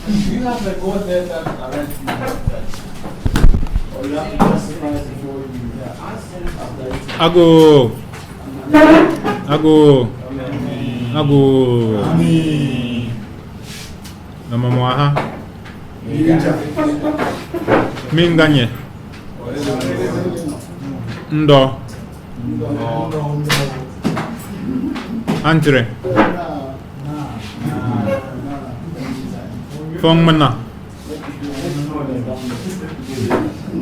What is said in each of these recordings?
You have a go there that arrangement that, or you have to justify before you Ago. Nama mwaha. Minganye. Ndo. Antre. Fong mana.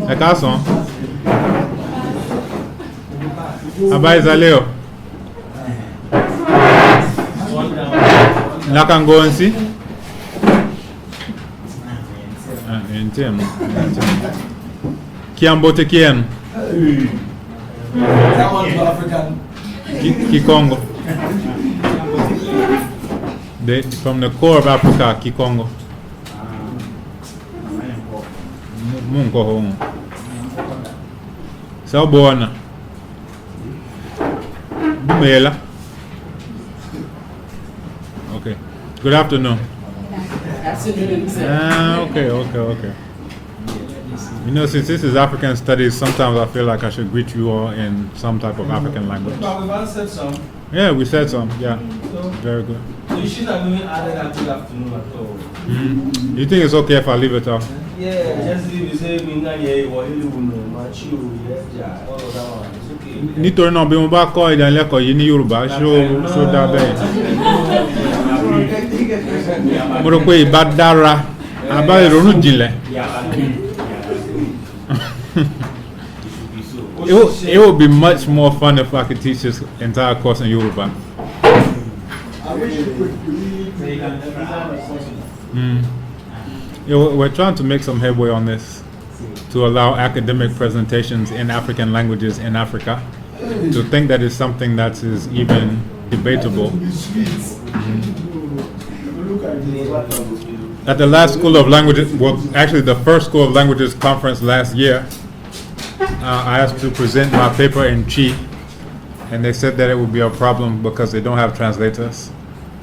Ekason. Habari za leo. Nakangonsi. Entendo. Kiambote kien. that one's African. Kikongo. From the core of Africa, Kikongo. Mungo home. So born. Bumela. Okay. Good afternoon. Okay. You know, since this is African studies, sometimes I feel like I should greet you all in some type of African language. But we've answered some. Yeah, we said some. Yeah. So, Very good. so you should have even added that good afternoon at all. You think it's okay if I leave it off? Yeah, just leave it, say, Minga, or Iluno, Machu, all of that one. It's okay. Nítorí náà bí mo bá kọ́ ìdánilẹ́kọ̀ọ́ yìí ní Yorùbá ṣó dá bẹ́ẹ̀. Mo rò pé ìbá dára àbá ìrònú jinlẹ̀. It would be much more fun if I could teach this entire course in Yoruba. I wish you could We're trying to make some headway on this to allow academic presentations in African languages in Africa. To think that is something that is even debatable. At the last School of Languages, well, actually the first School of Languages conference last year, I asked to present my paper in Chi, and they said that it would be a problem because they don't have translators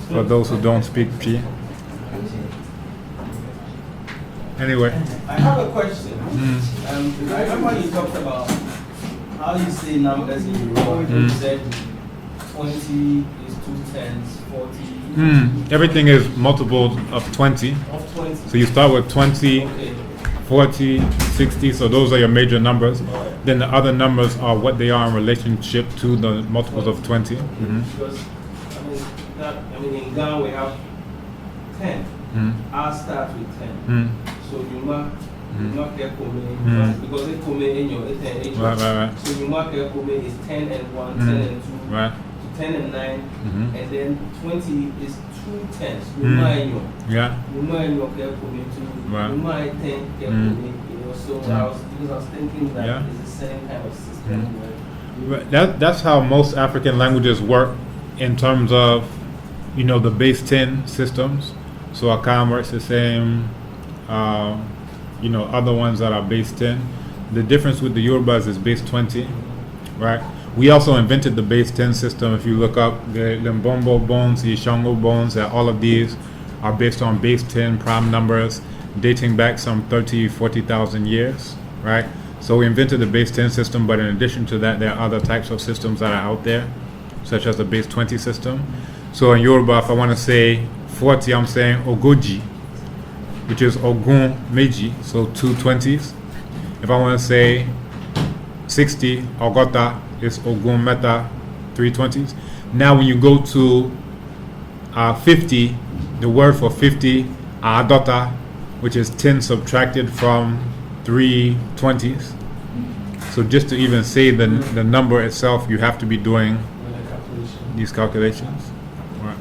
for those who don't speak Chi. Anyway. I have a question. I remember you talked about how you say numbers in Europe. You said 20 is 2 tens, 40. Everything is multiples of 20. Of 20. So you start with 20, Okay. 40, 60, so those are your major numbers. Then the other numbers are what they are in relationship to the multiples of 20. Because, in Ghana we have 10. I'll start with 10. So you mark your Kome, because they Kome in your 10. Right. So you mark your Kome is 10 and 1, 10 and 2, Right. to 10 and 9, and then 20 is 2 tens. Yeah. Right. So I was thinking that it's the same kind of system. That's how most African languages work in terms of, the base 10 systems. So Akam works the same, other ones that are base 10. The difference with the Yorubas is base 20, right? We also invented the base 10 system. If you look up the Limbombo bones, the Ishango bones, all of these are based on base 10 prime numbers dating back some 30, 40,000 years, right? So we invented the base 10 system, but in addition to that, there are other types of systems that are out there, such as the base 20 system. So in Yoruba, if I want to say 40, I'm saying Ogoji, which is Ogun Meji, so 2 20s. If I want to say 60, Ogota is Ogun Meta, 3 20s. Now when you go to 50, the word for 50, Adota, which is 10 subtracted from 3 20s. So just to even say the number itself, you have to be doing these calculations. Right.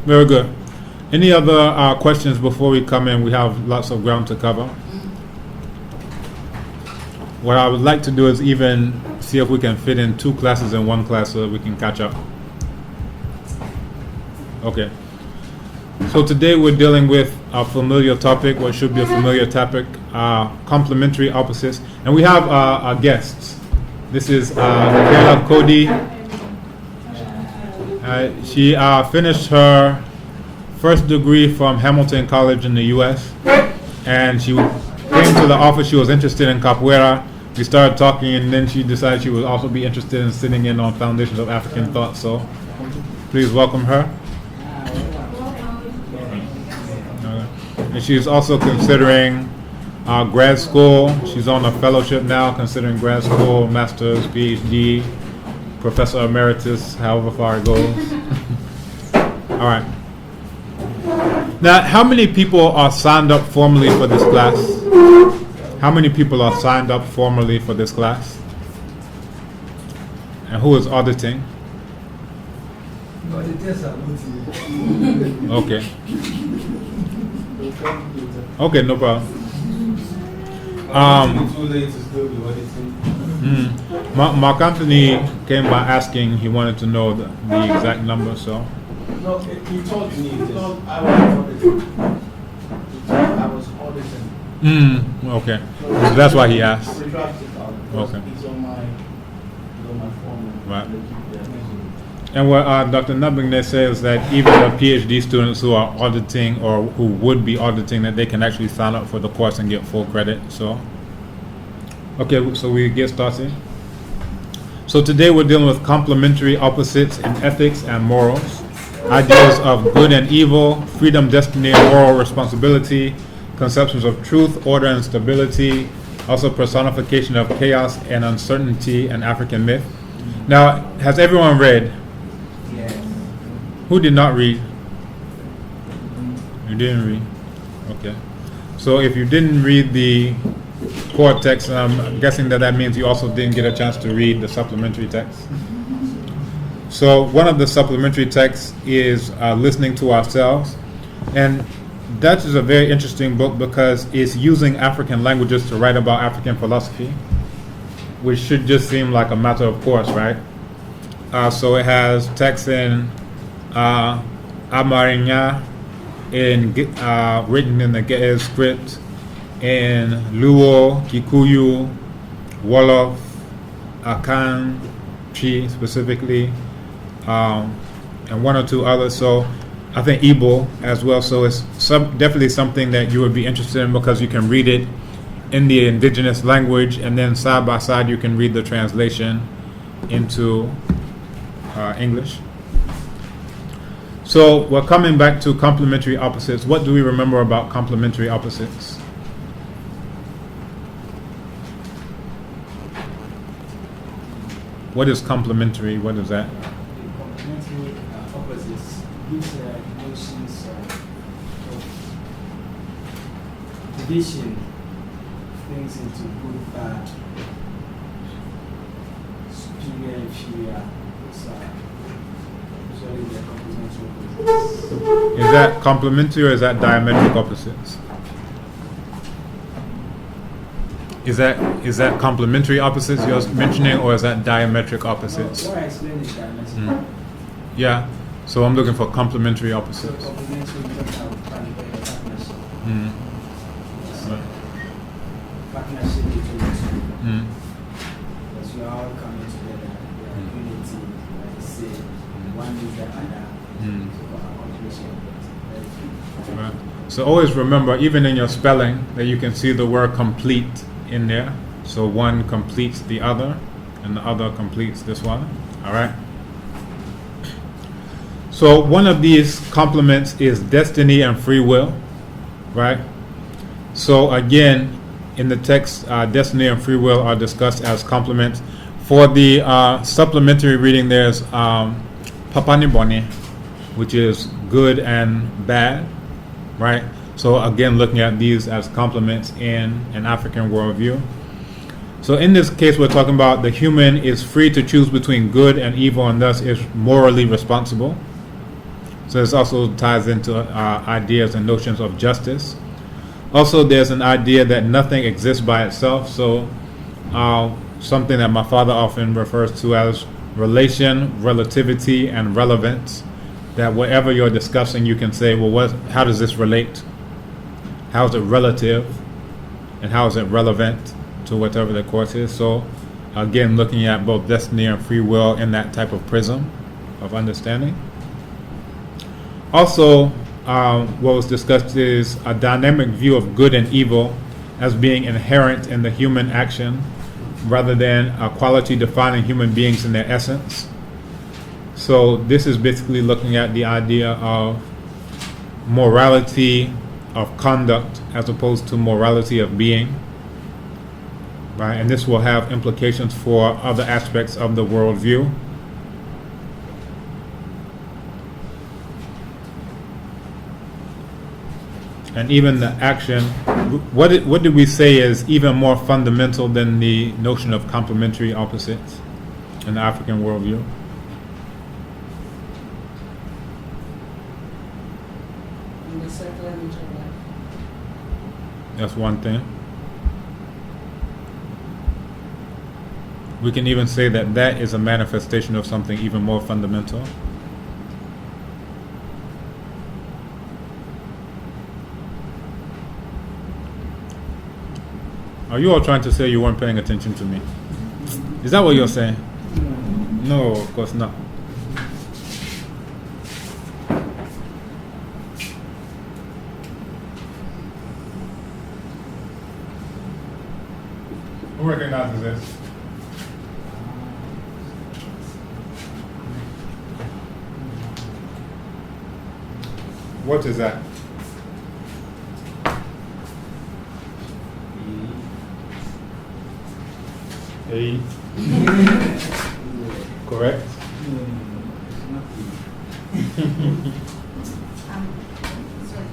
Very good. Any other questions before we come in? We have lots of ground to cover. What I would like to do is even see if we can fit in 2 classes in 1 class so that we can catch up. Okay. So today we're dealing with a familiar topic, what should be a familiar topic, complementary opposites. And we have our guests. This is Kayla Cody. She finished her first degree from Hamilton College in the U.S. and she came to the office. She was interested in capoeira. We started talking, and then she decided she would also be interested in sitting in on Foundations of African Thought. So, please welcome her. And she's also considering grad school. She's on a fellowship now, considering grad school, master's, PhD, professor emeritus, however far it goes. All right. Now, how many people are signed up formally for this class? How many people are signed up formally for this class? And who is auditing? Okay. Okay, no problem. Too late to still be auditing. Mark Anthony came by asking. He wanted to know the exact number. So. No, he told me this. I was auditing. I was auditing. Okay. So that's why he asked. I dropped it out. Okay. It's on my phone. Right. And what Dr. Nabingne says that even the PhD students who are auditing or who would be auditing, that they can actually sign up for the course and get full credit. So, okay, so we get started. So today we're dealing with complementary opposites in ethics and morals, ideas of good and evil, freedom, destiny, and moral responsibility, conceptions of truth, order, and stability, also personification of chaos and uncertainty and African myth. Now, has everyone read? Yes. Who did not read? You didn't read? Okay. So if you didn't read the core text, I'm guessing that means you also didn't get a chance to read the supplementary text. So one of the supplementary texts is Listening to Ourselves. And that is a very interesting book because it's using African languages to write about African philosophy, which should just seem like a matter of course, right? So it has text in Amarinya, written in the Ge'ez script, in Luo, Kikuyu, Wolof, Akan, Chi specifically, and one or two others. So I think Igbo as well. So it's definitely something that you would be interested in because you can read it in the indigenous language, and then side by side you can read the translation into English. So we're coming back to complementary opposites. What do we remember about complementary opposites? What is complementary? What is that? Complementary opposites gives notions of division things into good, bad, superior, inferior. Those are usually the complementary opposites. Is that complementary or is that diametric opposites? Is that complementary opposites you're mentioning, or is that diametric opposites? What I explained is diametric. Yeah. So I'm looking for complementary So opposites. complementary in terms of partnership. Partnership between the two. Because we are all coming together. We are unity, like I say, one is the other. So our completion. Right. So always remember, even in your spelling, that you can see the word complete in there. So one completes the other, and the other completes this one. All right. So one of these complements is destiny and free will, right? So again, in the text, destiny and free will are discussed as complements. For the supplementary reading, there's Papani Boni, which is good and bad, right? So again, looking at these as complements in an African worldview. So in this case, we're talking about the human is free to choose between good and evil, and thus is morally responsible. So this also ties into ideas and notions of justice. Also, there's an idea that nothing exists by itself. So something that my father often refers to as relation, relativity, and relevance. That whatever you're discussing, you can say, well, how does this relate? How is it relative? And how is it relevant to whatever the course is? So again, looking at both destiny and free will in that type of prism of understanding. Also, what was discussed is a dynamic view of good and evil as being inherent in the human action rather than a quality defining human beings in their essence. So this is basically looking at the idea of morality of conduct as opposed to morality of being, right? And this will have implications for other aspects of the worldview. And even the action, what did we say is even more fundamental than the notion of complementary opposites in the African worldview? In the circular nature of life. That's one thing. We can even say that that is a manifestation of something even more fundamental. Are you all trying to say you weren't paying attention to me? Is that what you're saying? No, of course not. Who recognizes this? What is that? A. Correct? Sorry.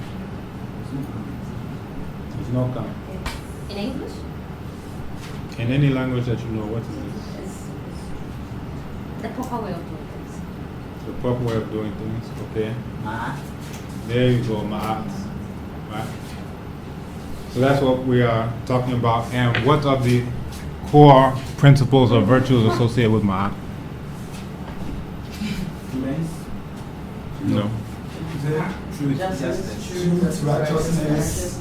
It's no count. In English? In any language that you know, what is this? It's the proper way of doing things. The proper way of doing things, okay. Ma. There you go, ma'at. Right? So that's what we are talking about. And what are the core principles or virtues associated with ma'at? No. Truth, righteousness, justice. Truth, righteousness, justice.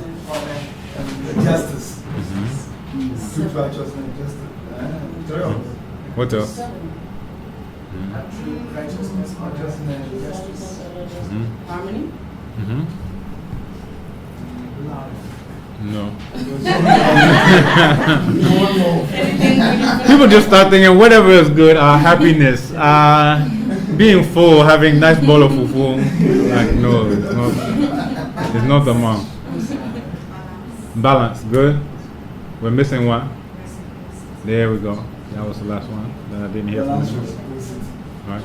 What else? Truth, righteousness, righteousness, justice. Harmony? Mm-hmm. No. People just start thinking whatever is good, happiness, being full, having nice bowl of fufu. Like no, it's not the mom. Balance, good. We're missing one. There we go. That was the last one that I didn't hear from you. All right.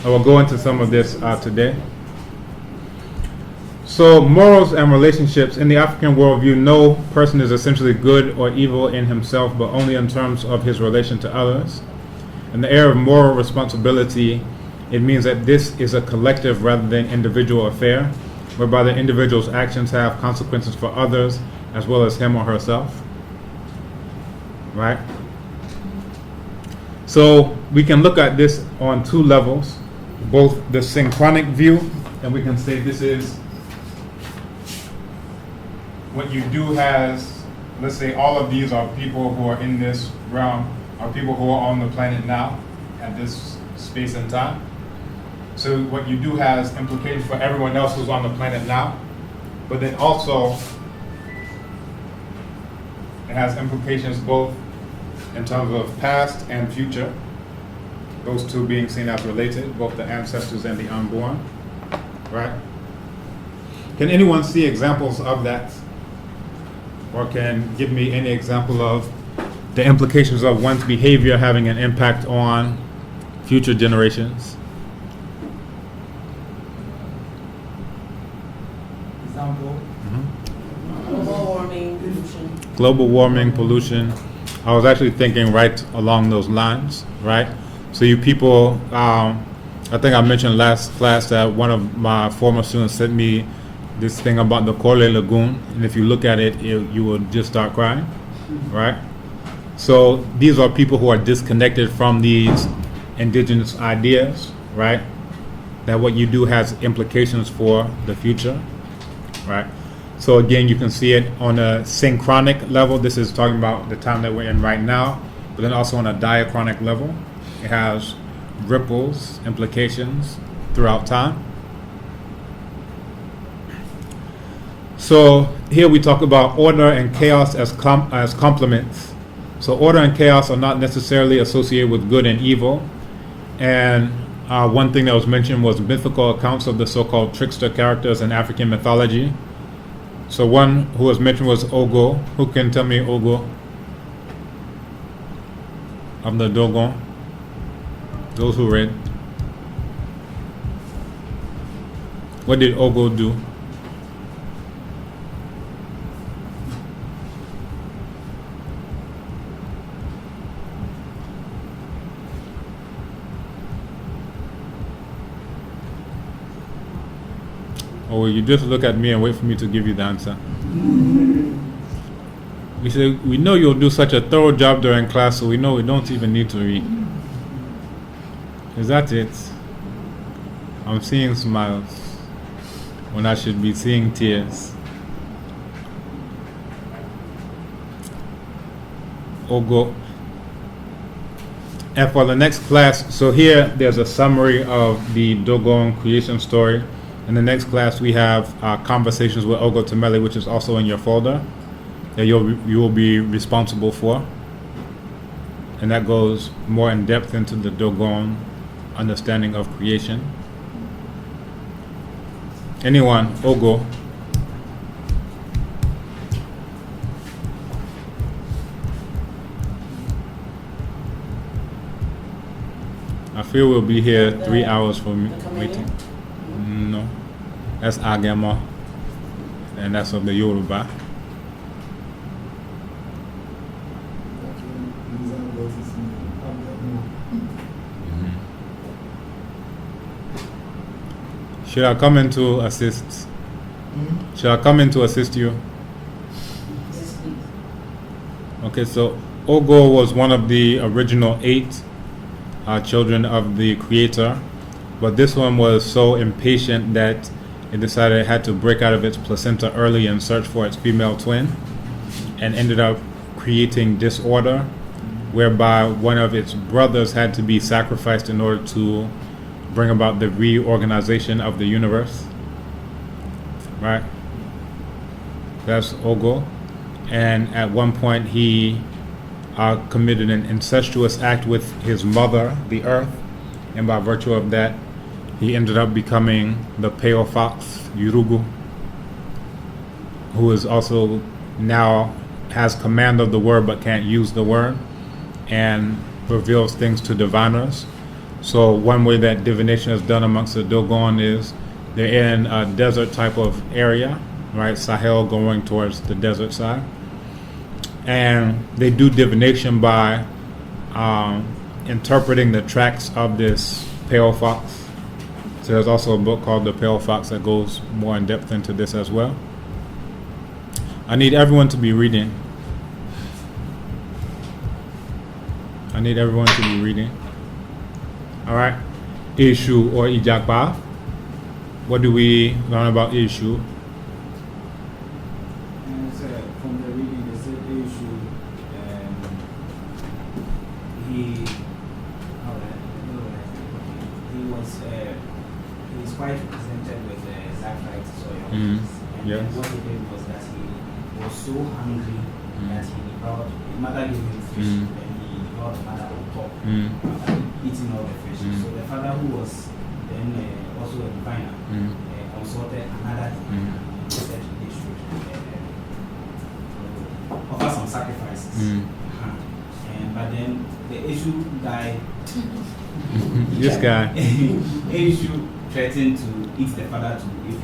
I will go into some of this today. So, morals and relationships. In the African worldview, no person is essentially good or evil in himself, but only in terms of his relation to others. In the area of moral responsibility, it means that this is a collective rather than individual affair, whereby the individual's actions have consequences for others as well as him or herself. Right? So, we can look at this on two levels, both the synchronic view, and we can say this is what you do has, let's say all of these are people who are in this realm, are people who are on the planet now at this space and time. So what you do has implications for everyone else who's on the planet now, but then also it has implications both in terms of past and future, those two being seen as related, both the ancestors and the unborn, right? Can anyone see examples of that? Or can give me any example of the implications of one's behavior having an impact on future generations? Example. Global warming, pollution. Global warming, pollution. I was actually thinking right along those lines, right? So you people, I think I mentioned last class that one of my former students sent me this thing about the Korle Lagoon, and if you look at it, you will just start crying, right? So these are people who are disconnected from these indigenous ideas, right? That what you do has implications for the future, right? So again, you can see it on a synchronic level. This is talking about the time that we're in right now, but then also on a diachronic level. It has ripples, implications throughout time. So here we talk about order and chaos as complements. So order and chaos are not necessarily associated with good and evil. And one thing that was mentioned was mythical accounts of the so-called trickster characters in African mythology. So one who was mentioned was Ogo. Who can tell me Ogo? Of the Dogon. Those who read. What did Ogo do? Or will you just look at me and wait for me to give you the answer? We say, we know you'll do such a thorough job during class, so we know we don't even need to read. Is that it? I'm seeing smiles when I should be seeing tears. Ogo. And for the next class, so here there's a summary of the Dogon creation story. In the next class, we have Conversations with Ogo Temeli, which is also in your folder that you will be responsible for. And that goes more in depth into the Dogon understanding of creation. Anyone? Ogo? I feel we'll be here 3 hours for me waiting. No, that's Agema, and that's of the Yoruba. Should I come in to assist? Should I come in to assist you? Okay, so Ogo was one of the original 8 children of the Creator. But this one was so impatient that it decided it had to break out of its placenta early and search for its female twin, and ended up creating disorder, whereby one of its brothers had to be sacrificed in order to bring about the reorganization of the universe. Right? That's Ogo. And at one point he committed an incestuous act with his mother, the earth, and by virtue of that, he ended up becoming the pale fox, Yurugu, who is also now has command of the word but can't use the word, and reveals things to diviners. So one way that divination is done amongst the Dogon is they're in a desert type of area, right? Sahel going towards the desert side. And they do divination by interpreting the tracks of this pale fox. So there's also a book called The Pale Fox that goes more in depth into this as well. I need everyone to be reading. I need everyone to be reading. Alright. Ishu or Ijakba. What do we learn about Ishu? From the reading, they said Ishu, his wife presented with Zachariah soil. And Yes. then what he did was that he was so hungry that he devoured, his mother gave him fish, and he devoured the mother on top, eating all the fish. So the father, who was then also a diviner, consulted another diviner, and said they should offer some sacrifices. But then the issue guy, This guy. issue threatened to eat the father too if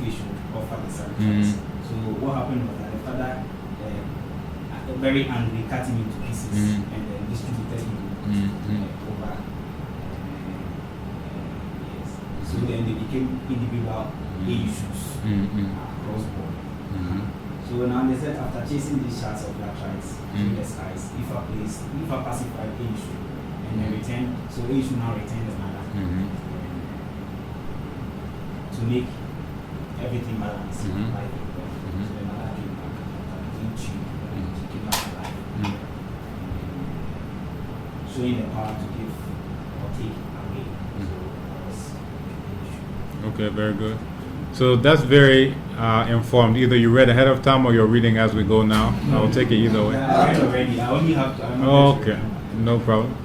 he should offer the sacrifice. So what happened was that the father, very angry, cut him into pieces and then distributed him over. Yes. So then they became individual issues across board. So now they said, after chasing these shards of latrites through the skies, Ifa pacified Ishu and then returned. So Ishu now returned the mother to make everything balanced. So the mother came back after she came back alive, showing the power to give or take Okay, very good. So that's very informed. Either you read ahead of time or you're reading as we go now. I will take it either way. Yeah, I read already. I only have to. Okay, no problem.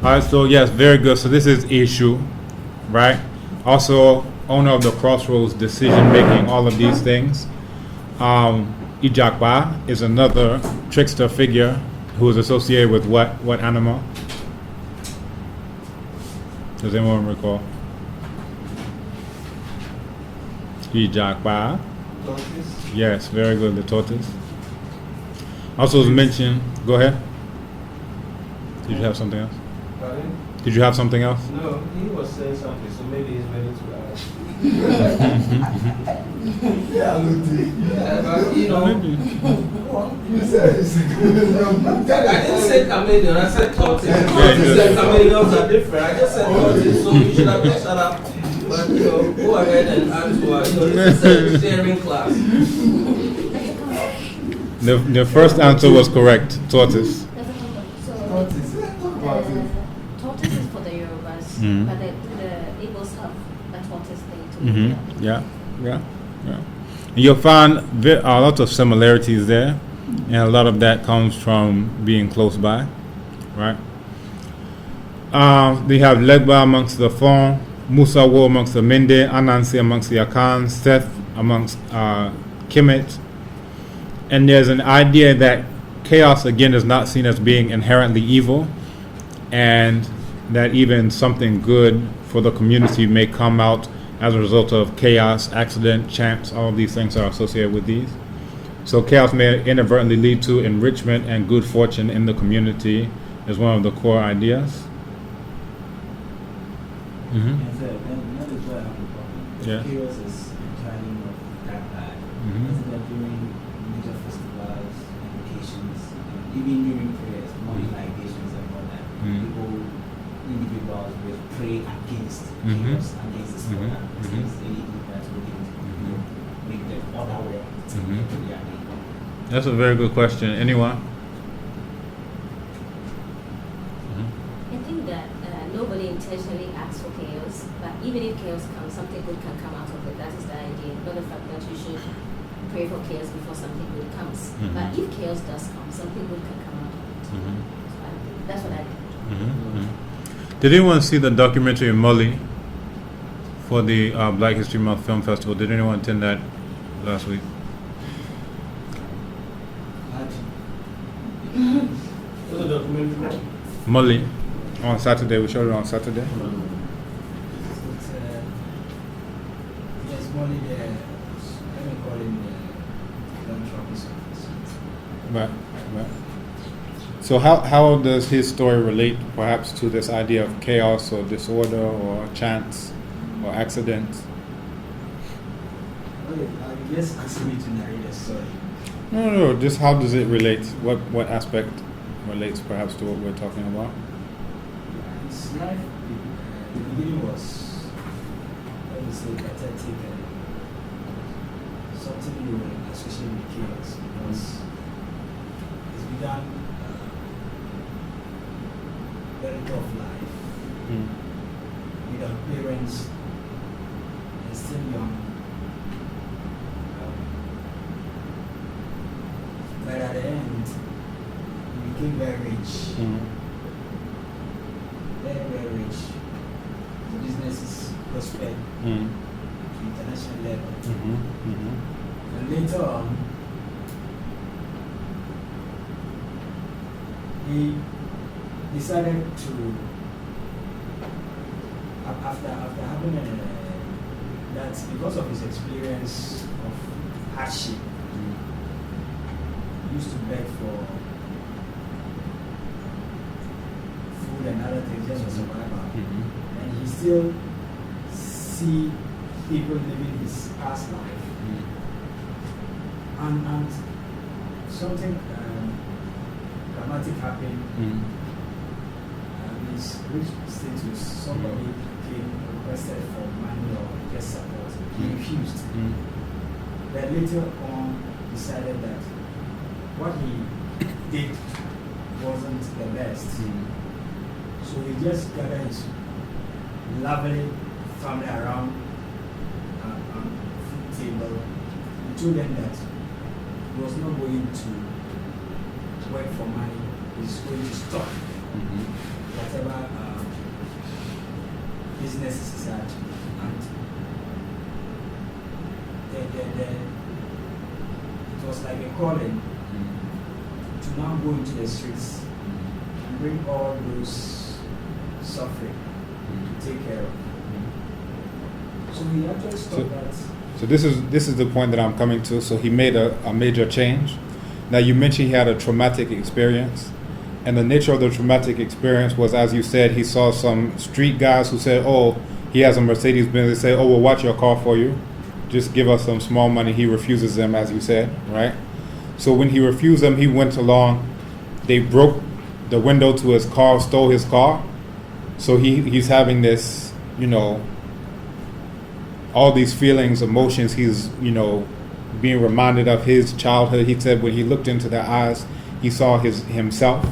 All right, so yes, very good. So this is issue, right? Also, owner of the crossroads, decision making, all of these things. Ijakba is another trickster figure who is associated with what animal? Does anyone recall? Ijakba. Tortoise. Yes, very good. The tortoise. Also was mentioned. Go ahead. Did you have something else? Pardon? Did you have something else? No, he was saying something, so maybe he's ready to ask. Yeah, But you know, you said I didn't say chameleon, I said tortoise. you Tortoise did. and chameleons are different. I just said tortoise, so you should have just shut up. But you know, go ahead and answer. This is a sharing class. The first answer was correct. Tortoise. So, tortoise. Talk about it. tortoise is for the Yorubas, Mhm. but the Igbos have a tortoise thing too. Mm-hmm. Yeah. You'll find a lot of similarities there, and a lot of that comes from being close by, right? They have Legba amongst the Fon, Musawo amongst the Mende, Anansi amongst the Akan, Seth amongst Kemet. And there's an idea that chaos, again, is not seen as being inherently evil, and that even something good for the community may come out as a result of chaos, accident, chance. All of these things are associated with these. So chaos may inadvertently lead to enrichment and good fortune in the community is one of the core ideas. Mm-hmm. And so, that is where I have a problem. Yeah. Chaos is entirely not that bad. Mhm. Isn't that during major festivals, occasions, even during prayers, morning libations and all that, Mhm. individuals will pray against Mhm. chaos, against disorder, Mhm. against anything that will make the other world Mhm. their neighbor. That's a very good question. Anyone? I think that nobody intentionally asks for chaos, but even if chaos comes, something good can come out of it. That is the idea, not the fact that you should pray for chaos before something good comes. Mhm. But if chaos does come, something good can come out of it. So that's what I think. Did anyone see the documentary in Mali for the Black History Month Film Festival? Did anyone attend that last week? What's the documentary? Mali on Saturday. We showed it on Saturday. It's, yes, money there. Let me call him the philanthropist office. Right. So how does his story relate perhaps to this idea of chaos or disorder or chance or accident? Okay, I guess ask me to narrate the story. No, just how does it relate? What aspect relates perhaps to what we're talking about? His life, the beginning was, let me say, pathetic and something you will associate with chaos because it's begun very tough life without parents and still young. But at the end, he became very rich. Very rich. The business prospered to international level. And later on, he decided to, after having that, because of his experience of hardship, he used to beg for food and other things just for survival. And he still see people living his past life. And something dramatic happened. His rich status, somebody came requested for money or just support. He refused. But later on decided that what he did wasn't the best. So he just gathered his lovely family around food table. He told them that he was not going to work for money. He's going to stop whatever businesses he had, and it was like a calling to now go into the streets and bring all those suffering to take care of. So he actually stopped that. So this is the point that I'm coming to. So he made a major change. Now you mentioned he had a traumatic experience, and the nature of the traumatic experience was, as you said, he saw some street guys who said, "Oh, he has a Mercedes-Benz." They say, "Oh, we'll watch your car for you. Just give us some small money." He refuses them, as you said, right? So when he refused them, he went along. They broke the window to his car, stole his car. So he's having this, all these feelings, emotions. He's, being reminded of his childhood. He said when he looked into their eyes, he saw himself,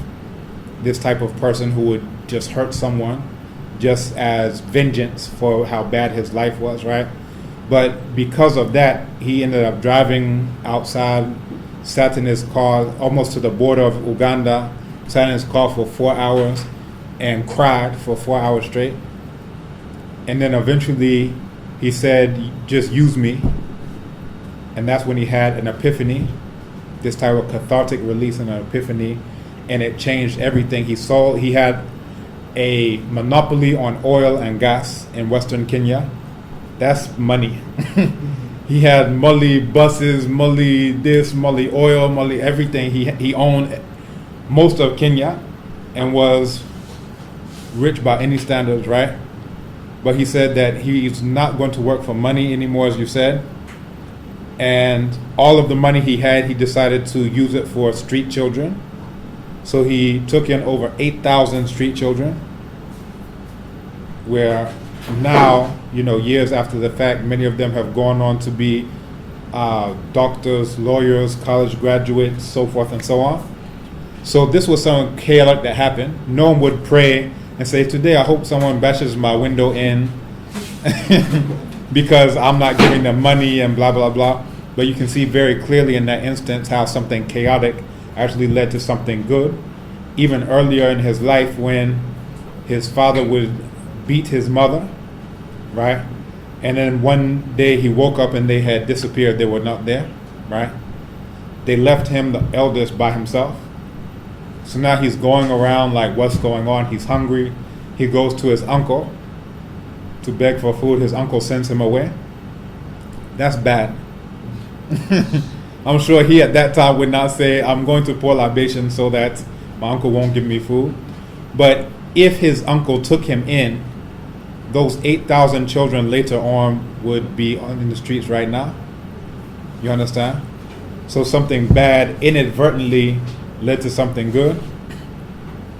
this type of person who would just hurt someone just as vengeance for how bad his life was, right? But because of that, he ended up driving outside, sat in his car almost to the border of Uganda, sat in his car for 4 hours and cried for 4 hours straight. And then eventually he said, "Just use me." And that's when he had an epiphany, this type of cathartic release and an epiphany, and it changed everything. He had a monopoly on oil and gas in Western Kenya. That's money. He had Mully buses, Mully this, Mully oil, Mully everything. He owned most of Kenya and was rich by any standards, right? But he said that he's not going to work for money anymore, as you said. And all of the money he had, he decided to use it for street children. So he took in over 8,000 street children, where now, years after the fact, many of them have gone on to be doctors, lawyers, college graduates, so forth and so on. So this was something chaotic that happened. No one would pray and say, "Today I hope someone bashes my window in because I'm not giving them money," and blah, blah, blah. But you can see very clearly in that instance how something chaotic actually led to something good. Even earlier in his life, when his father would beat his mother, right? And then one day he woke up and they had disappeared. They were not there, right? They left him, the eldest, by himself. So now he's going around like, what's going on? He's hungry. He goes to his uncle to beg for food. His uncle sends him away. That's bad. I'm sure he at that time would not say, "I'm going to pour libation so that my uncle won't give me food." But if his uncle took him in, those 8,000 children later on would be in the streets right now. You understand? So something bad inadvertently led to something good.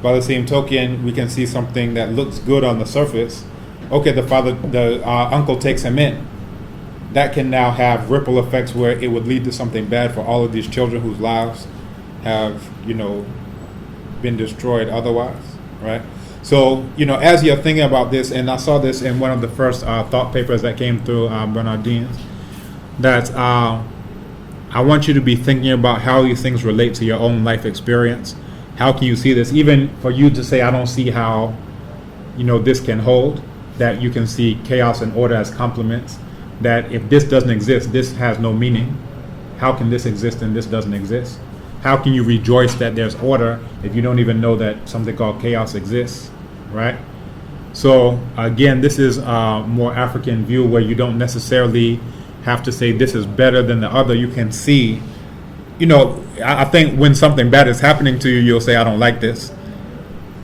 By the same token, we can see something that looks good on the surface. Okay, the uncle takes him in. That can now have ripple effects where it would lead to something bad for all of these children whose lives have, been destroyed otherwise, right? So, as you're thinking about this, and I saw this in one of the first thought papers that came through Bernardine's, that I want you to be thinking about how these things relate to your own life experience. How can you see this? Even for you to say, "I don't see how, this can hold," that you can see chaos and order as complements. That if this doesn't exist, this has no meaning. How can this exist and this doesn't exist? How can you rejoice that there's order if you don't even know that something called chaos exists, right? So again, this is a more African view where you don't necessarily have to say this is better than the other. You can see, I think when something bad is happening to you, you'll say, "I don't like this."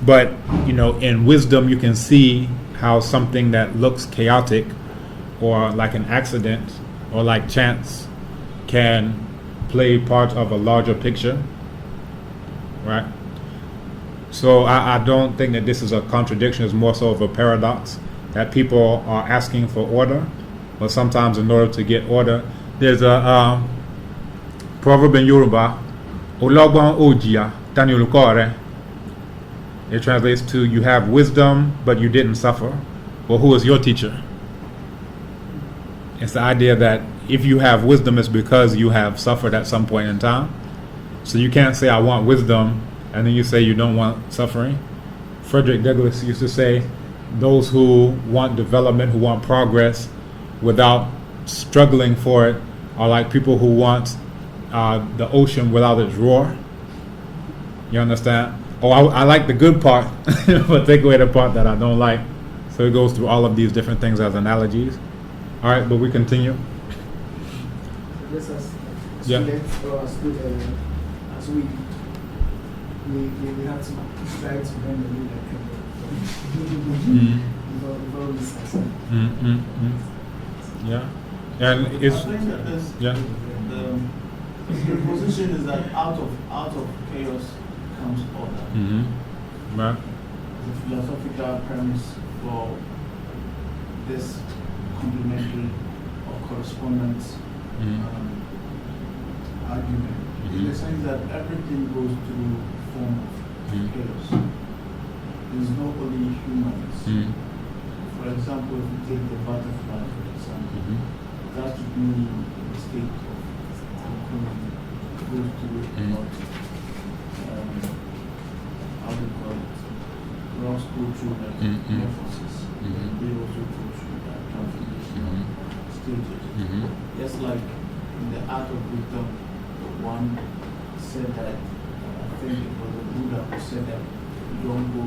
But, in wisdom, you can see how something that looks chaotic or like an accident or like chance can play part of a larger picture, right? So I don't think that this is a contradiction. It's more so of a paradox that people are asking for order, but sometimes in order to get order, there's a proverb in Yoruba, "Ologban ojia tani olukore." It translates to, "You have wisdom, but you didn't suffer." Well, who is your teacher? It's the idea that if you have wisdom, it's because you have suffered at some point in time. So you can't say, I want wisdom, and then you say you don't want suffering. Frederick Douglass used to say, those who want development, who want progress without struggling for it, are like people who want the ocean without its roar. You understand? Oh, I like the good part, but take away the part that I don't like. So it goes through all of these different things as analogies. All right, but we continue. Just as Yeah. students or as we have to try to bend the lead before we succeed. Yeah, and it's I think that there's yeah. the position is that out of chaos comes order. Right. The philosophical premise for this complementary or correspondence argument in the sense that everything goes through a form of chaos. There's not only humans. For example, if you take the butterfly, for example, that to be in a state of cocoon, goes through a lot. How do you call it? Rocks go through like metamorphosis. They also go through that transformational stages. Just like in the art of wisdom, one said that, I think it was the Buddha who said that you don't go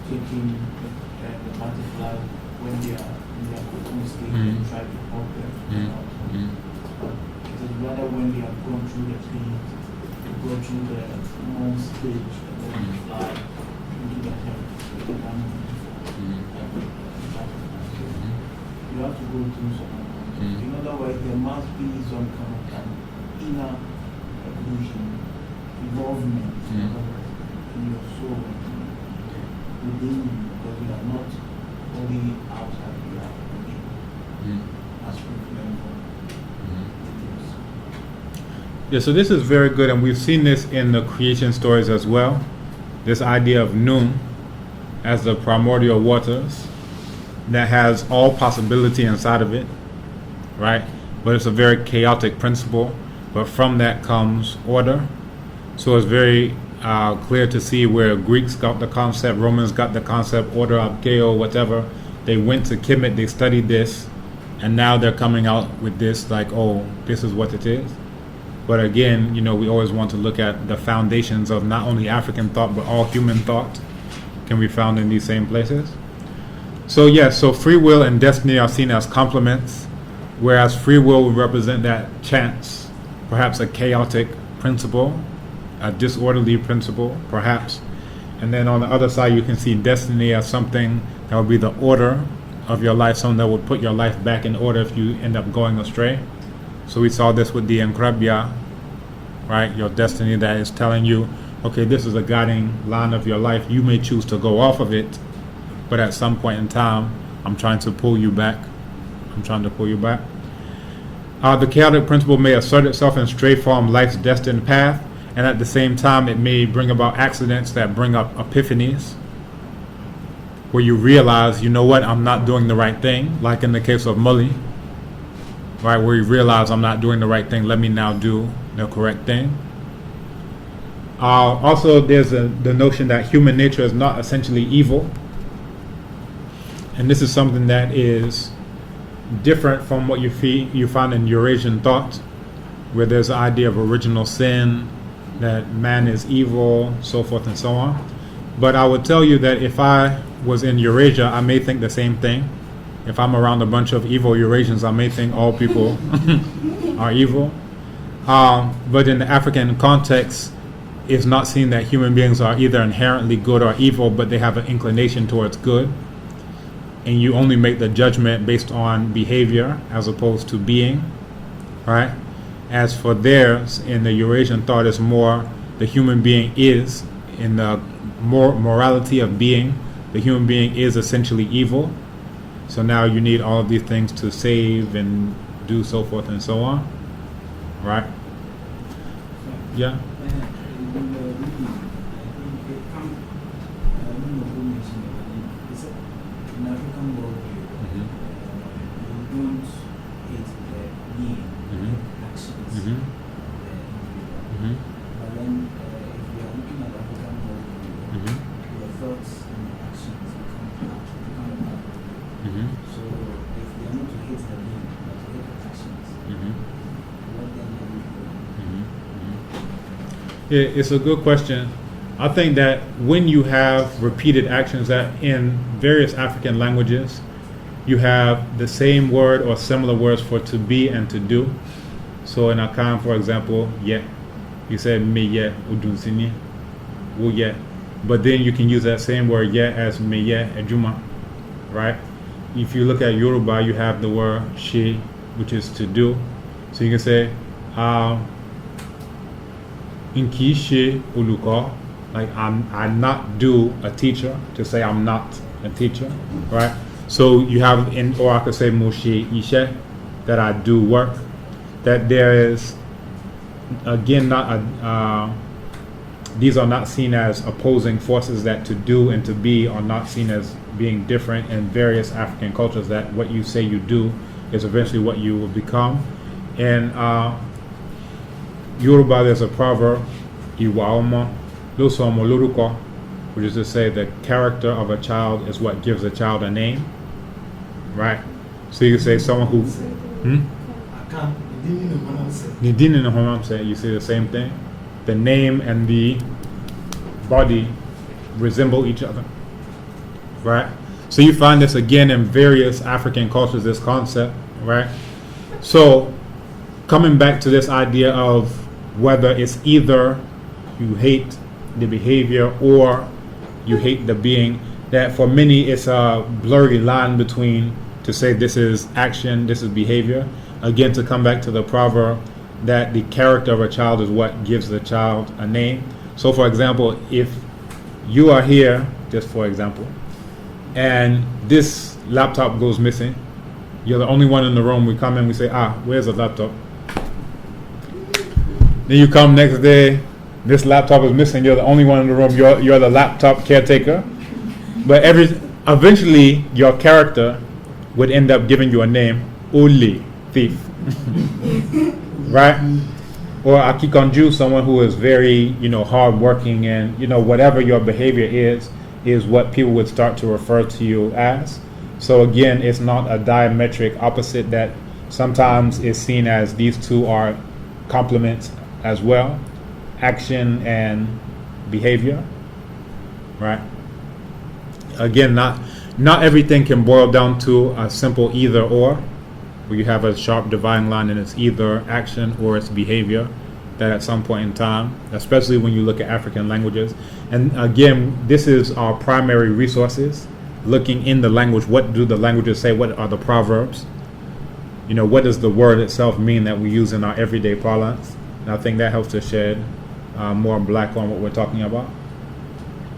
taking the butterfly when they are in their cocoon state and try to help them out. But it is rather when they have gone through the pain, they go through the moon stage and then they fly into the heaven. They become beautiful. You have to go through some. In other words, there must be some kind of inner evolution, involvement in your soul, within you, because you are not only outside, you are within, as we learn from Yeah, so this is very good, and we've seen this in the creation stories as well. This idea of Nun as the primordial waters that has all possibility inside of it, right? But it's a very chaotic principle, but from that comes order. So it's very clear to see where Greeks got the concept, Romans got the concept, order, archeo, whatever. They went to Kemet, they studied this, and now they're coming out with this like, oh, this is what it is. But again, you know, we always want to look at the foundations of not only African thought, but all human thought can be found in these same places. So yes, so free will and destiny are seen as complements, whereas free will would represent that chance, perhaps a chaotic principle, a disorderly principle, perhaps. And then on the other side, you can see destiny as something that would be the order of your life, something that would put your life back in order if you end up going astray. So we saw this with the Enkrabia, right? Your destiny that is telling you, okay, this is a guiding line of your life. You may choose to go off of it, but at some point in time, I'm trying to pull you back. The chaotic principle may assert itself and stray from life's destined path, and at the same time, it may bring about accidents that bring up epiphanies, where you realize, you know what, I'm not doing the right thing, like in the case of Mully, right, where you realize I'm not doing the right thing, let me now do the correct thing. Also, there's the notion that human nature is not essentially evil, and this is something that is different from what you find in Eurasian thought, where there's the idea of original sin, that man is evil, so forth and so on. But I would tell you that if I was in Eurasia, I may think the same thing. If I'm around a bunch of evil Eurasians, I may think all people are evil. But in the African context, it's not seen that human beings are either inherently good or evil, but they have an inclination towards good. And you only make the judgment based on behavior as opposed to being, right? As for theirs, in the Eurasian thought, it's more the human being is, in the morality of being, the human being is essentially evil. So now you need all of these things to save and do so forth and so on, right? Yeah. In African worldview, don't hate the being, Mhm. the actions Mhm. of the individual. Mhm. But then, if we are looking at African worldview, Mhm. your thoughts and your actions become a part of you. Mhm. So, if we are not to hate the being, but to hate the actions, Mhm. what then are we doing? It's a good question. I think that when you have repeated actions that in various African languages, you have the same word or similar words for to be and to do. So in Akan, for example, yeah, you say me yeah udunsini, wo yeah, but then you can use that same word yeah as me yeah ejuma, right? If you look at Yoruba, you have the word she, which is to do. So you can say, Inki she uluko, like I not do a teacher, to say I'm not a teacher, right? So you have or I could say mushi ishe, that I do work. That there is, again, not a, these are not seen as opposing forces, that to do and to be are not seen as being different in various African cultures, that what you say you do is eventually what you will become. And Yoruba, there's a proverb, Iwaoma, Lusomo Luruko, which is to say the character of a child is what gives a child a name, right? So you say someone who, I can't. Didn't know what I'm saying. Nidin and Homam say, you say the same thing. The name and the body resemble each other, right? So you find this again in various African cultures, this concept, right? So coming back to this idea of whether it's either you hate the behavior or you hate the being, that for many it's a blurry line between to say this is action, this is behavior. Again, to come back to the proverb that the character of a child is what gives the child a name. So for example, if you are here, just for example, and this laptop goes missing, you're the only one in the room, we come in, we say, where's the laptop? Then you come next day, this laptop is missing, you're the only one in the room, you're the laptop caretaker. But eventually your character would end up giving you a name, Uli, thief. Right? Or Akikonju, someone who is very, hardworking, and, whatever your behavior is what people would start to refer to you as. So again, it's not a diametric opposite, that sometimes is seen as these two are complements as well, action and behavior, right? Again, not everything can boil down to a simple either or, where you have a sharp dividing line and it's either action or it's behavior, that at some point in time, especially when you look at African languages. And again, this is our primary resources, looking in the language, what do the languages say, what are the proverbs, what does the word itself mean that we use in our everyday parlance. And I think that helps to shed more black on what we're talking about,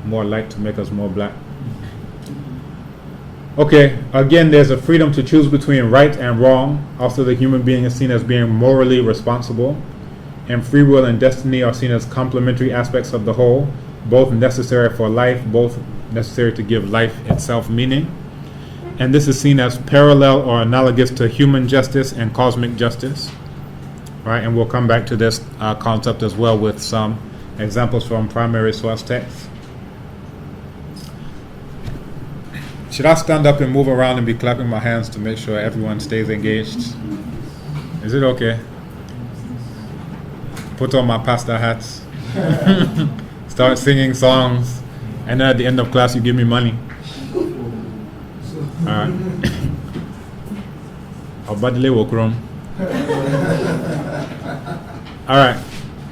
more light to make us more black. Okay, again, there's a freedom to choose between right and wrong. Also, the human being is seen as being morally responsible, and free will and destiny are seen as complementary aspects of the whole, both necessary for life, both necessary to give life itself meaning. And this is seen as parallel or analogous to human justice and cosmic justice, right? And we'll come back to this concept as well with some examples from primary source texts. Should I stand up and move around and be clapping my hands to make sure everyone stays engaged? Is it okay? Put on my pastor hats, start singing songs, and then at the end of class you give me money. Alright. Alright.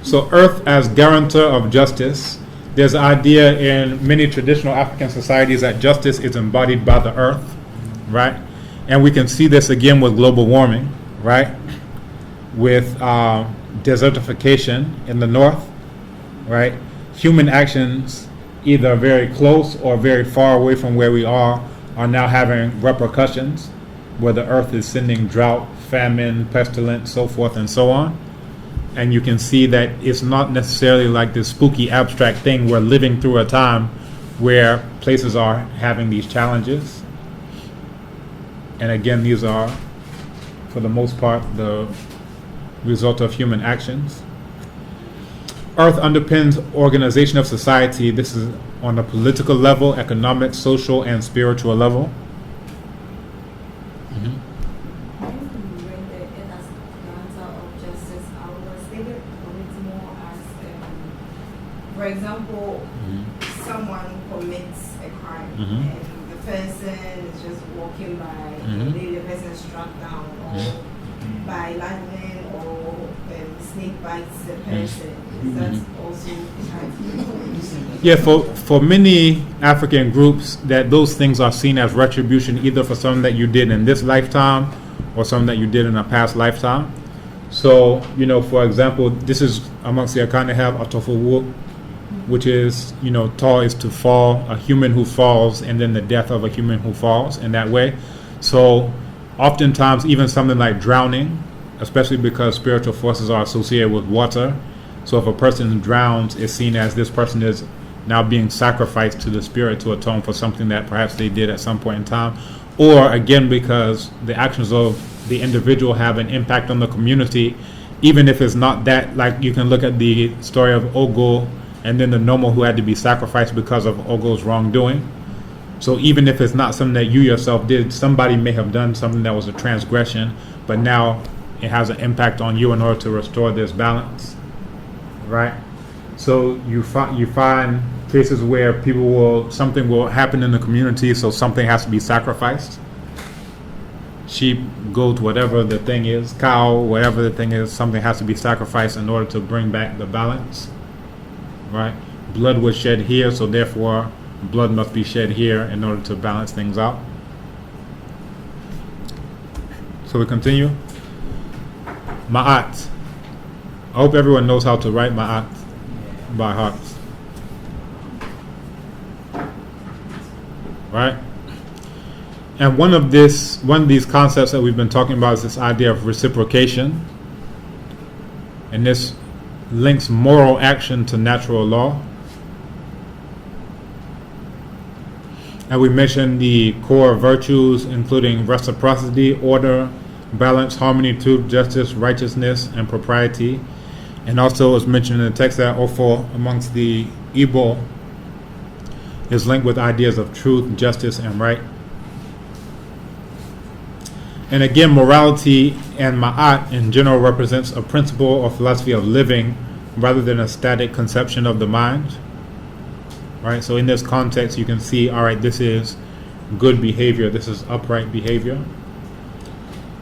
So earth as guarantor of justice. There's an idea in many traditional African societies that justice is embodied by the earth, right? And we can see this again with global warming, right? With desertification in the north, right? Human actions, either very close or very far away from where we are now having repercussions, where the earth is sending drought, famine, pestilence, so forth and so on. And you can see that it's not necessarily like this spooky abstract thing. We're living through a time where places are having these challenges. And again, these are for the most part, the result of human actions. Earth underpins organization of society. This is on a political level, economic, social, and spiritual level. When the earth as guarantor of justice, I was thinking of it more as, for example, someone commits a crime and the person is just walking by, and maybe the person is struck down, or by lightning, or snake bites the person. Is that also Yeah, for many African groups, that those things are seen as retribution, either for something that you did in this lifetime or something that you did in a past lifetime. So, for example, this is amongst the Akane have Atofowo, which is, Ta is to fall, a human who falls, and then the death of a human who falls in that way. So, oftentimes, even something like drowning, especially because spiritual forces are associated with water. So if a person drowns, it's seen as this person is now being sacrificed to the spirit to atone for something that perhaps they did at some point in time. Or again, because the actions of the individual have an impact on the community, even if it's not that, like you can look at the story of Ogo and then the Nomo who had to be sacrificed because of Ogo's wrongdoing. So even if it's not something that you yourself did, somebody may have done something that was a transgression, but now it has an impact on you in order to restore this balance, right? So you find cases where something will happen in the community, so something has to be sacrificed. Sheep, goat, whatever the thing is, cow, whatever the thing is, something has to be sacrificed in order to bring back the balance, right? Blood was shed here, so therefore blood must be shed here in order to balance things out. So we continue. Ma'at. I hope everyone knows how to write Ma'at by heart. Right? And one of these concepts that we've been talking about is this idea of reciprocation. And this links moral action to natural law. And we mentioned the core virtues, including reciprocity, order, balance, harmony, truth, justice, righteousness, and propriety. And also was mentioned in the text that Ofo amongst the Igbo is linked with ideas of truth, justice, and right. And again, morality and Ma'at in general represents a principle or philosophy of living rather than a static conception of the mind. Right? So in this context, you can see, all right, this is good behavior, this is upright behavior.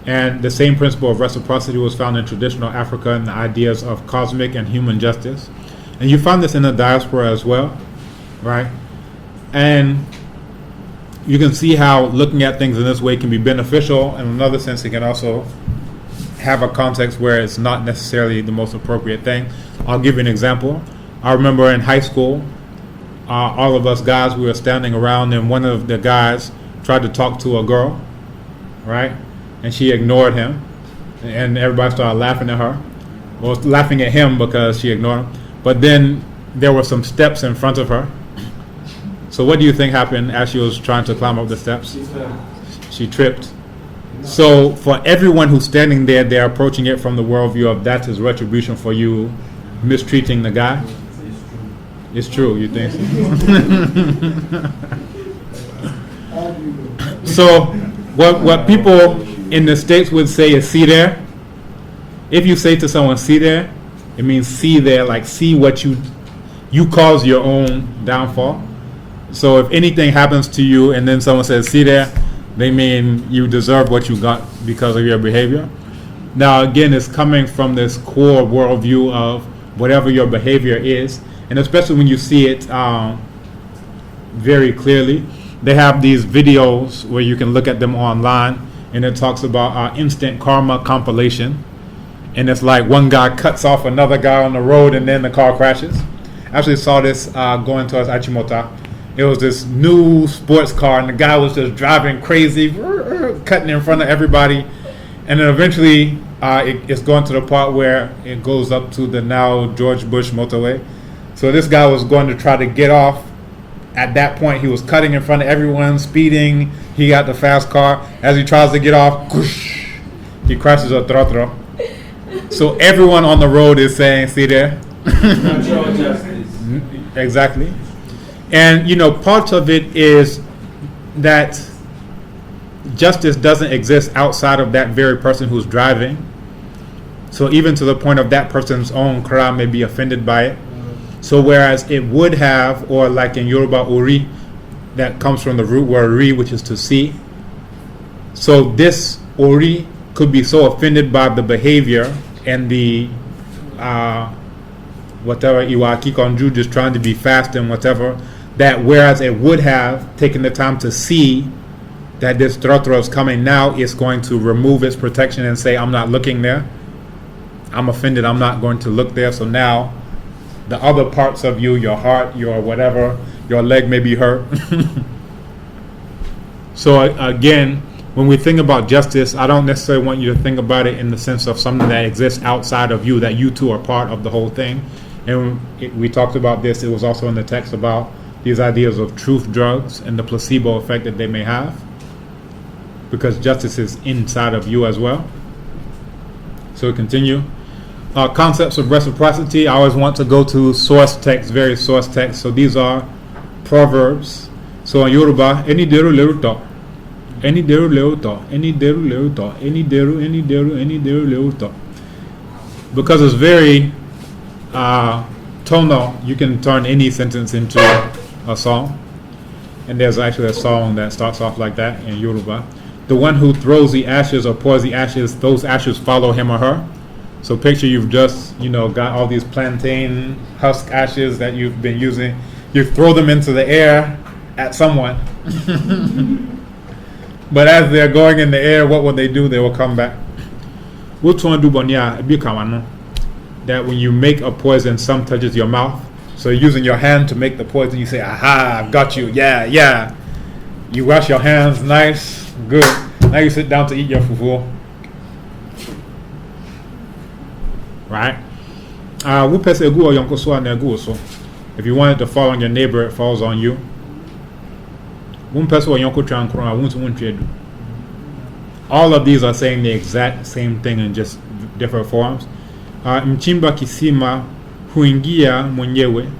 And the same principle of reciprocity was found in traditional Africa in the ideas of cosmic and human justice. And you find this in the diaspora as well, right? And you can see how looking at things in this way can be beneficial. In another sense, it can also have a context where it's not necessarily the most appropriate thing. I'll give you an example. I remember in high school, all of us guys, we were standing around and one of the guys tried to talk to a girl, right? And she ignored him, and everybody started laughing at her. Well, laughing at him because she ignored him. But then there were some steps in front of her. So what do you think happened as she was trying to climb up the steps? She tripped. So for everyone who's standing there, they're approaching it from the worldview of that is retribution for you mistreating the guy. It's true, you think so? So what people in the States would say is see there. If you say to someone see there, it means see there, like see what you cause your own downfall. So if anything happens to you and then someone says see there, they mean you deserve what you got because of your behavior. Now again, it's coming from this core worldview of whatever your behavior is, and especially when you see it very clearly. They have these videos where you can look at them online, and it talks about instant karma compilation. And it's like one guy cuts off another guy on the road and then the car crashes. I actually saw this going towards Achimota. It was this new sports car and the guy was just driving crazy, cutting in front of everybody. And then eventually it's going to the part where it goes up to the now George Bush motorway. So this guy was going to try to get off. At that point, he was cutting in front of everyone, speeding. He got the fast car. As he tries to get off, whoosh, He crashes a trotro. So everyone on the road is saying, see there? Natural justice. Exactly. And, part of it is that justice doesn't exist outside of that very person who's driving. So even to the point of that person's own kra may be offended by it. So whereas it would have, or like in Yoruba, ori, that comes from the root word ri, which is to see. So this ori could be so offended by the behavior and the whatever iwaki konju, just trying to be fast and whatever, that whereas it would have taken the time to see that this trotro is coming, now it's going to remove its protection and say, I'm not looking there. I'm offended, I'm not going to look there. So now the other parts of you, your heart, your whatever, your leg may be hurt. So again, when we think about justice, I don't necessarily want you to think about it in the sense of something that exists outside of you, that you two are part of the whole thing. And we talked about this, it was also in the text about these ideas of truth drugs and the placebo effect that they may have, because justice is inside of you as well. So we continue. Concepts of reciprocity, I always want to go to source text, various source texts. So these are proverbs. So in Yoruba, any deru leruto, any deru leruto, any deru leruto, any deru leruto. Because it's very tonal, you can turn any sentence into a song. And there's actually a song that starts off like that in Yoruba. The one who throws the ashes or pours the ashes, those ashes follow him or her. So picture you've just, got all these plantain husk ashes that you've been using. You throw them into the air at someone. But as they're going in the air, what will they do? They will come back. That when you make a poison, some touches your mouth. So using your hand to make the poison, you say, aha, I've got you. Yeah. You wash your hands nice, good. Now you sit down to eat your fufu. Right? If you want it to fall on your neighbor, it falls on you. All of these are saying the exact same thing in just different forms. Mchimba kisima huingia mwenyewe,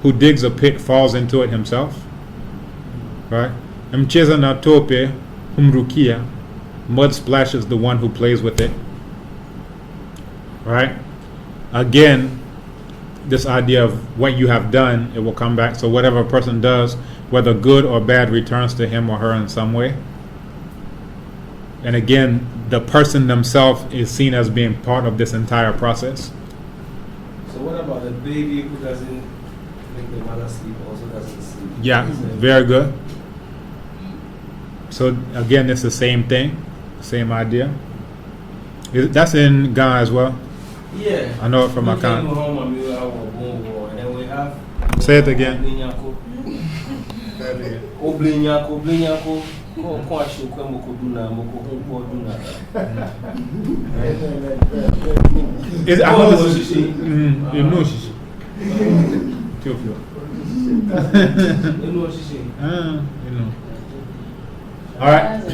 who digs a pit falls into it himself. Right? Mcheza na tope humrukia, mud splashes the one who plays with it. Right? Again, this idea of what you have done, it will come back. So whatever a person does, whether good or bad, returns to him or her in some way. And again, the person themselves is seen as being part of this entire process. So what about the baby who doesn't make the mother sleep, also doesn't sleep? Yeah, very good. So again, it's the same thing, same idea. That's in Ghana as well. Yeah. I know it from my country. And then we have. Say it again. Oblinyako. All right.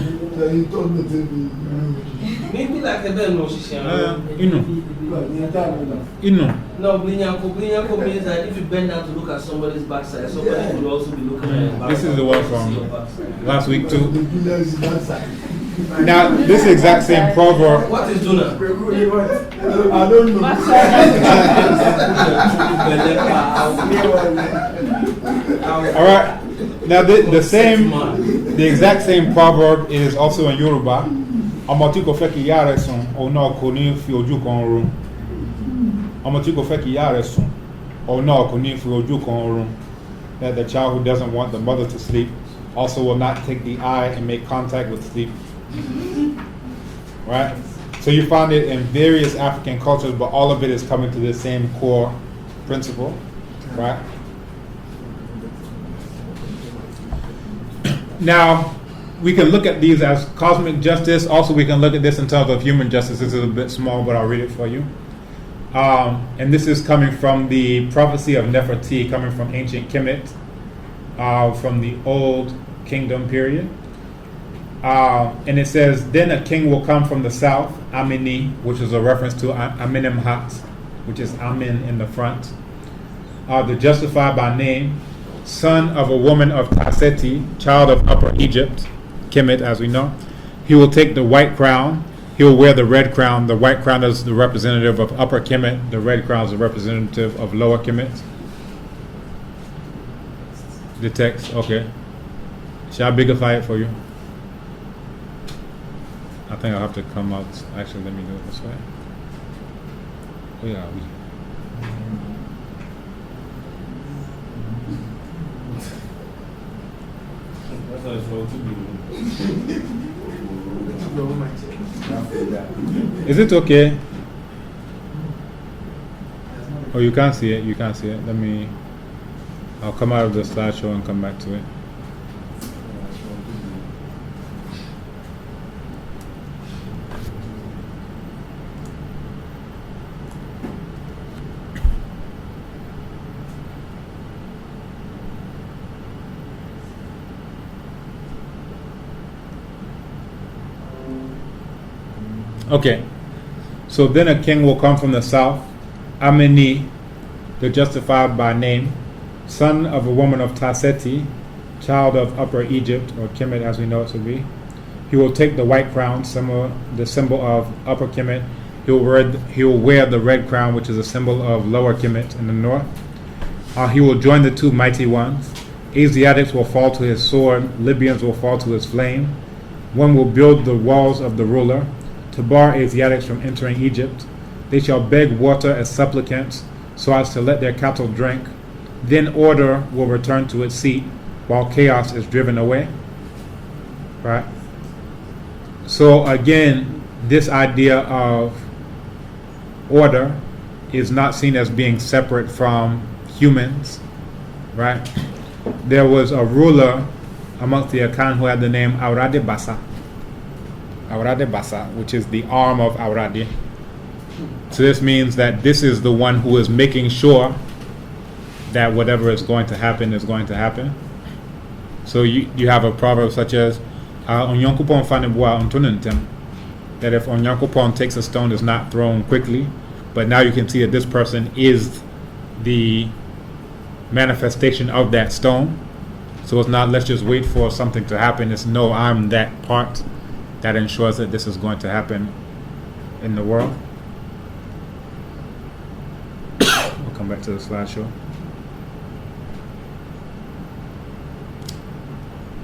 Maybe like a bell no No, Blinyako means that if you bend down to look at somebody's backside, somebody will also be looking at your backside. This is the one from last week too. Now, this exact same proverb. What is Duna? I don't know. All right. Now, the exact same proverb is also in Yoruba. Amatiko feki yare son, ona koni fi oju kan run. Amatiko feki yare son, ona koni fi oju kan run. That the child who doesn't want the mother to sleep also will not take the eye and make contact with sleep. Right? So you find it in various African cultures, but all of it is coming to the same core principle. Right? Now, we can look at these as cosmic justice. Also, we can look at this in terms of human justice. This is a bit small, but I'll read it for you. And this is coming from the prophecy of Nefertiti, coming from ancient Kemet, from the Old Kingdom period. And it says, then a king will come from the south, Amini, which is a reference to Amenemhat, which is Amin in the front. The justified by name, son of a woman of Taseti, child of Upper Egypt, Kemet as we know. He will take the white crown. He will wear the red crown. The white crown is the representative of Upper Kemet. The red crown is the representative of Lower Kemet. The text, okay. Shall I bigify it for you? I think I'll have to come out. Actually, let me do it this way. Where are we? That's how it's supposed to be. Is it okay? Oh, you can't see it. You can't see it. I'll come out of the slideshow and come back to it. Okay, so then a king will come from the south, Amini, the justified by name, son of a woman of Taseti, child of Upper Egypt, or Kemet as we know it to be. He will take the white crown, the symbol of Upper Kemet. He will wear the red crown, which is a symbol of Lower Kemet in the north. He will join the two mighty ones. Asiatics will fall to his sword, Libyans will fall to his flame. One will build the walls of the ruler, to bar Asiatics from entering Egypt. They shall beg water as supplicants, so as to let their cattle drink. Then order will return to its seat, while chaos is driven away. Right? So again, this idea of order is not seen as being separate from humans. Right? There was a ruler amongst the Akan who had the name Aurade Basa. Aurade Basa, which is the arm of Aurade. So this means that this is the one who is making sure that whatever is going to happen is going to happen. So you have a proverb such as Onyankopon fanebwa ontonentem, that if Onyankopon takes a stone, it's not thrown quickly. But now you can see that this person is the manifestation of that stone. So it's not let's just wait for something to happen. It's no, I'm that part that ensures that this is going to happen in the world. We'll come back to the slideshow.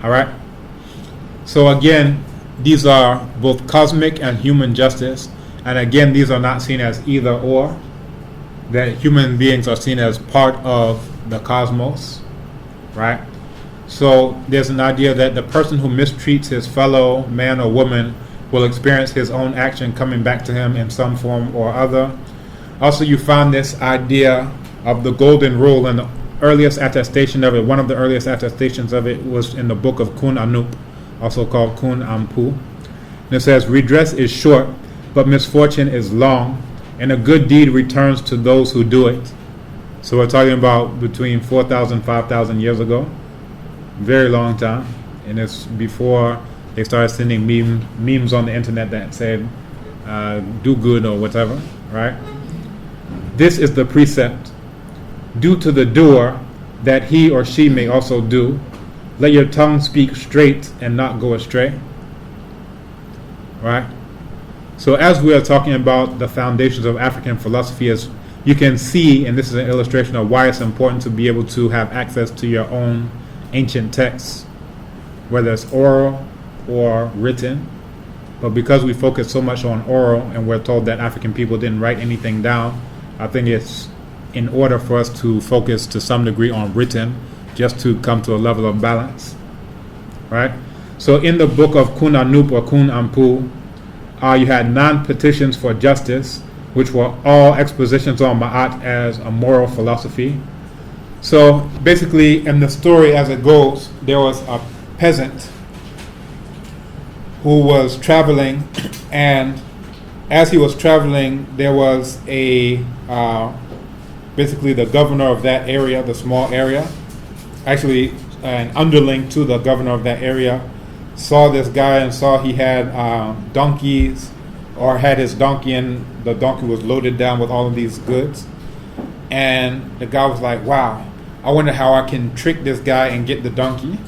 All right. So again, these are both cosmic and human justice. And again, these are not seen as either or. That human beings are seen as part of the cosmos. Right? So there's an idea that the person who mistreats his fellow man or woman will experience his own action coming back to him in some form or other. Also, you find this idea of the golden rule, and the earliest attestation of it, one of the earliest attestations of it was in the book of Kun Anup, also called Kun Ampu. And it says, redress is short, but misfortune is long, and a good deed returns to those who do it. So we're talking about between 4,000, 5,000 years ago. Very long time, and it's before they started sending memes on the internet that said do good or whatever, right? This is the precept. Do to the doer that he or she may also do. Let your tongue speak straight and not go astray. Right? So as we are talking about the foundations of African philosophy, as you can see, and this is an illustration of why it's important to be able to have access to your own ancient texts, whether it's oral or written. But because we focus so much on oral and we're told that African people didn't write anything down, I think it's in order for us to focus to some degree on written, just to come to a level of balance. Right? So in the book of Kun Anup or Kun Ampu, you had 9 petitions for justice, which were all expositions on Ma'at as a moral philosophy. So basically, in the story as it goes, there was a peasant who was traveling, and as he was traveling, there was a basically the governor of that area, the small area, actually an underling to the governor of that area, saw this guy and saw he had donkeys, or had his donkey, and the donkey was loaded down with all of these goods. And the guy was like, wow, I wonder how I can trick this guy and get the donkey.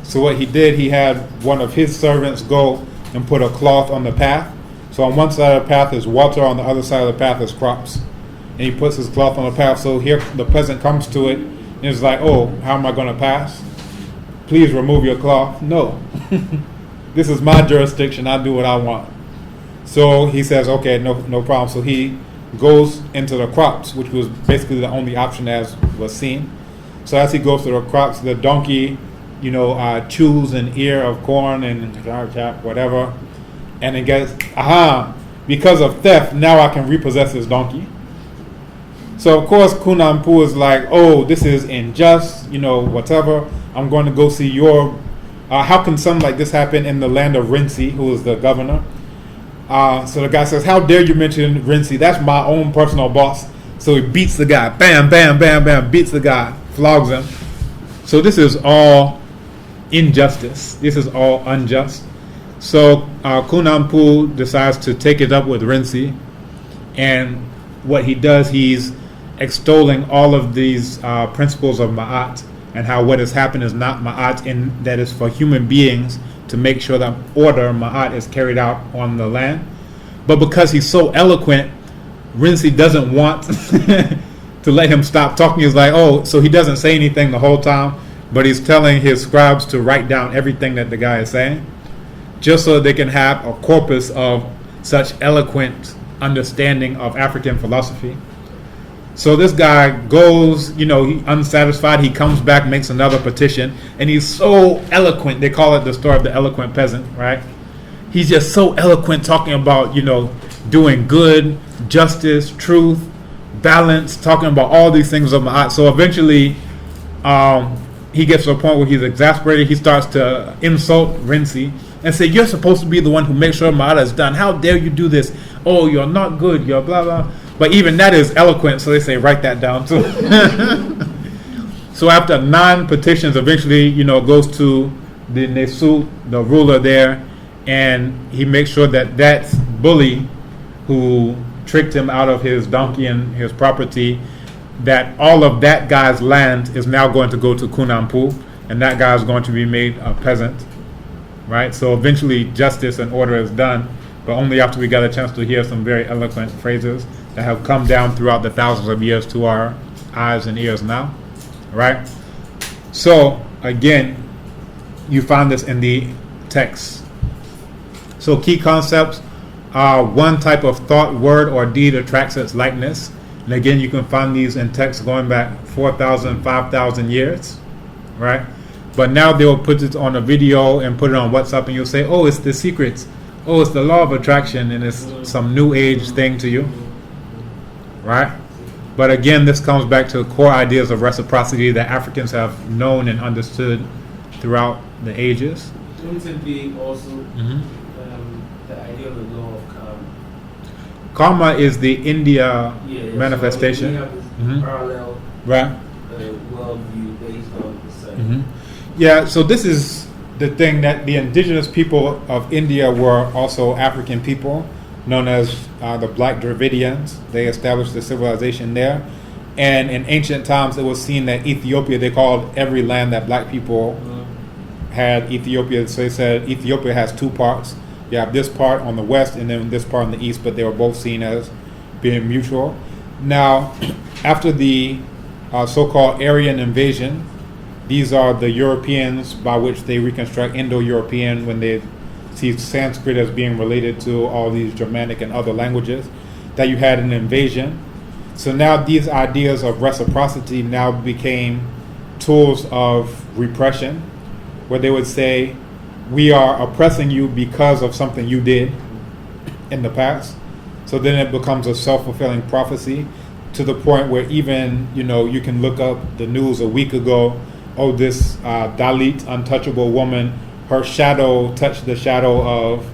So what he did, he had one of his servants go and put a cloth on the path. So on one side of the path is water, on the other side of the path is crops. And he puts his cloth on the path. So here the peasant comes to it and is like, oh, how am I going to pass? Please remove your cloth. No. This is my jurisdiction. I do what I want. So he says, okay, no problem. So he goes into the crops, which was basically the only option as was seen. So as he goes to the crops, the donkey, chews an ear of corn and whatever, and then gets, because of theft, now I can repossess this donkey. So of course Kunampu is like, oh, this is unjust, whatever. I'm going to go see your, how can something like this happen in the land of Rinsi, who is the governor? So the guy says, how dare you mention Rinsi? That's my own personal boss. So he beats the guy, bam, bam, bam, bam, beats the guy, flogs him. So this is all injustice. This is all unjust. So Kunampu decides to take it up with Rinsi, and what he does, he's extolling all of these principles of Ma'at, and how what has happened is not Ma'at, and that is for human beings to make sure that order, Ma'at, is carried out on the land. But because he's so eloquent, Rinsi doesn't want to let him stop talking. He's like, oh, so he doesn't say anything the whole time, but he's telling his scribes to write down everything that the guy is saying, just so they can have a corpus of such eloquent understanding of African philosophy. So this guy goes, he unsatisfied, he comes back, makes another petition, and he's so eloquent. They call it the story of the eloquent peasant, right? He's just so eloquent, talking about, doing good, justice, truth, balance, talking about all these things of Ma'at. So eventually, he gets to a point where he's exasperated. He starts to insult Rinsi and say, you're supposed to be the one who makes sure Ma'at is done. How dare you do this? Oh, you're not good. You're blah, blah. But even that is eloquent, so they say, write that down too. So after 9 petitions, eventually, goes to the Nesu, the ruler there, and he makes sure that bully who tricked him out of his donkey and his property, that all of that guy's land is now going to go to Kunampu, and that guy is going to be made a peasant, right? So eventually justice and order is done, but only after we got a chance to hear some very eloquent phrases that have come down throughout the thousands of years to our eyes and ears now, right? So again, you find this in the text. So key concepts are: one type of thought, word, or deed attracts its likeness. And again, you can find these in texts going back 4,000, 5,000 years, right? But now they will put it on a video and put it on WhatsApp, and you'll say, oh, it's the secrets. Oh, it's the law of attraction, and it's some new age thing to you, right? But again, this comes back to core ideas of reciprocity that Africans have known and understood throughout the ages. Wouldn't it be also the idea of the law of karma? Karma is the India manifestation. So we have this parallel right. worldview based on the same. Yeah, so this is the thing, that the indigenous people of India were also African people, known as the Black Dravidians. They established the civilization there. And in ancient times, it was seen that Ethiopia, they called every land that black people had Ethiopia. So they said Ethiopia has 2 parts. You have this part on the west and then this part on the east, but they were both seen as being mutual. Now, after the so-called Aryan invasion, these are the Europeans, by which they reconstruct Indo-European when they see Sanskrit as being related to all these Germanic and other languages, that you had an invasion. So now these ideas of reciprocity now became tools of repression, where they would say, we are oppressing you because of something you did in the past. So then it becomes a self-fulfilling prophecy, to the point where even, you can look up the news a week ago, oh, this Dalit untouchable woman, her shadow touched the shadow of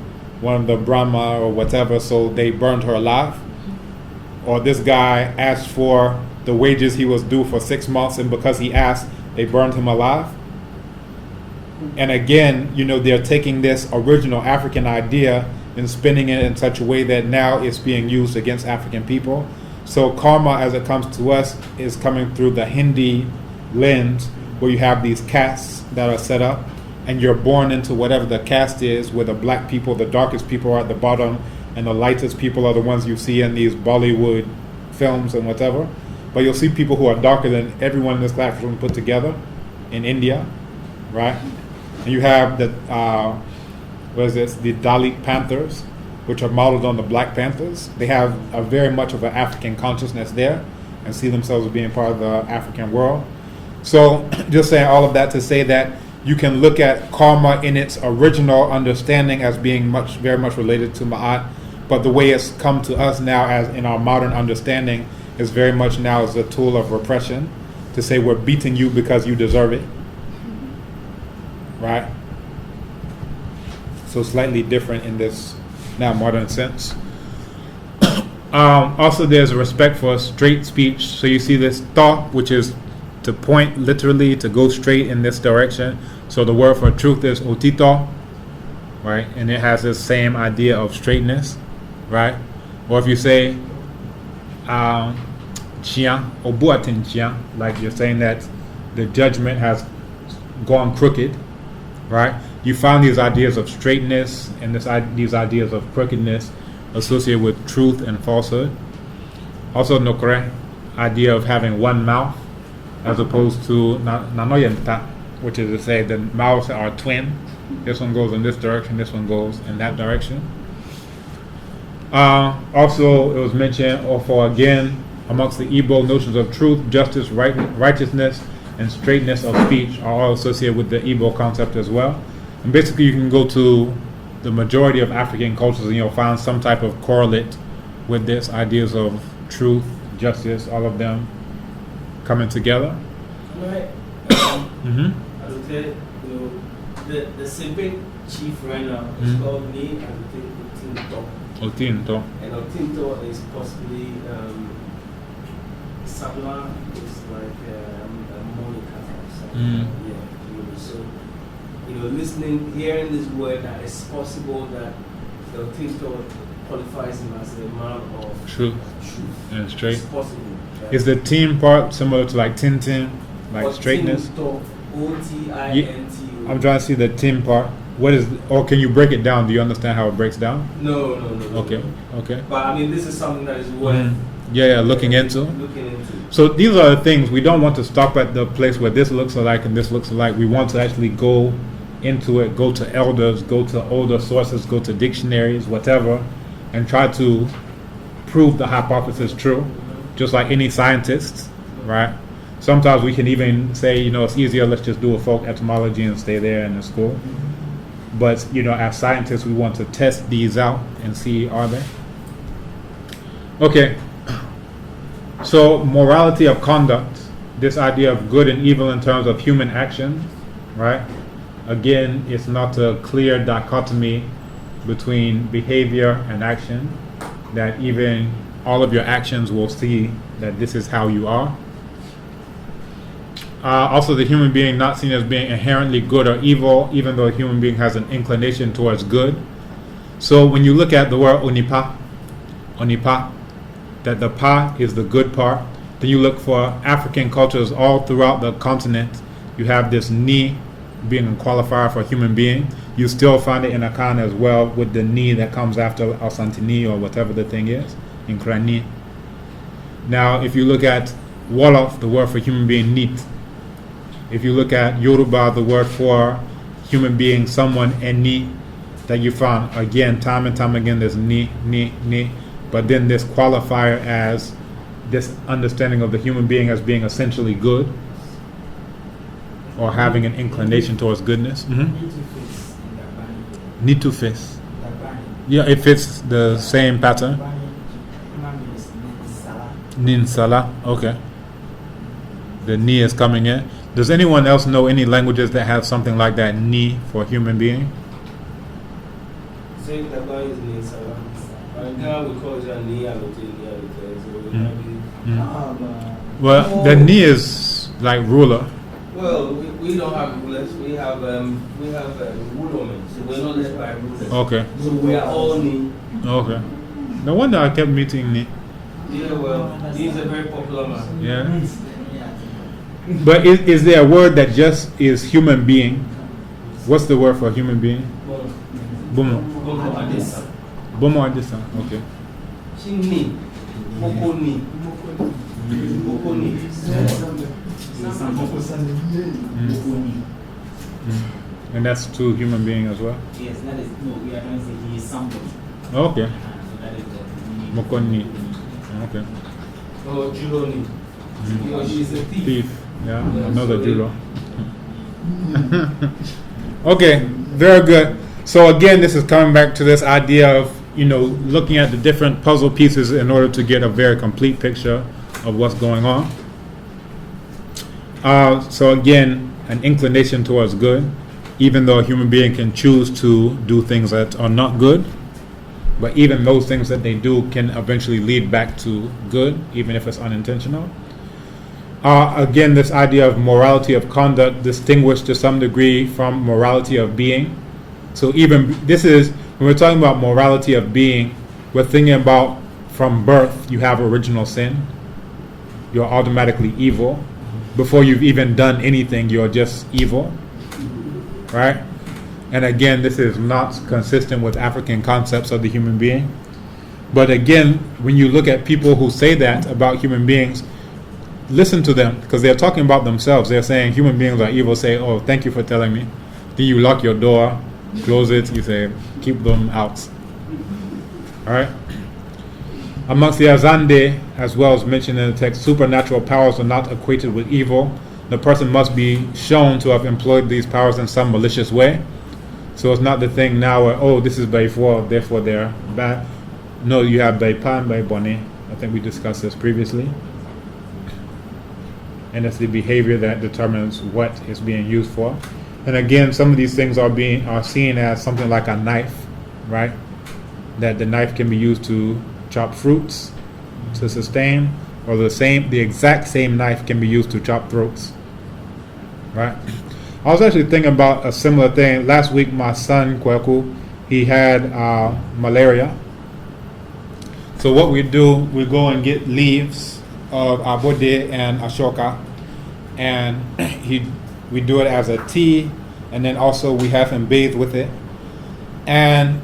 one of the Brahma or whatever, so they burned her alive. Or this guy asked for the wages he was due for 6 months, and because he asked, they burned him alive. And again, you know, they're taking this original African idea and spinning it in such a way that now it's being used against African people. So karma, as it comes to us, is coming through the Hindi lens, where you have these castes that are set up, and you're born into whatever the caste is, where the black people, the darkest people are at the bottom, and the lightest people are the ones you see in these Bollywood films and whatever. But you'll see people who are darker than everyone in this classroom put together in India, right? And you have the the Dalit Panthers, which are modeled on the Black Panthers. They have a very much of an African consciousness there, and see themselves as being part of the African world. So, just saying all of that to say that you can look at karma in its original understanding as being very much related to Ma'at, but the way it's come to us now, as in our modern understanding, is very much now as a tool of repression, to say we're beating you because you deserve it. Right? So slightly different in this now modern sense. Also, there's a respect for straight speech. So you see this thought, which is to point literally, to go straight in this direction. So the word for truth is otito, right? And it has this same idea of straightness, right? Or if you say chia, obuatin chia, like you're saying that the judgment has gone crooked, right? You found these ideas of straightness and these ideas of crookedness associated with truth and falsehood. Also, nokre, idea of having one mouth, as opposed to nanoyenta, which is to say the mouths are twin. This one goes in this direction, this one goes in that direction. Also, it was mentioned, or for again, amongst the Igbo notions of truth, justice, righteousness, and straightness of speech are all associated with the Igbo concept as well. And basically, you can go to the majority of African cultures and you'll find some type of correlate with this, ideas of truth, justice, all of them coming together. Right. I would say, you know, the Sebe chief right now is called Ni Otinto. Otinto. And Otinto is possibly Sabla is like a Monica or something. Yeah, you know, so, you know, hearing this word, that it's possible that the Otinto qualifies him as a man of truth and straight. It's possible. Yeah. Is the team part similar to like Tintin, like straightness? O-T-I-N-T-O. I'm trying to see the team part. What is, or can you break it down? Do you understand how it breaks down? No. Okay. But I mean, this is something that is worth looking into. So these are the things. We don't want to stop at the place where this looks alike and this looks alike. We want to actually go into it, go to elders, go to older sources, go to dictionaries, whatever, and try to prove the hypothesis true, just like any scientist, right? Sometimes we can even say, you know, it's easier, let's just do a folk etymology and stay there in the school. But, you know, as scientists, we want to test these out and see, are they? Okay. So, morality of conduct, this idea of good and evil in terms of human action, right? Again, it's not a clear dichotomy between behavior and action, that even all of your actions will see that this is how you are. Also, the human being not seen as being inherently good or evil, even though a human being has an inclination towards good. So when you look at the word onipa, that the pa is the good part, then you look for African cultures all throughout the continent. You have this ni being a qualifier for human being. You still find it in Akan as well, with the ni that comes after Asantini or whatever the thing is, in Krani. Now, if you look at Wolof, the word for human being, nit. If you look at Yoruba, the word for human being, someone, eni, that you found, again, time and time again, there's ni, but then this qualifier as this understanding of the human being as being essentially good, or having an inclination towards goodness. Need to face. Yeah, it fits the same pattern. Ninsala, okay. The ni is coming in. Does anyone else know any languages that have something like that, ni, for human being? Say that one is Ninsala. Right now we call it ni alote. Well, the ni is like ruler. Well, we don't have rulers. We have woolmen. So we're not led by rulers. Okay. So we are all Ni. Okay. No wonder I kept meeting Ni. Yeah, well, he's a very popular man. Yeah. But is there a word that just is human being? What's the word for human being? Bomo. Bomo Adesa. Bomo Adisa. Okay. Chini. Mokoni. Mokoni. And that's to human being as well? Yes, that is, no, we are trying to say he is somebody. Okay. So that is the meaning. Mokoni. Okay. Oh, Juloni. Because she's a thief. Thief. Yeah, Yeah, another so Julo. Okay, very good. So again, this is coming back to this idea of, looking at the different puzzle pieces in order to get a very complete picture of what's going on. So again, an inclination towards good, even though a human being can choose to do things that are not good, but even those things that they do can eventually lead back to good, even if it's unintentional. Again, this idea of morality of conduct distinguished to some degree from morality of being. So even this is, when we're talking about morality of being, we're thinking about from birth, you have original sin. You're automatically evil. Before you've even done anything, you're just evil. Right? And again, this is not consistent with African concepts of the human being. But again, when you look at people who say that about human beings, listen to them, because they're talking about themselves. They're saying human beings are evil. Say, oh, thank you for telling me. Then you lock your door, close it, you say, keep them out. Alright? Amongst the Azande, as well as mentioned in the text, supernatural powers are not equated with evil. The person must be shown to have employed these powers in some malicious way. So it's not the thing now where, oh, this is by four, therefore they're bad. No, you have by pan, by bonnet. I think we discussed this previously. And it's the behavior that determines what is being used for. And again, some of these things are seen as something like a knife, right? That the knife can be used to chop fruits to sustain, or the exact same knife can be used to chop throats, right? I was actually thinking about a similar thing. Last week, my son, Kweku, he had malaria. So what we do, we go and get leaves of abode and ashoka, and we do it as a tea, and then also we have him bathe with it. And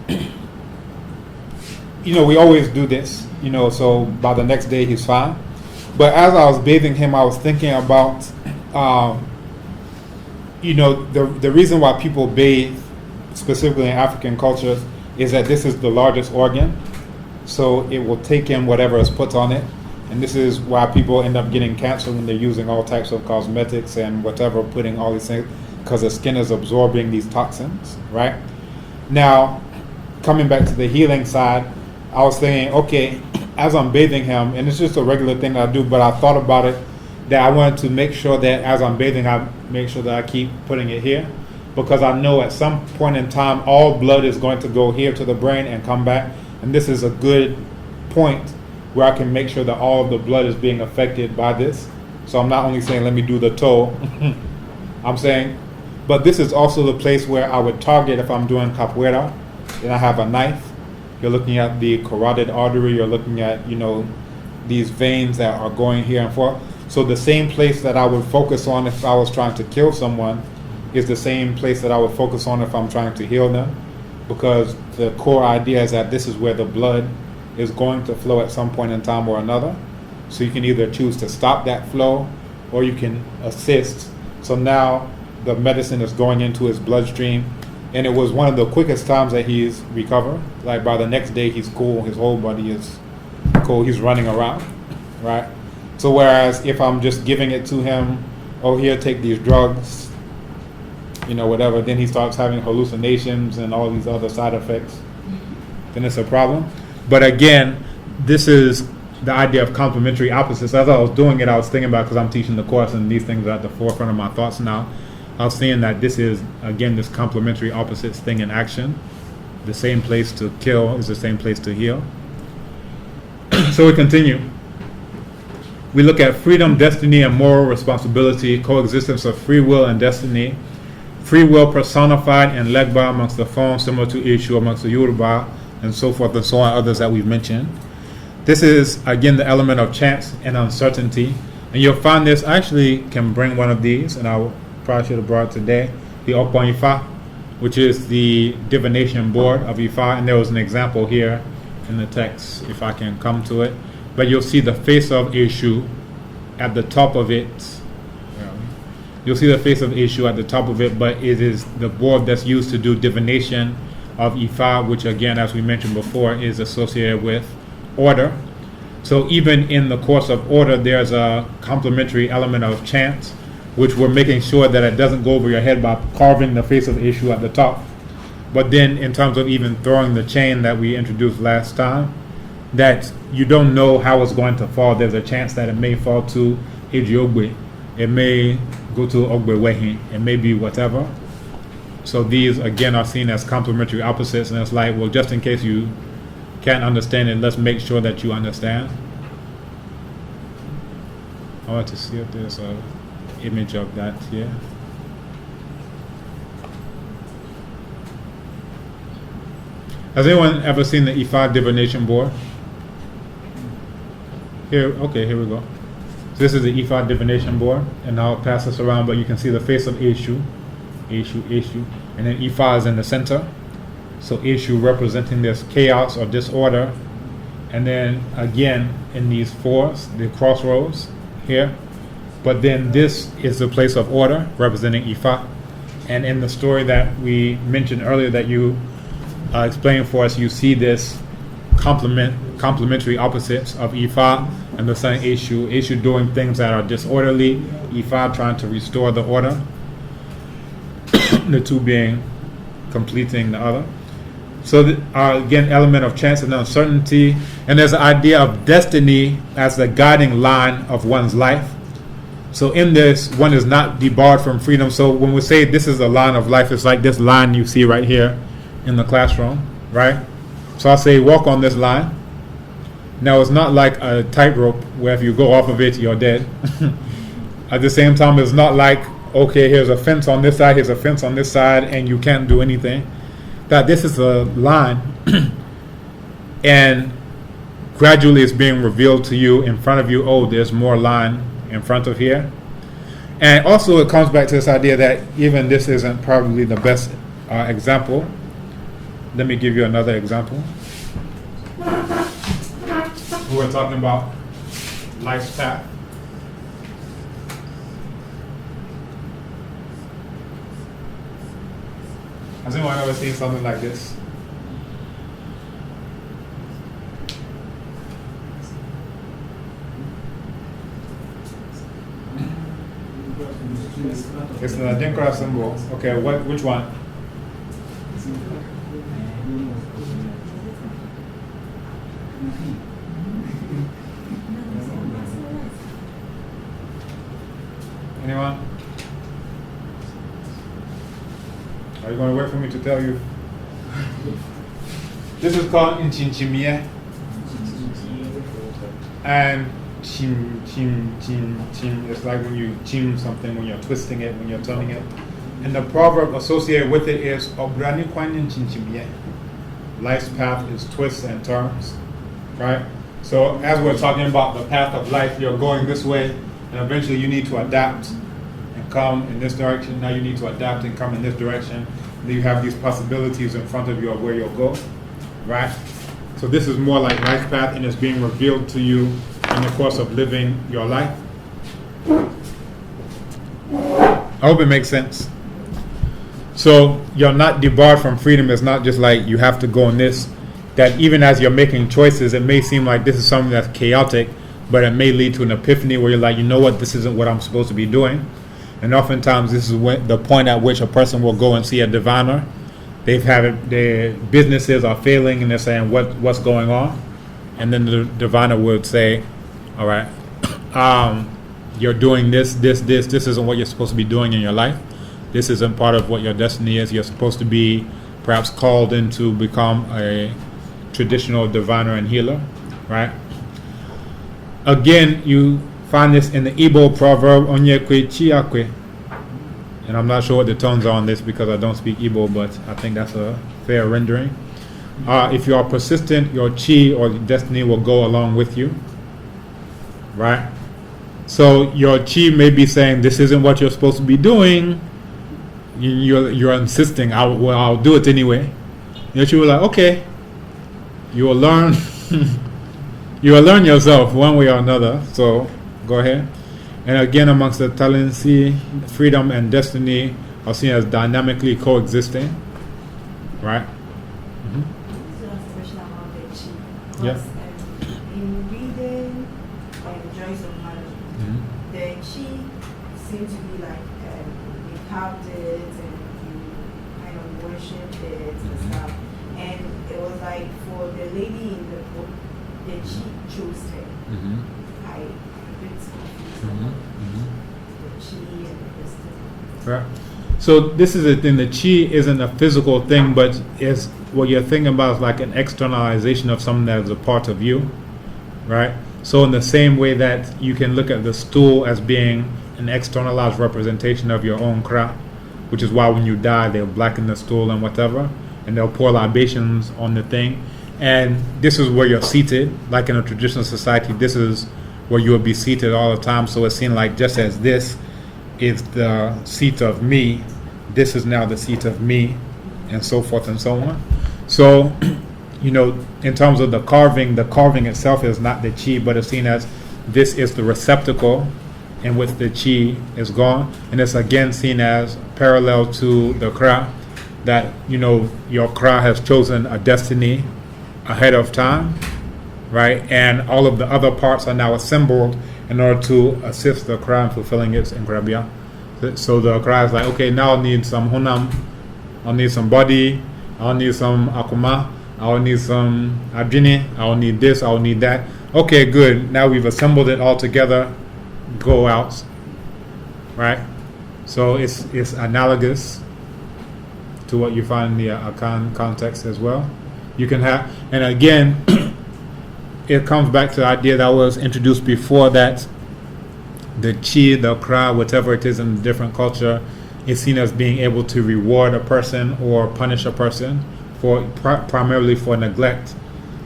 we always do this, so by the next day he's fine. But as I was bathing him, I was thinking about the reason why people bathe, specifically in African cultures, is that this is the largest organ, so it will take in whatever is put on it. And this is why people end up getting cancer when they're using all types of cosmetics and whatever, putting all these things, because the skin is absorbing these toxins, right? Now, coming back to the healing side, I was thinking, okay, as I'm bathing him, and it's just a regular thing that I do, but I thought about it, that I wanted to make sure that as I'm bathing, I make sure that I keep putting it here, because I know at some point in time, all blood is going to go here to the brain and come back, and this is a good point where I can make sure that all of the blood is being affected by this. So I'm not only saying, let me do the toe, I'm saying, but this is also the place where I would target if I'm doing capoeira, and I have a knife. You're looking at the carotid artery, you're looking at, these veins that are going here and forth. So the same place that I would focus on if I was trying to kill someone is the same place that I would focus on if I'm trying to heal them, because the core idea is that this is where the blood is going to flow at some point in time or another. So you can either choose to stop that flow or you can assist. So now the medicine is going into his bloodstream, and it was one of the quickest times that he's recovered. Like by the next day he's cool, his whole body is cool, he's running around, right? So whereas if I'm just giving it to him, oh here, take these drugs, whatever, then he starts having hallucinations and all these other side effects, then it's a problem. But again, this is the idea of complementary opposites. As I was doing it, I was thinking about, because I'm teaching the course and these things are at the forefront of my thoughts now, I was saying that this is, again, this complementary opposites thing in action. The same place to kill is the same place to heal. So we continue. We look at freedom, destiny, and moral responsibility, coexistence of free will and destiny, free will personified and Legba amongst the Fon, similar to Ishu amongst the Yoruba, and so forth and so on, others that we've mentioned. This is, again, the element of chance and uncertainty. And you'll find this, I actually can bring one of these, and I probably should have brought it today, the Okpon Ifa, which is the divination board of Ifa. And there was an example here in the text, if I can come to it. But you'll see the face of Ishu at the top of it. You'll see the face of Ishu at the top of it, but it is the board that's used to do divination of Ifa, which again, as we mentioned before, is associated with order. So even in the course of order, there's a complementary element of chance, which we're making sure that it doesn't go over your head by carving the face of Ishu at the top. But then in terms of even throwing the chain that we introduced last time, that you don't know how it's going to fall. There's a chance that it may fall to Ejiogbe. It may go to Ogbewehi. It may be whatever. So these, again, are seen as complementary opposites. And it's like, well, just in case you can't understand it, let's make sure that you understand. I want to see if there's an image of that here. Has anyone ever seen the Ifa divination board? Here, okay, here we go. So this is the Ifa divination board, and I'll pass this around, but you can see the face of Eshu, and then Ifa is in the center. So Eshu representing this chaos or disorder, and then again in these fours, the crossroads here. But then this is the place of order, representing Ifa. And in the story that we mentioned earlier that you explained for us, you see this complementary opposites of Ifa and the son Eshu. Eshu doing things that are disorderly, Ifa trying to restore the order. The two being completing the other. So again, element of chance and uncertainty, and there's an idea of destiny as the guiding line of one's life. So in this, one is not debarred from freedom. So when we say this is a line of life, it's like this line you see right here in the classroom, right? So I say walk on this line. Now it's not like a tightrope where if you go off of it, you're dead. At the same time, it's not like, okay, here's a fence on this side, here's a fence on this side, and you can't do anything. That this is a line, and gradually it's being revealed to you in front of you, oh, there's more line in front of here. And also it comes back to this idea that even this isn't probably the best example. Let me give you another example. We were talking about life's path. Has anyone ever seen something like this? It's the Adinkra symbol. Okay, which one? Anyone? Are you going to wait for me to tell you? This is called Nchinchimie. And chim, it's like when you chim something, when you're twisting it, when you're turning it. And the proverb associated with it is Obrani Kwanyin Chinchimie. Life's path is twists and turns. Right? So as we're talking about the path of life, you're going this way, and eventually you need to adapt and come in this direction. Now you need to adapt and come in this direction. Then you have these possibilities in front of you of where you'll go. Right? So this is more like life path, and it's being revealed to you in the course of living your life. I hope it makes sense. So you're not debarred from freedom. It's not just like you have to go in this. That even as you're making choices, it may seem like this is something that's chaotic, but it may lead to an epiphany where you're like, you know what, this isn't what I'm supposed to be doing. And oftentimes this is the point at which a person will go and see a diviner. They've had it, their businesses are failing, and they're saying what's going on. And then the diviner would say, all right, you're doing this isn't what you're supposed to be doing in your life. This isn't part of what your destiny is. You're supposed to be perhaps called in to become a traditional diviner and healer, right? Again, you find this in the Igbo proverb Onyekwe Chiakwe. And I'm not sure what the tones are on this because I don't speak Igbo, but I think that's a fair rendering. If you are persistent, your chi or destiny will go along with you. Right? So your chi may be saying, this isn't what you're supposed to be doing. You're insisting, I'll do it anyway. Your chi will like, okay. You will learn. You will learn yourself one way or another. So go ahead. And again, amongst the Talensi, freedom and destiny are seen as dynamically coexisting. Right? Mm-hmm. This is a question about the chi. Yeah. Because, in reading Joys of Marriage, Mm-hmm. the chi seemed to be like you carved it and you kind of worshipped it and stuff. And it was like for the lady in the book, the chi chose her. Mm-hmm. I'm a bit confused Mm-hmm. about the chi and the destiny. Right. So this is the thing. The chi isn't a physical thing, but is what you're thinking about is like an externalization of something that is a part of you, right? So in the same way that you can look at the stool as being an externalized representation of your own kra, which is why when you die they'll blacken the stool and whatever, and they'll pour libations on the thing. And this is where you're seated, like in a traditional society. This is where you will be seated all the time. So it's seen like just as this is the seat of me, this is now the seat of me, and so forth and so on. So, in terms of the carving itself is not the chi, but it's seen as this is the receptacle in which the chi is gone. And it's again seen as parallel to the kra, that, your kra has chosen a destiny ahead of time, right? And all of the other parts are now assembled in order to assist the kra in fulfilling its engrabia. So the kra is like, okay, now I'll need some honam, I'll need some body, I'll need some akuma, I'll need some adjini, I'll need this, I'll need that. Okay, good. Now we've assembled it all together. Go out, right? So it's analogous to what you find in the Akan context as well. You can have, and again, it comes back to the idea that was introduced before, that the chi, the kra, whatever it is in a different culture, is seen as being able to reward a person or punish a person for primarily for neglect.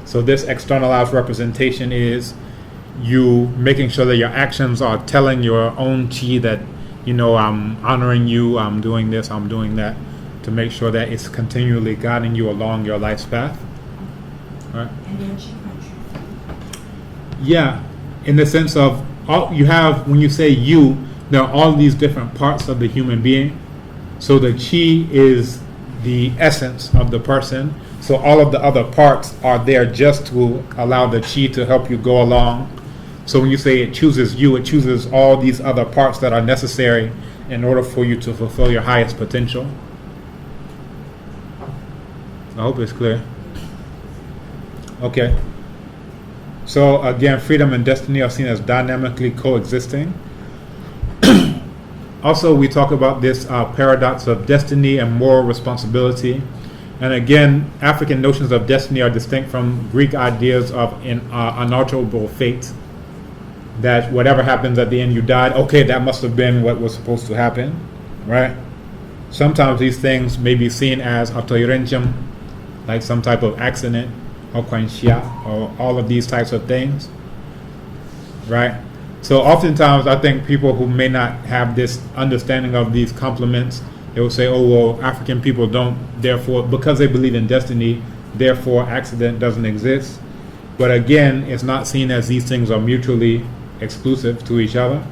So this externalized representation is you making sure that your actions are telling your own chi that, I'm honoring you, I'm doing this, I'm doing that, to make sure that it's continually guiding you along your life's path. Right? And then chi contributes. Yeah, in the sense of you have, when you say you, there are all these different parts of the human being. So the chi is the essence of the person. So all of the other parts are there just to allow the chi to help you go along. So when you say it chooses you, it chooses all these other parts that are necessary in order for you to fulfill your highest potential. I hope it's clear. Okay. So again, freedom and destiny are seen as dynamically coexisting. Also, we talk about this paradox of destiny and moral responsibility. And again, African notions of destiny are distinct from Greek ideas of an unalterable fate. That whatever happens at the end, you died. Okay, that must have been what was supposed to happen, right? Sometimes these things may be seen as autoirenchum, like some type of accident, or quanxia, or all of these types of things, right? So oftentimes I think people who may not have this understanding of these complements, they will say, oh, well, African people don't, therefore, because they believe in destiny, therefore accident doesn't exist. But again, it's not seen as these things are mutually exclusive to each other,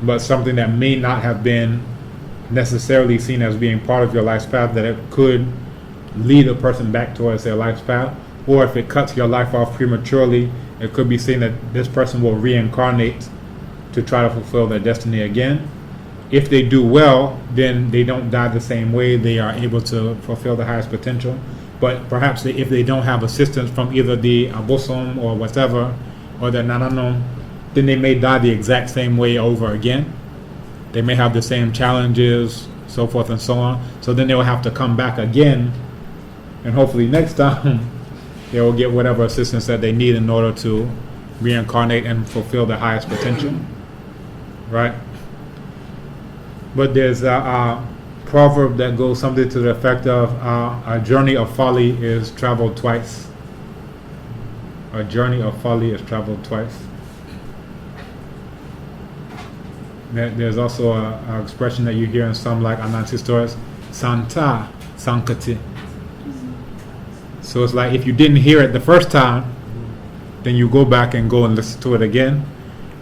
but something that may not have been necessarily seen as being part of your life's path, that it could lead a person back towards their life's path. Or if it cuts your life off prematurely, it could be seen that this person will reincarnate to try to fulfill their destiny again. If they do well, then they don't die the same way. They are able to fulfill the highest potential. But perhaps if they don't have assistance from either the abosom or whatever, or the nananom, then they may die the exact same way over again. They may have the same challenges, so forth and so on. So then they will have to come back again, and hopefully next time they will get whatever assistance that they need in order to reincarnate and fulfill their highest potential, right? But there's a proverb that goes something to the effect of a journey of folly is traveled twice. A journey of folly is traveled twice. There's also an expression that you hear in some like Anansi stories, Santa Sankati. So it's like if you didn't hear it the first time, then you go back and go and listen to it again.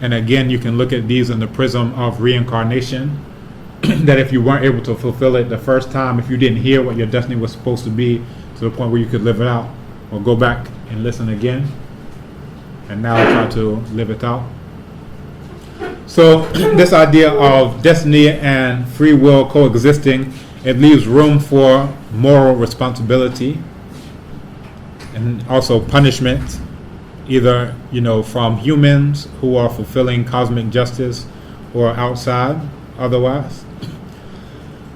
And again, you can look at these in the prism of reincarnation. That if you weren't able to fulfill it the first time, if you didn't hear what your destiny was supposed to be to the point where you could live it out, or go back and listen again, and now try to live it out. So this idea of destiny and free will coexisting, it leaves room for moral responsibility and also punishment, either from humans who are fulfilling cosmic justice or outside otherwise.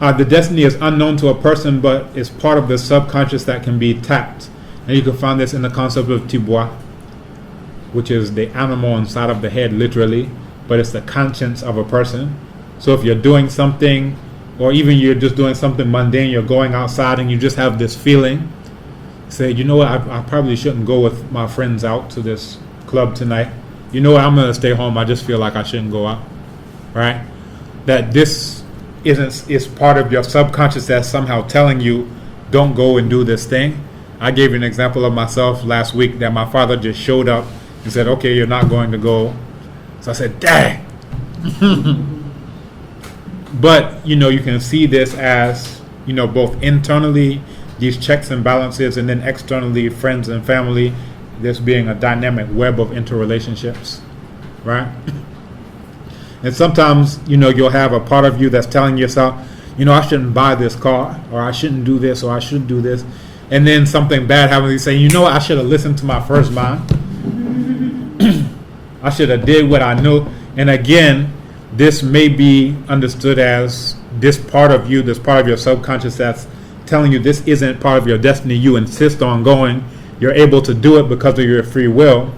The destiny is unknown to a person, but is part of the subconscious that can be tapped. And you can find this in the concept of Tibois, which is the animal inside of the head, literally, but it's the conscience of a person. So if you're doing something, or even you're just doing something mundane, you're going outside and you just have this feeling, say, you know what, I probably shouldn't go with my friends out to this club tonight. You know what, I'm going to stay home. I just feel like I shouldn't go out, right? That this is part of your subconscious that's somehow telling you, don't go and do this thing. I gave you an example of myself last week that my father just showed up and said, okay, you're not going to go. So I said, dang. But, you can see this as, both internally, these checks and balances, and then externally, friends and family, this being a dynamic web of interrelationships, right? And sometimes, you'll have a part of you that's telling yourself, I shouldn't buy this car, or I shouldn't do this, or I should do this. And then something bad happens, you say, I should have listened to my first mind. I should have did what I knew. And again, this may be understood as this part of you, this part of your subconscious that's telling you this isn't part of your destiny. You insist on going. You're able to do it because of your free will,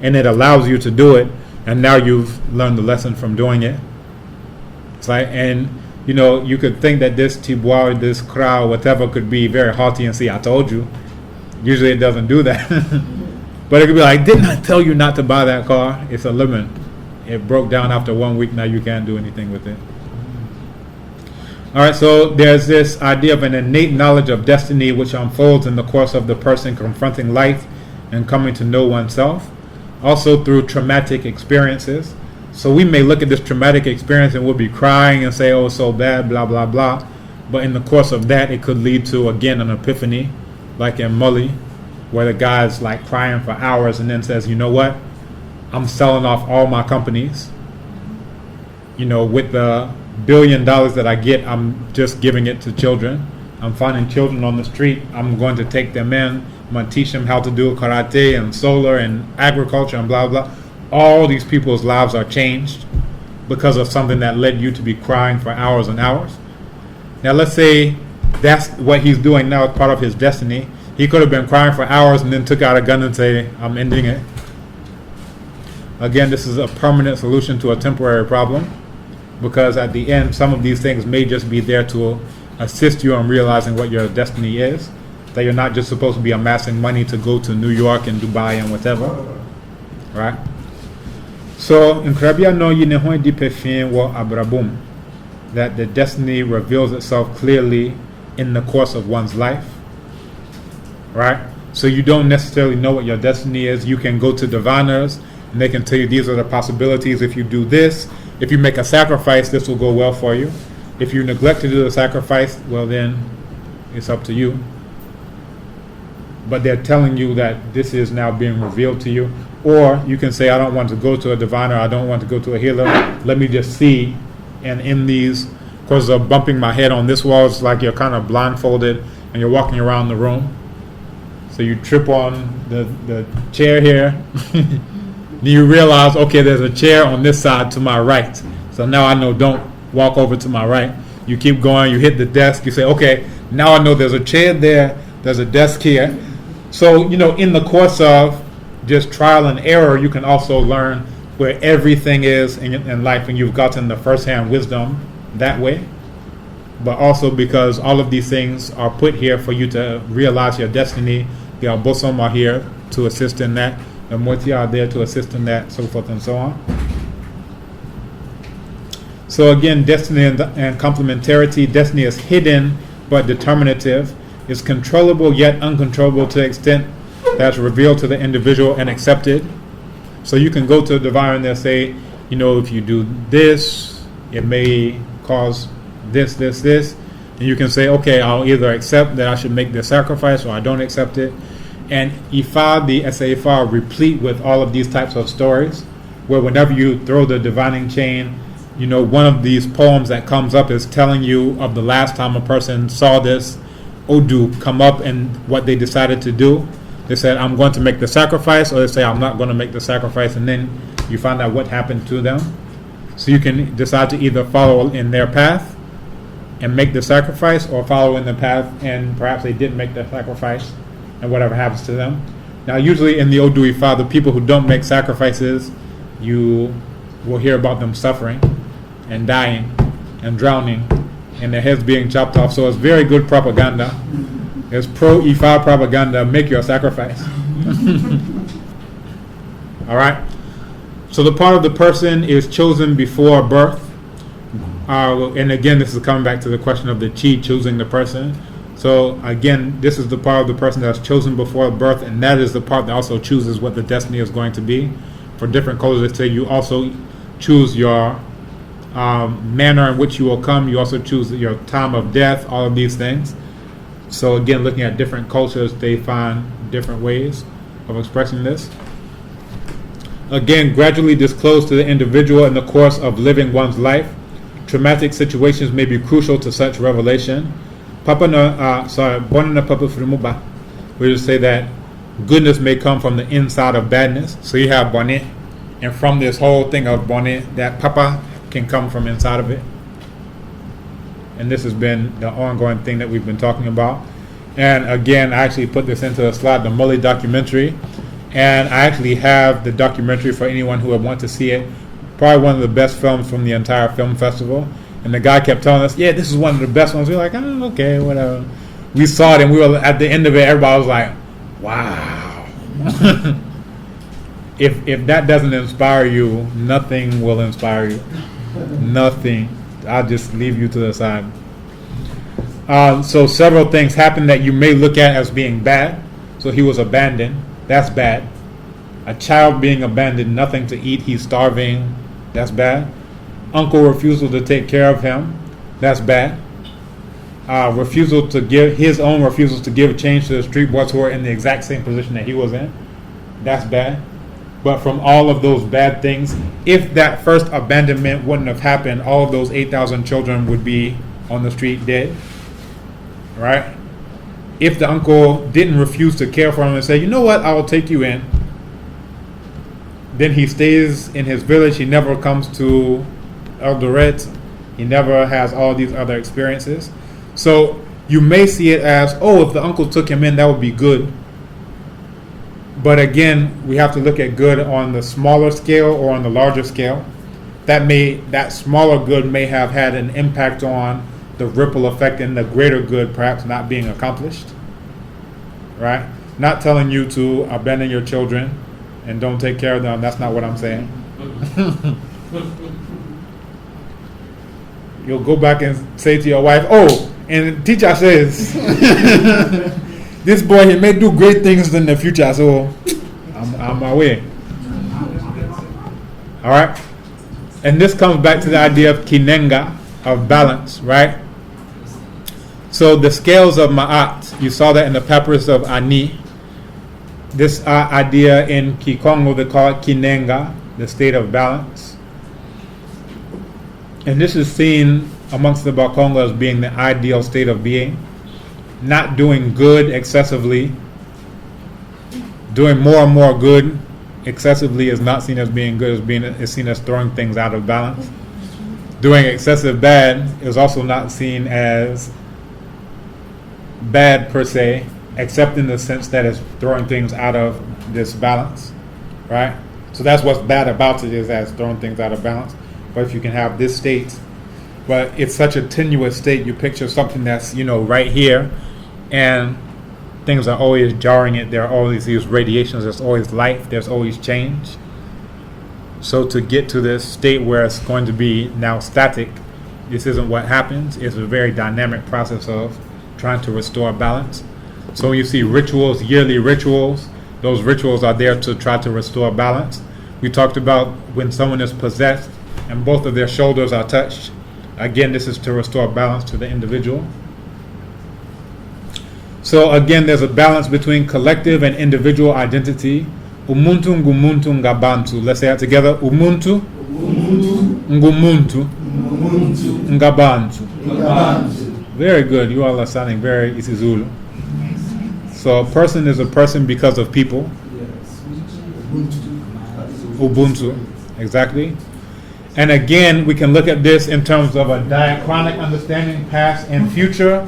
and it allows you to do it. And now you've learned the lesson from doing it. It's like, and you could think that this Tibois, this crowd, whatever, could be very haughty and say, I told you. Usually it doesn't do that. But it could be like, didn't I tell you not to buy that car? It's a lemon. It broke down after 1 week. Now you can't do anything with it. All right, so there's this idea of an innate knowledge of destiny which unfolds in the course of the person confronting life and coming to know oneself. Also through traumatic experiences. So we may look at this traumatic experience and we'll be crying and say, oh, it's so bad, blah, blah, blah. But in the course of that, it could lead to, again, an epiphany, like in Mully, where the guy's like crying for hours and then says, you know what? I'm selling off all my companies. With the $1 billion that I get, I'm just giving it to children. I'm finding children on the street. I'm going to take them in. I'm going to teach them how to do karate and solar and agriculture and blah, blah. All these people's lives are changed because of something that led you to be crying for hours and hours. Now, let's say that's what he's doing now as part of his destiny. He could have been crying for hours and then took out a gun and say, I'm ending it. Again, this is a permanent solution to a temporary problem, because at the end, some of these things may just be there to assist you in realizing what your destiny is. That you're not just supposed to be amassing money to go to New York and Dubai and whatever, right? So in Krabia no yinehoi dipefin wa abrabum, that the destiny reveals itself clearly in the course of one's life, right? So you don't necessarily know what your destiny is. You can go to diviners and they can tell you these are the possibilities. If you do this, if you make a sacrifice, this will go well for you. If you neglect to do the sacrifice, well then it's up to you. But they're telling you that this is now being revealed to you. Or you can say, I don't want to go to a diviner, I don't want to go to a healer, let me just see. And in these, because of bumping my head on this wall, it's like you're kind of blindfolded and you're walking around the room. So you trip on the chair here. Then you realize, okay, there's a chair on this side to my right. So now I know don't walk over to my right. You keep going, you hit the desk, you say, okay, now I know there's a chair there, there's a desk here. So, in the course of just trial and error, you can also learn where everything is in life, and you've gotten the first-hand wisdom that way. But also because all of these things are put here for you to realize your destiny. The Albosom are here to assist in that. The Moti are there to assist in that, so forth and so on. So again, destiny and complementarity. Destiny is hidden but determinative. It's controllable yet uncontrollable to the extent that's revealed to the individual and accepted. So you can go to the divine and say, if you do this, it may cause this. And you can say, okay, I'll either accept that I should make this sacrifice or I don't accept it. And Ifa, the Essa Ifa, are replete with all of these types of stories where whenever you throw the divining chain, one of these poems that comes up is telling you of the last time a person saw this Odu come up and what they decided to do. They said, I'm going to make the sacrifice, or they say, I'm not going to make the sacrifice, and then you find out what happened to them. So you can decide to either follow in their path and make the sacrifice, or follow in the path and perhaps they didn't make the sacrifice and whatever happens to them. Now usually in the Odu Ifa, the people who don't make sacrifices, you will hear about them suffering and dying and drowning and their heads being chopped off. So it's very good propaganda. It's pro-Ifa propaganda. Make your sacrifice. All right. So the part of the person is chosen before birth. And again, this is coming back to the question of the chi choosing the person. So again, this is the part of the person that's chosen before birth, and that is the part that also chooses what the destiny is going to be. For different cultures, they say you also choose your manner in which you will come. You also choose your time of death, all of these things. So again, looking at different cultures, they find different ways of expressing this. Again, gradually disclosed to the individual in the course of living one's life. Traumatic situations may be crucial to such revelation. Bonina Papa Frumuba, we just say that goodness may come from the inside of badness. So you have Bonnet, and from this whole thing of Bonnet, that Papa can come from inside of it. And this has been the ongoing thing that we've been talking about. And again, I actually put this into a slide, the Mully documentary. And I actually have the documentary for anyone who would want to see it. Probably one of the best films from the entire film festival. And the guy kept telling us, yeah, this is one of the best ones. We were like, oh, okay, whatever. We saw it, and we were at the end of it, everybody was like, wow. If that doesn't inspire you, nothing will inspire you. Nothing. I'll just leave you to the side. So several things happened that you may look at as being bad. So he was abandoned. That's bad. A child being abandoned, nothing to eat, he's starving. That's bad. Uncle refusal to take care of him. That's bad. Refusals to give change to the street boys who are in the exact same position that he was in. That's bad. But from all of those bad things, if that first abandonment wouldn't have happened, all of those 8,000 children would be on the street dead. Right? If the uncle didn't refuse to care for him and say, you know what, I will take you in, then he stays in his village. He never comes to Eldoret. He never has all these other experiences. So you may see it as, oh, if the uncle took him in, that would be good. But again, we have to look at good on the smaller scale or on the larger scale. That smaller good may have had an impact on the ripple effect in the greater good perhaps not being accomplished. Right? Not telling you to abandon your children and don't take care of them. That's not what I'm saying. You'll go back and say to your wife, oh, and the teacher says, this boy, he may do great things in the future, so I'm away. All right? And this comes back to the idea of kinenga, of balance, right? So the scales of Ma'at, you saw that in the papyrus of Ani. This idea in Kikongo, they call it kinenga, the state of balance. And this is seen amongst the Bakongo as being the ideal state of being. Not doing good excessively. Doing more and more good excessively is not seen as being good, it's seen as throwing things out of balance. Doing excessive bad is also not seen as bad per se, except in the sense that it's throwing things out of this balance. right? So that's what's bad about it, is that it's throwing things out of balance. But if you can have this state, but it's such a tenuous state, you picture something that's, right here, and things are always jarring it. There are always these radiations, there's always life, there's always change. So to get to this state where it's going to be now static, this isn't what happens. It's a very dynamic process of trying to restore balance. So when you see rituals, yearly rituals, those rituals are there to try to restore balance. We talked about when someone is possessed and both of their shoulders are touched. Again, this is to restore balance to the individual. So again, there's a balance between collective and individual identity. Umuntu ngumuntu ngabantu. Let's say that together. Umuntu ngumuntu ngabantu. Very good. You all are sounding very isiZulu. So a person is a person because of people. Ubuntu. Exactly. And again, we can look at this in terms of a diachronic understanding, past and future.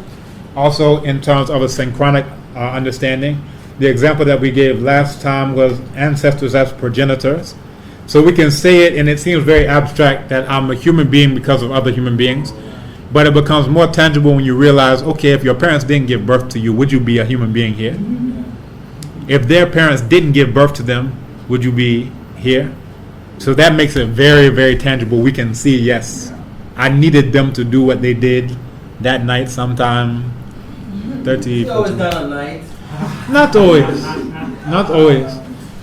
Also in terms of a synchronic understanding. The example that we gave last time was ancestors as progenitors. So we can say it, and it seems very abstract, that I'm a human being because of other human beings. But it becomes more tangible when you realize, okay, if your parents didn't give birth to you, would you be a human being here? If their parents didn't give birth to them, would you be here? So that makes it very, very tangible. We can see, yes, I needed them to do what they did that night sometime 30, You always done at night. Not always. Not always.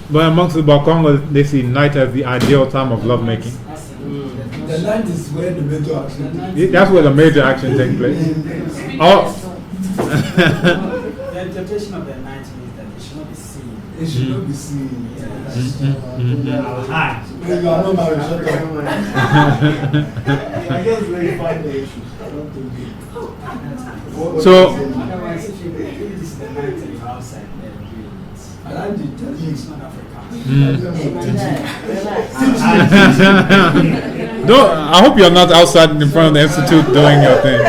But amongst the Bakongo, they see night as the ideal time of lovemaking. The night is where the major action. That's where the major action takes place. Oh. The interpretation of the night means that it should not be seen. It should not be seen. You are not married, shut up. I guess verify the issues. I don't think So, otherwise, if this is the night and you're outside, then it's not African. I hope you're not outside in front of the institute doing your thing.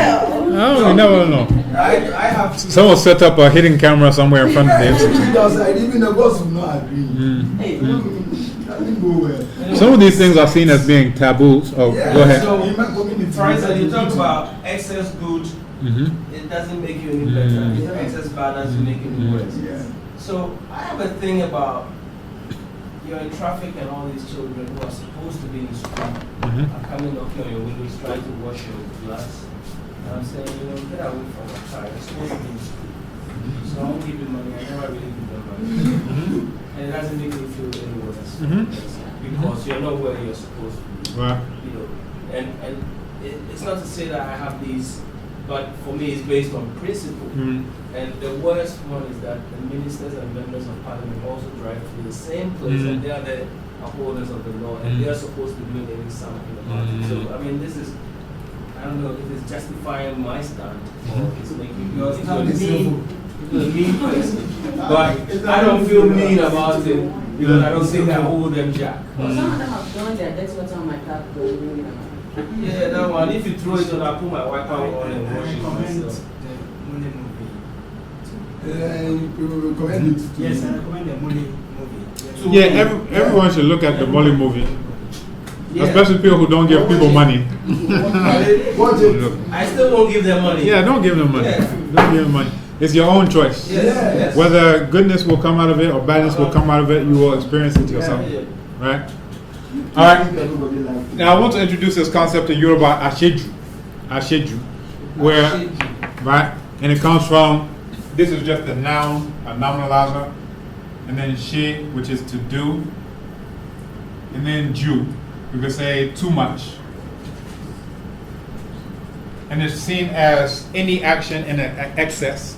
Oh, you never know. I have. Someone set up a hidden camera somewhere in front of the institute. Even the boss will not agree. Some of these things are seen as being taboos. Oh, go ahead. So, for instance, you talk about excess good, it doesn't make you any better. Excess bad doesn't make you any worse. So, I have a thing about you're in traffic and all these children who are supposed to be in school are coming knocking on your windows trying to wash your glass. And I'm saying, get away from my car. You're supposed to be in school. So I won't give you money. I never really give them money. And it doesn't make me feel any worse. Because you're not where you're supposed to be. Right. And it's not to say that I have these, but for me it's based on principle. And the worst one is that the ministers and members of parliament also drive through the same place and they are the upholders of the law and they are supposed to be doing something about it. So I mean, this is, I don't know if it's justifying my stand or it's making me a mean person. But I don't feel mean about it because I don't think I owe them jack. Well, some of them have thrown their desk water on my car. Yeah, that one. If you throw it on, I put my wiper on and wash it myself. Recommend it. Yes, I recommend the Molly movie. Yeah, everyone should look at the Molly movie. Especially people who don't give people money. I still won't give them money. Yeah, don't give them money. Don't give them money. It's your own choice. Yes. Whether goodness will come out of it or badness will come out of it, you will experience it yourself. Right? Alright. Now I want to introduce this concept in Yoruba, Asheju. Asheju. Where, right? And it comes from, this is just a noun, a nominalizer. And then she, which is to do. And then Jew. We could say too much. And it's seen as any action in excess.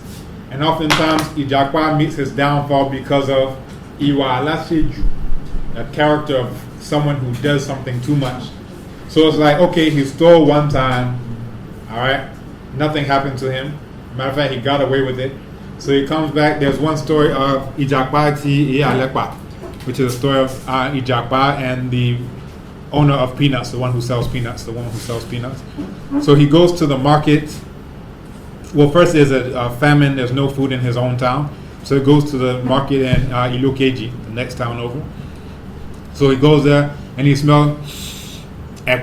And oftentimes, Ijakwa meets his downfall because of Iwa Alasheju, a character of someone who does something too much. So it's like, okay, he stole one time, alright, nothing happened to him. Matter of fact, he got away with it. So he comes back. There's one story of Ijakwa ti Alekpa, which is a story of Ijakwa and the owner of peanuts, the one who sells peanuts, the woman who sells peanuts. So he goes to the market. Well, first there's a famine, there's no food in his own town. So he goes to the market in Ilukeji, the next town over. So he goes there and he smells the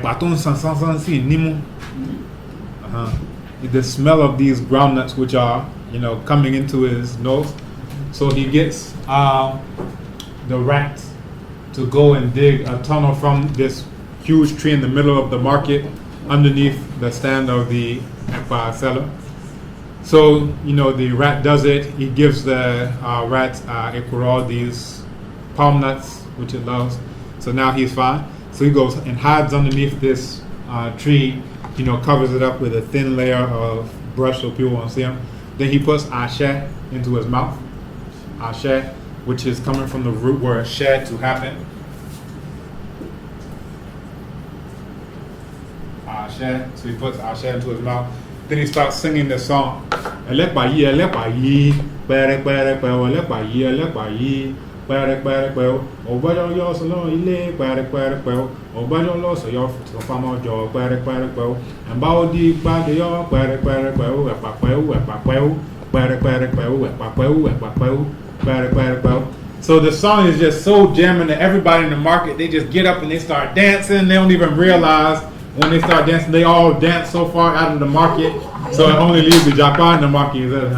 smell of these groundnuts, which are, coming into his nose. So he gets the rats to go and dig a tunnel from this huge tree in the middle of the market underneath the stand of the ekpa seller. So, the rat does it. He gives the rat ekuro these palm nuts, which it loves. So now he's fine. So he goes and hides underneath this tree, covers it up with a thin layer of brush so people won't see him. Then he puts ashe into his mouth. Ashe, which is coming from the root word shed, to happen. Ashe. So he puts ashe into his mouth. Then he starts singing this song. Elepayi, elepayi, pere pere pere, elepayi, elepayi, pere pere pere. Obajo yo solo ile pere pere pere. Obajo lo so yo famo jo pere pere pere. Embawo di pade yo pere pere pere, epa pere, epa pere, pere pere pere, epa pere, epa pere, pere pere pere. So the song is just so jamming that everybody in the market, they just get up and they start dancing. They don't even realize when they start dancing, they all dance so far out of the market. So it only leaves the Japa in the market. He says,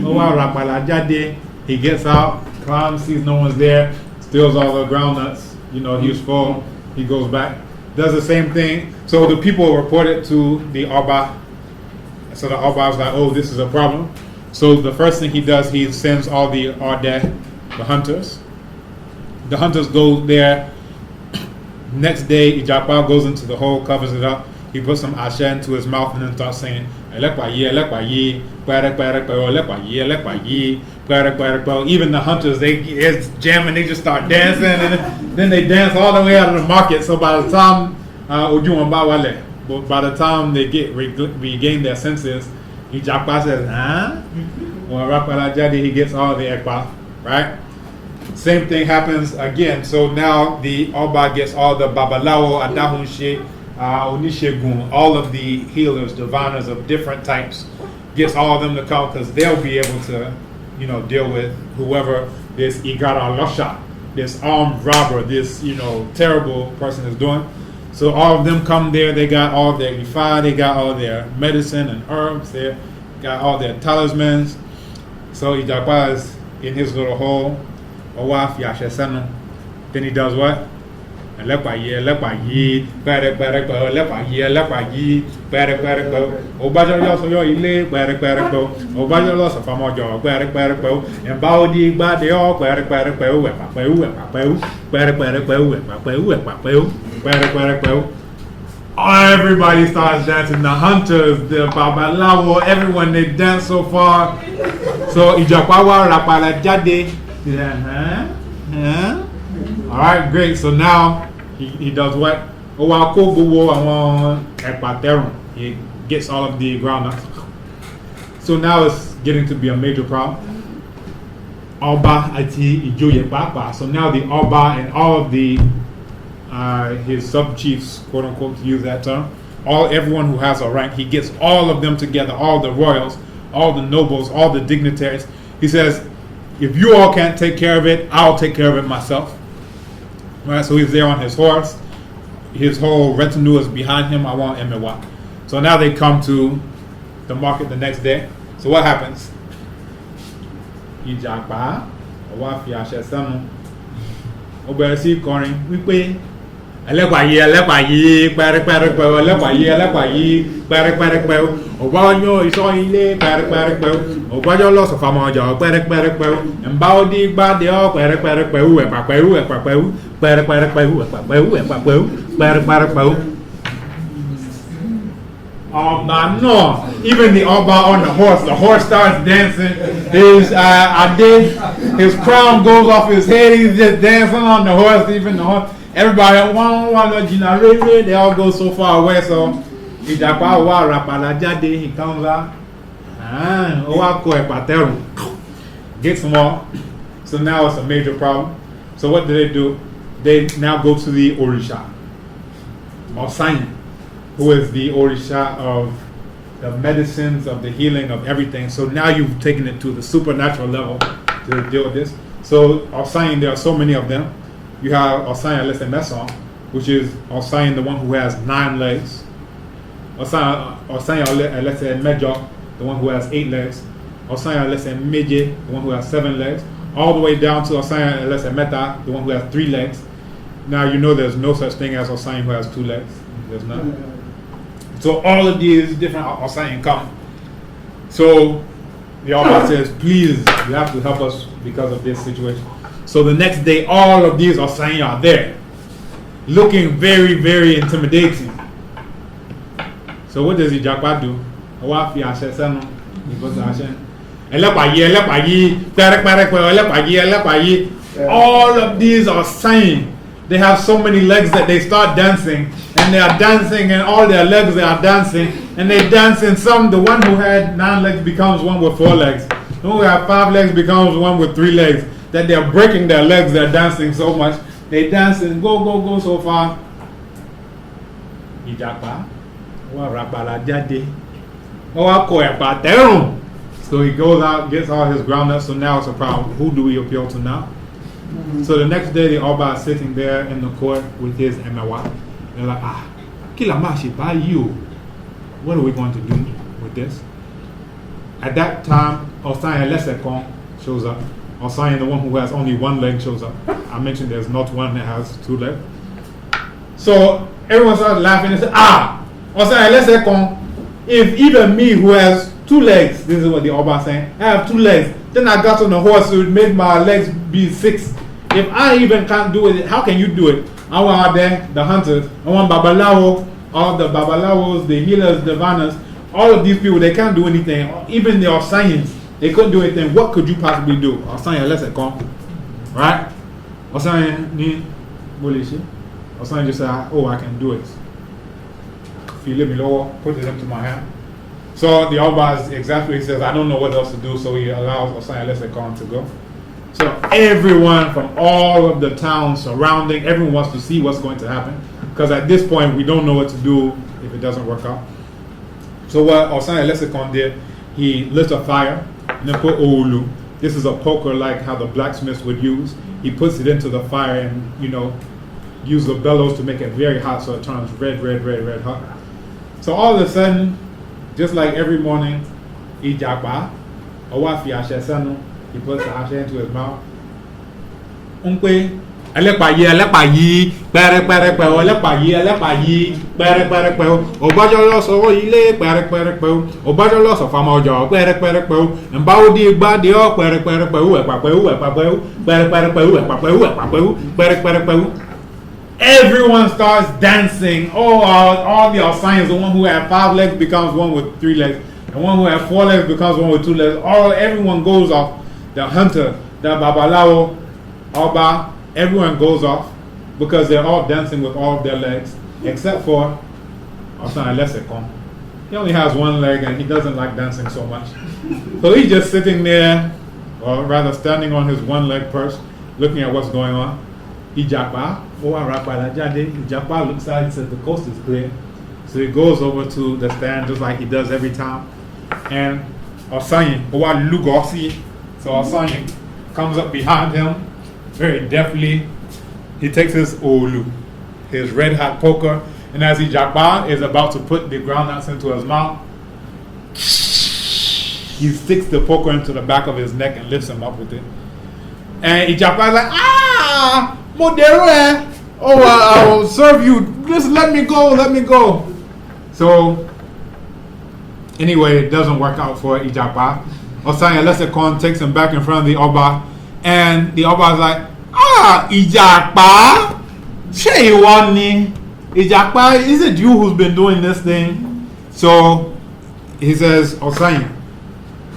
Oh, wow, Rapala Jade. He gets out, climbs, sees no one's there, steals all the groundnuts. He was full. He goes back, does the same thing. So the people report it to the Oba. So the Oba was like, oh, this is a problem. So the first thing he does, he sends all the Ode, the hunters. The hunters go there. Next day, Ijapa goes into the hole, covers it up. He puts some ashe into his mouth and then starts saying, Elekwayi, even the hunters, it's jamming, they just start dancing, and then they dance all the way out of the market. So by the time by the time they regain their senses, Ijapa says, Well, Rapala Jadi, he gets all the ekpa, right? Same thing happens again. So now the Oba gets all the Babalawo, Adahunshe, Onishegun, all of the healers, diviners of different types, gets all of them to come because they'll be able to, deal with whoever this Igara Losha, this armed robber, this, terrible person is doing. So all of them come there. They got all their ifa, they got all their medicine and herbs, they got all their talismans. So Ijapa is in his little hole. Then he does what? Elepayi, pere pere pere, elepayi, pere pere pere. Obajo yo so yo ile, pere pere pere. Obajo lo so famo jo, pere pere pere. Embawo di gba de yo, pere pere pere, wepa pere, pere pere pere, wepa pere, pere pere pere. Everybody starts dancing. The hunters, the babalawo, everyone, they dance so far. So Ijakwawa Rapala Jade. Alright, great. So now he does what? He gets all of the groundnuts. So now it's getting to be a major problem. Oba ati ijoye papa. So now the Oba and all of the his sub-chiefs, quote unquote, to use that term, everyone who has a rank, he gets all of them together, all the royals, all the nobles, all the dignitaries. He says, if you all can't take care of it, I'll take care of it myself. Right, so he's there on his horse. His whole retinue is behind him. I want Emewa. So now they come to the market the next day. So what happens? Ijapa, Owafia Shesanu, Oberasi Corin, we pay. Elepayi, pere pere pere, elepayi, pere pere pere. Obanyo iso ile, pere pere pere. Obanyo loss of Amaja, pere pere pere. Embawo di gba de o, pere pere pere, epa pere, pere pere pere, pere pere pere. No. Even the Oba on the horse starts dancing. His crown goes off his head. He's just dancing on the horse. Even the horse. Everybody, they all go so far away. So he comes out. Gets more. So now it's a major problem. So what do? They now go to the Orisha, or Sain, who is the Orisha of the medicines, of the healing, of everything. So now you've taken it to the supernatural level to deal with this. So Osain, there are so many of them. you have Osanya Lese Meson, which is Osanya, the one who has 9 legs. Osanya Lese Mejo, the one who has 8 legs. Osanya Lese Meje, the one who has 7 legs. All the way down to Osanya Lese Meta, the one who has 3 legs. Now you know there's no such thing as Osanya who has 2 legs. There's none. So all of these different Osanya come. So the Oba says, please, you have to help us because of this situation. So the next day, all of these Osanya are there, looking very, very intimidating. So what does Ijapa do? All of these are saying they have so many legs that they start dancing, and they are dancing, and all their legs they are dancing, and they dance. And some, the one who had 9 legs becomes one with 4 legs. The one who had 5 legs becomes one with 3 legs. That they are breaking their legs, they're dancing so much. They dance and go so far. Ijapa. So he goes out, gets all his groundnuts. So now it's a problem. Who do we appeal to now? So the next day, the Oba is sitting there in the court with his Emewa. They're like, what are we going to do with this? At that time, Osanya Lesekon shows up. Osanya, the one who has only 1 leg, shows up. I mentioned there's not one that has 2 legs. So everyone started laughing and said, Osanya Lesekon, if even me who has 2 legs, this is what the Oba is saying, I have 2 legs, then I got on a horse, it would make my legs be 6. If I even can't do it, how can you do it? I want out there, the hunters, I want Babalawo, all the Babalawos, the healers, the diviners, all of these people, they can't do anything. Even the Osanyans, they couldn't do anything. What could you possibly do? Osanya, let's say, come. Right? Osanya, Osanya just said, oh, I can do it. If you let me lower, put it into my hand. So the Oba is exactly, he says, I don't know what else to do, so he allows Osanya Lesekon to go. So everyone from all of the towns surrounding, everyone wants to see what's going to happen. Because at this point, we don't know what to do if it doesn't work out. So what Osanya Lesekon did, he lit a fire, and then put Oulu. This is a poker like how the blacksmiths would use. He puts it into the fire and, use the bellows to make it very hot so it turns red hot. So all of a sudden, just like every morning, Ijapa, Owafi Ashesanu, he puts the ashe into his mouth. Unkwe, Alepayi, pere, Obajolo so ile, pere, Obajolo so famajo, pere, and Baudi Badio, pere, everyone starts dancing. All the Osanyans, the one who had 5 legs becomes one with 3 legs. The one who had 4 legs becomes one with 2 legs. Everyone goes off. The hunter, the Babalawo, Oba, everyone goes off because they're all dancing with all of their legs, except for Osanya Lesekon. He only has 1 leg and he doesn't like dancing so much. So he's just sitting there, or rather standing on his 1 leg first, looking at what's going on. Ijapa looks out and says the coast is clear. So he goes over to the stand just like he does every time. And Osanya, so Osanya comes up behind him very deftly. He takes his Oulu, his red hot poker, and as Ijapa is about to put the groundnuts into his mouth, he sticks the poker into the back of his neck and lifts him up with it. And Ijapa is like, Modero, I will serve you. Just let me go. So, anyway, it doesn't work out for Ijapa. Osanya Lesekon takes him back in front of the Oba, and the Oba is like, Ijapa, Ijapa, is it you who's been doing this thing? So, he says, Osanya,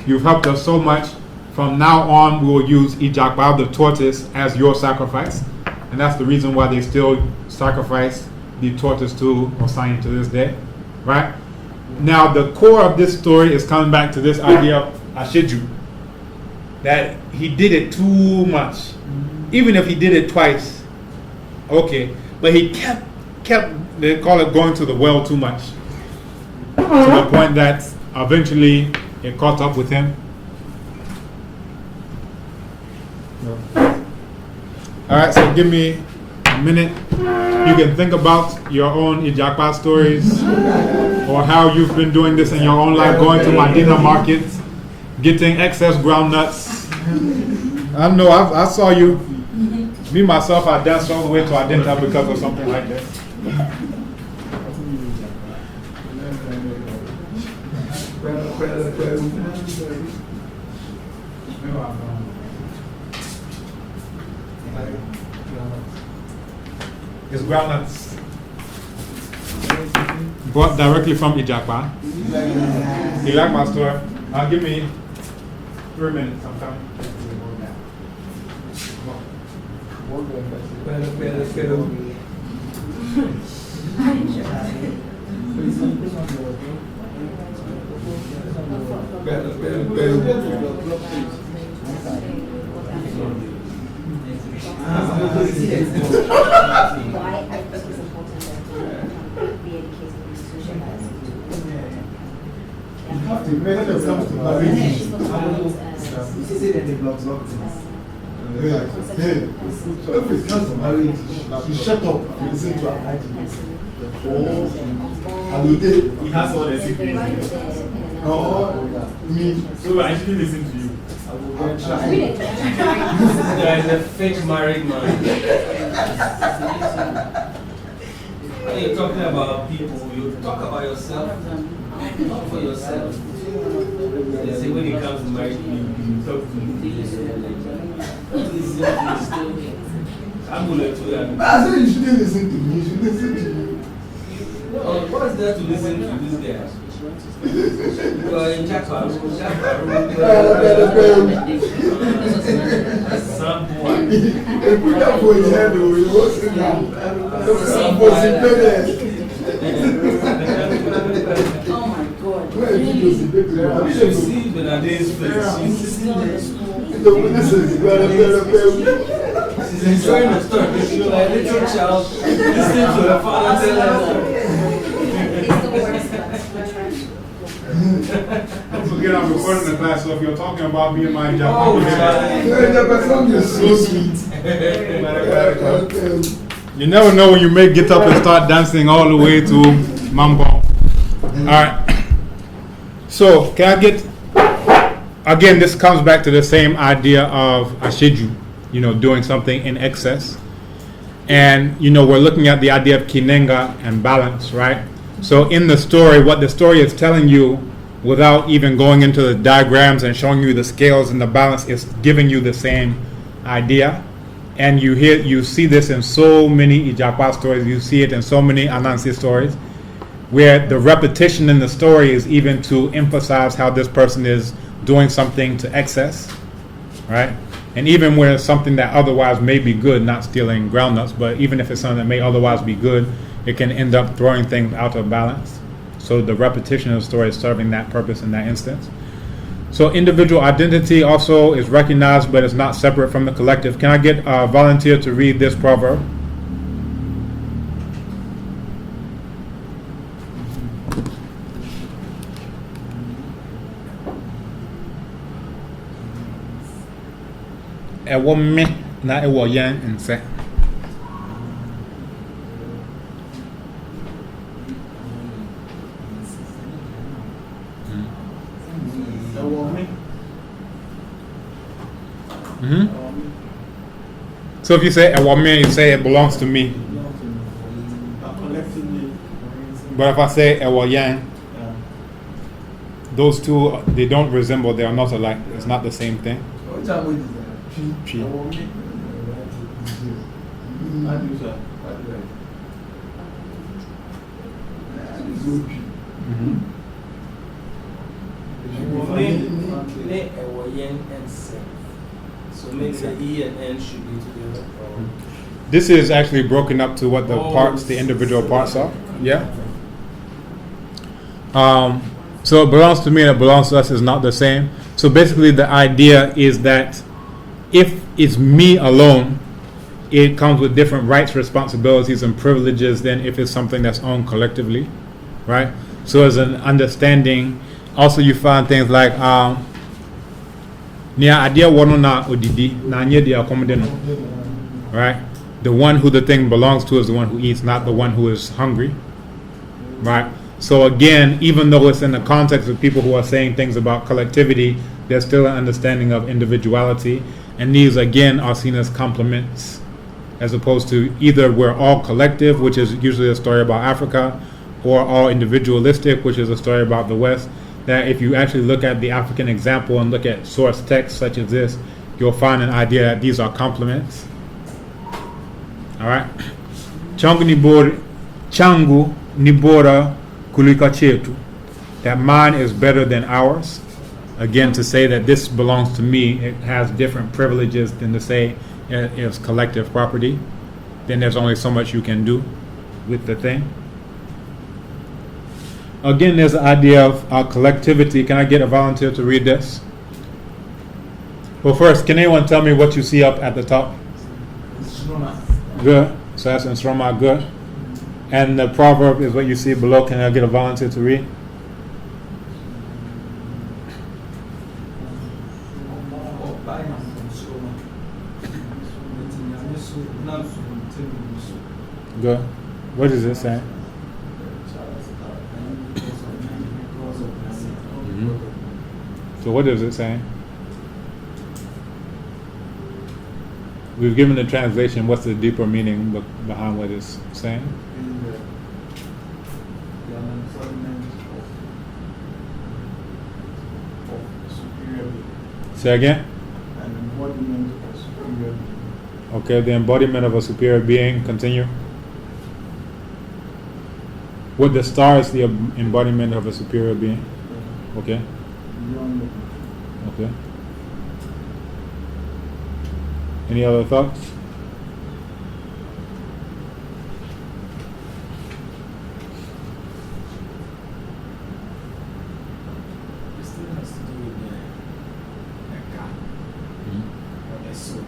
you've helped us so much. From now on, we will use Ijapa, the tortoise, as your sacrifice. And that's the reason why they still sacrifice the tortoise to Osanya to this day. Right? Now, the core of this story is coming back to this idea of Asheju. That he did it too much. Even if he did it twice, okay. But he kept, they call it going to the well too much. To the point that eventually it caught up with him. Alright, so give me a minute, you can think about your own Ijakpa stories or how you've been doing this in your own life, going to Medina market, getting excess groundnuts. I know, I saw you. Me, myself, I danced all the way to Adenta because of something like this. It's groundnuts. Brought directly from Ijakpa. You like my story? Give me 3 minutes, I'm coming. Why I think it's important that to be educated and socialized. When it comes to marriage, You say that the blocks locked in. Hey, if it comes to marriage, you shut up and listen to our idea. And you did. He has all the secrets. Me. So I actually listen to you. There is a fake married man. When you're talking about people, you talk about yourself, talk for yourself. They say when it comes to marriage, you talk to me. I'm going to tell you. I said you shouldn't listen to me, you should listen to you. No, what's there to listen to this guy? Because in Japa, some boy. If we don't put his head over, he won't sit down. Some boy sit there. Oh my God. Where is he? You should see Benade's face. She's enjoying the story. She's like a little child listening to her father tell her. Don't forget I'm recording the class, so if you're talking about me and my Oh, job, You're so sweet. you never know when you may get up and start dancing all the way to Mambo. Alright. So, can I get, again, this comes back to the same idea of Ashiju, doing something in excess. And, we're looking at the idea of Kinenga and balance, right? So in the story, what the story is telling you, without even going into the diagrams and showing you the scales and the balance, is giving you the same idea. And you see this in so many Ijakpa stories, you see it in so many Anansi stories, where the repetition in the story is even to emphasize how this person is doing something to excess, right? And even where something that otherwise may be good, not stealing groundnuts, but even if it's something that may otherwise be good, it can end up throwing things out of balance. So the repetition of the story is serving that purpose in that instance. So individual identity also is recognized, but it's not separate from the collective. Can I get a volunteer to read this proverb? Ewo me na ewo yan nse. So if you say ewo me, you say it belongs to me. But if I say ewo yan, those two, they don't resemble, they are not alike. It's not the same thing. Chi. So maybe the E and N should be together. This is actually broken up to what the parts, the individual parts are. Yeah. So it belongs to me and it belongs to us is not the same. So basically the idea is that if it's me alone, it comes with different rights, responsibilities, and privileges than if it's something that's owned collectively, right? So as an understanding, also you find things like nia adia wono na odidi na nye dia akomode no, right? the one who the thing belongs to is the one who eats, not the one who is hungry. Right? So again, even though it's in the context of people who are saying things about collectivity, there's still an understanding of individuality. And these again are seen as complements, as opposed to either we're all collective, which is usually a story about Africa, or all individualistic, which is a story about the West. That if you actually look at the African example and look at source texts such as this, you'll find an idea that these are complements. Alright? Changu ni bora kulika chetu. That mine is better than ours. Again, to say that this belongs to me, it has different privileges than to say it's collective property. Then there's only so much you can do with the thing. Again, there's the idea of collectivity. Can I get a volunteer to read this? Well, first, can anyone tell me what you see up at the top? Good. So that's in Sroma, good. And the proverb is what you see below. Can I get a volunteer to read? Good. What does it say? So what does it say? We've given the translation. What's the deeper meaning behind what it's saying? The embodiment of superior being. Say again? An embodiment of superior being. Okay, the embodiment of a superior being. Continue. What the star is the embodiment of a superior being. Okay. Okay. Any other thoughts? It still has to do with the God or the soul.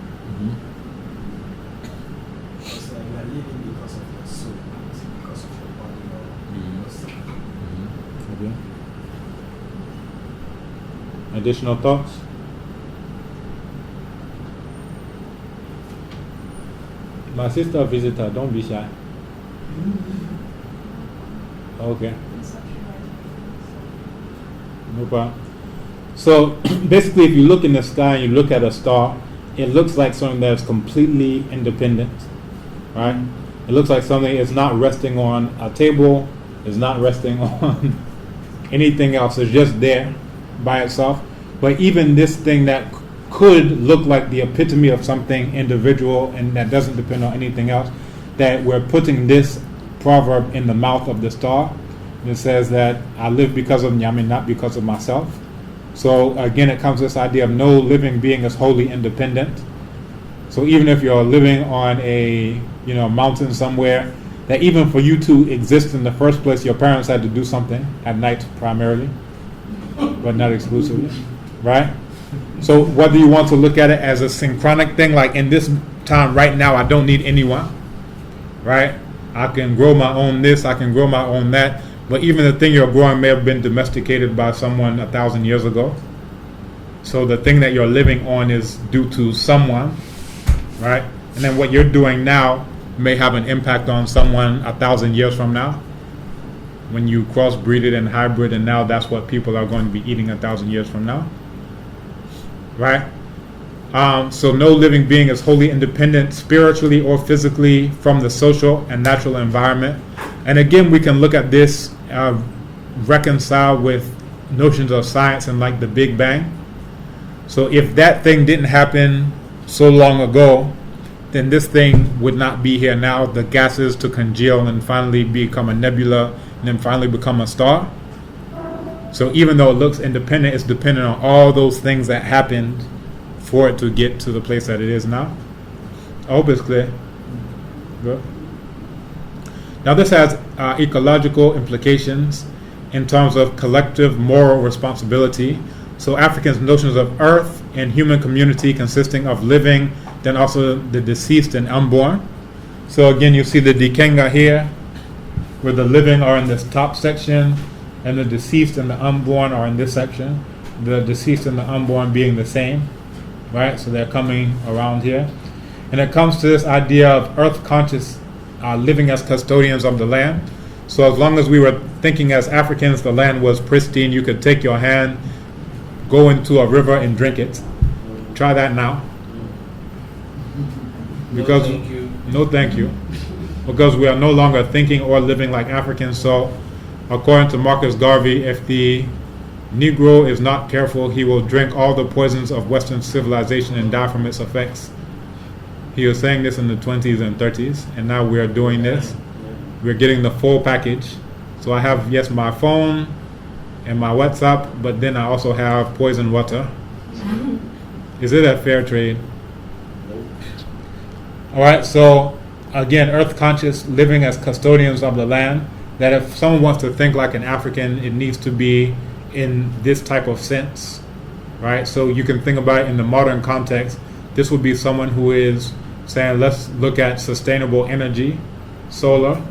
Because you are living because of your soul, not because of your body or your Okay. Additional thoughts? My sister visitor, don't be shy. Okay. No problem. So basically, if you look in the sky and you look at a star, it looks like something that's completely independent, right? It looks like something is not resting on a table, is not resting on anything else. It's just there by itself. But even this thing that could look like the epitome of something individual and that doesn't depend on anything else, that we're putting this proverb in the mouth of the star. And it says that I live because of Nyame, not because of myself. So again, it comes to this idea of no living being is wholly independent. So even if you're living on a mountain somewhere, that even for you to exist in the first place, your parents had to do something at night primarily, but not exclusively, right? So whether you want to look at it as a synchronic thing, like in this time right now, I don't need anyone, right? I can grow my own this, I can grow my own that, but even the thing you're growing may have been domesticated by someone 1,000 years ago. So the thing that you're living on is due to someone, right? And then what you're doing now may have an impact on someone 1,000 years from now, when you crossbreed it and hybrid, and now that's what people are going to be eating 1,000 years from now. Right? So no living being is wholly independent spiritually or physically from the social and natural environment. And again, we can look at this reconciled with notions of science and like the Big Bang. So if that thing didn't happen so long ago, then this thing would not be here now. The gases to congeal and finally become a nebula and then finally become a star. So even though it looks independent, it's dependent on all those things that happened for it to get to the place that it is now. I hope it's clear. Good. Now this has ecological implications in terms of collective moral responsibility. So Africans' notions of earth and human community consisting of living, then also the deceased and unborn. So again, you see the Dikenga here, where the living are in this top section, and the deceased and the unborn are in this section. The deceased and the unborn being the same, right? So they're coming around here. And it comes to this idea of earth conscious living as custodians of the land. So as long as we were thinking as Africans, the land was pristine, you could take your hand, go into a river and drink it. Try that now. Because No, thank you. no thank you. Because we are no longer thinking or living like Africans. So according to Marcus Garvey, if the Negro is not careful, he will drink all the poisons of Western civilization and die from its effects. He was saying this in the 20s and 30s, and now we are doing this. We're getting the full package. So I have, yes, my phone and my WhatsApp, but then I also have poison water. Is it a fair trade? All right, so again, earth conscious, living as custodians of the land, that if someone wants to think like an African, it needs to be in this type of sense, right? So you can think about it in the modern context. This would be someone who is saying, let's look at sustainable energy, solar,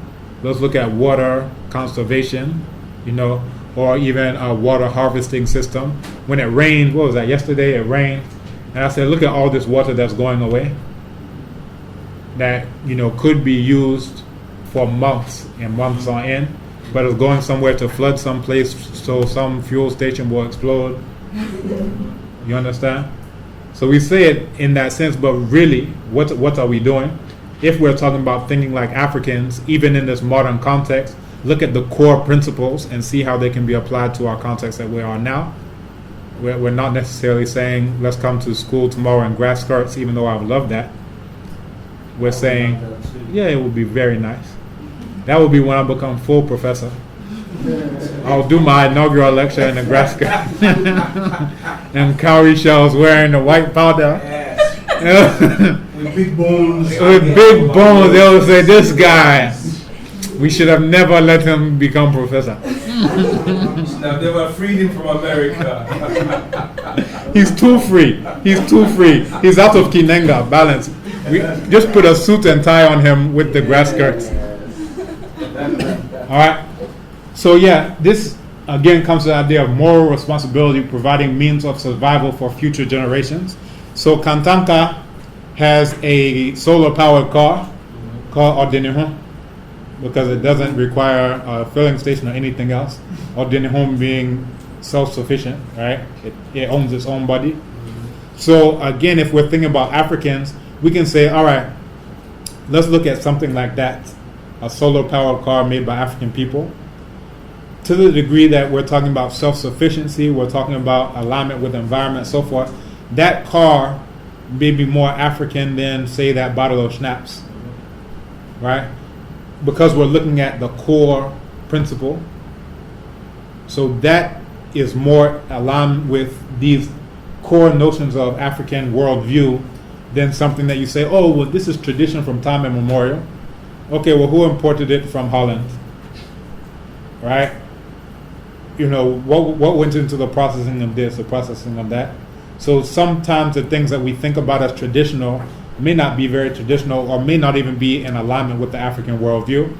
let's look at water conservation, or even a water harvesting system. When it rained, what was that, yesterday it rained, and I said, look at all this water that's going away that, could be used for months and months on end, but it's going somewhere to flood some place so some fuel station will explode. You understand? So we say it in that sense, but really, what are we doing? If we're talking about thinking like Africans, even in this modern context, look at the core principles and see how they can be applied to our context that we are now. We're not necessarily saying, let's come to school tomorrow in grass skirts, even though I would love that. We're saying, yeah, it would be very nice. That would be when I become full professor. I'll do my inaugural lecture in the grass skirt. And cowrie shells wearing the white powder. Yes. With big bones. With big bones, they will say, this guy, we should have never let him become professor. I've never freed him from America. He's too free. He's too free. He's out of Kinenga, balance. We just put a suit and tie on him with the grass skirts. All right. So yeah, this again comes to the idea of moral responsibility, providing means of survival for future generations. So Kantanka has a solar-powered car called Ordenihon, because it doesn't require a filling station or anything else. Ordenihon being self-sufficient, right? It owns its own body. So again, if we're thinking about Africans, we can say, all right, let's look at something like that, a solar-powered car made by African people. To the degree that we're talking about self-sufficiency, we're talking about alignment with the environment, so forth, that car may be more African than, say, that bottle of schnapps, right? Because we're looking at the core principle. So that is more aligned with these core notions of African worldview than something that you say, oh, well, this is tradition from time immemorial. Okay, well, who imported it from Holland? Right? What went into the processing of this, the processing of that? So sometimes the things that we think about as traditional may not be very traditional or may not even be in alignment with the African worldview.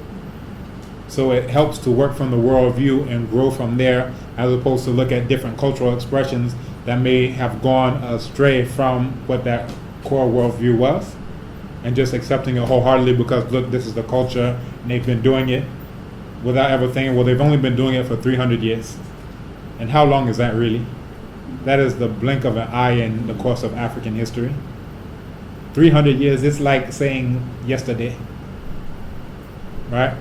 So it helps to work from the worldview and grow from there, as opposed to look at different cultural expressions that may have gone astray from what that core worldview was, and just accepting it wholeheartedly because, look, this is the culture and they've been doing it, without ever thinking, well, they've only been doing it for 300 years. And how long is that really? That is the blink of an eye in the course of African history. 300 years, it's like saying yesterday. Right?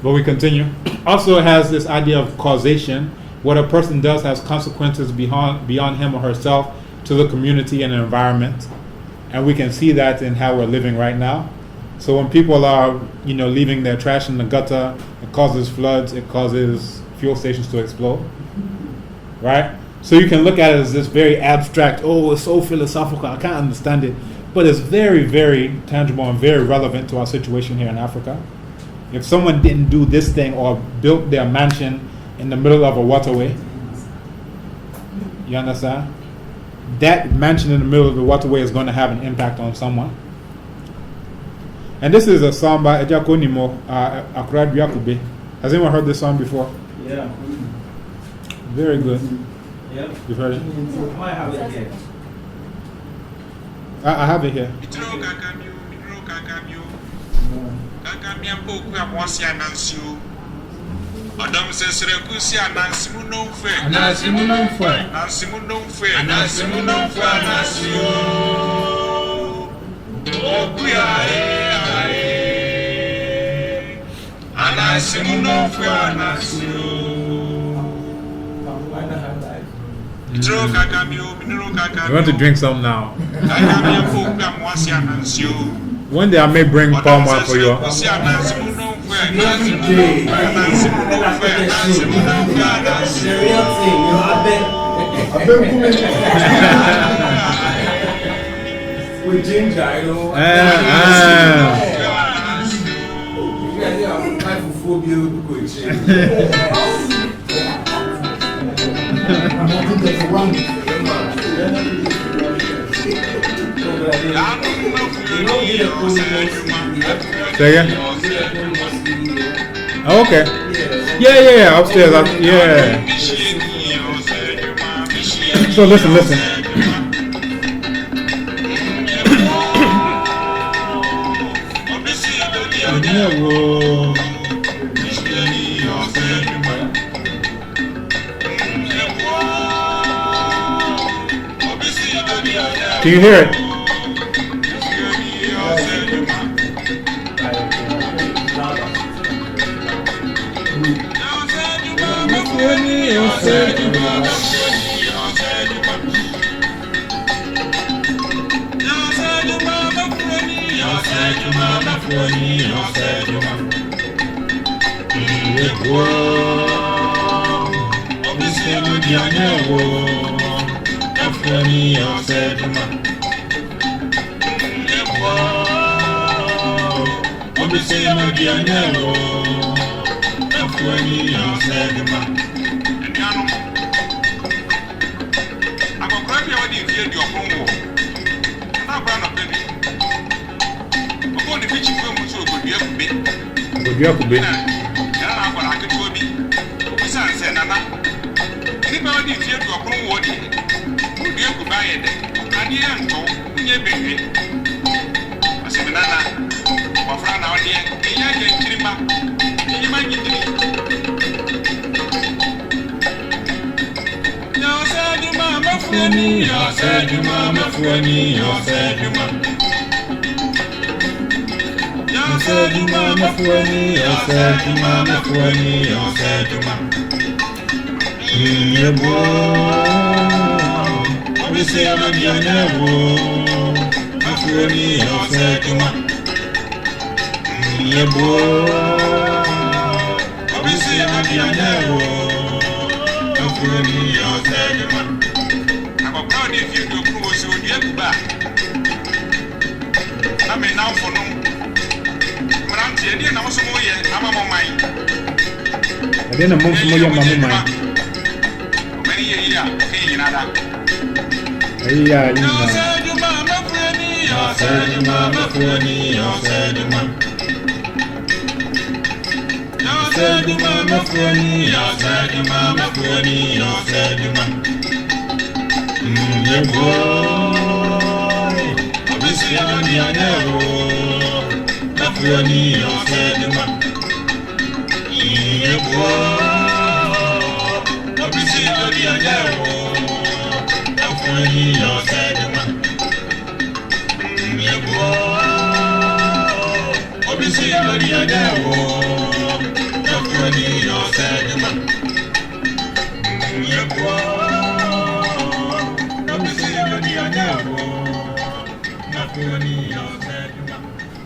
But we continue. Also, it has this idea of causation. What a person does has consequences beyond him or herself to the community and the environment. And we can see that in how we're living right now. So when people are, leaving their trash in the gutter, it causes floods, it causes fuel stations to explode. Right? So you can look at it as this very abstract, oh, it's so philosophical, I can't understand it. But it's very, very tangible and very relevant to our situation here in Africa. If someone didn't do this thing or built their mansion in the middle of a waterway, you understand? That mansion in the middle of the waterway is going to have an impact on someone. And this is a song by Ejako Nimo, Akrad Yakube. Has anyone heard this song before? Yeah. Very good. Yeah. You've heard it? I might have it here. I have it here. Kakamia Poku and Wasi Anansio. Adam says, Rekusi and Nansimuno Fair. Anasimuno Fair. Nansimuno Fair. Nansimuno Fair. Nansio. Okuya. Anasimuno Fair. Nansio. You want to drink some now? One day I may bring palm wine for you. With ginger, you know. Say again? Oh, okay. Yeah, upstairs. Yeah. So listen. Can you hear it?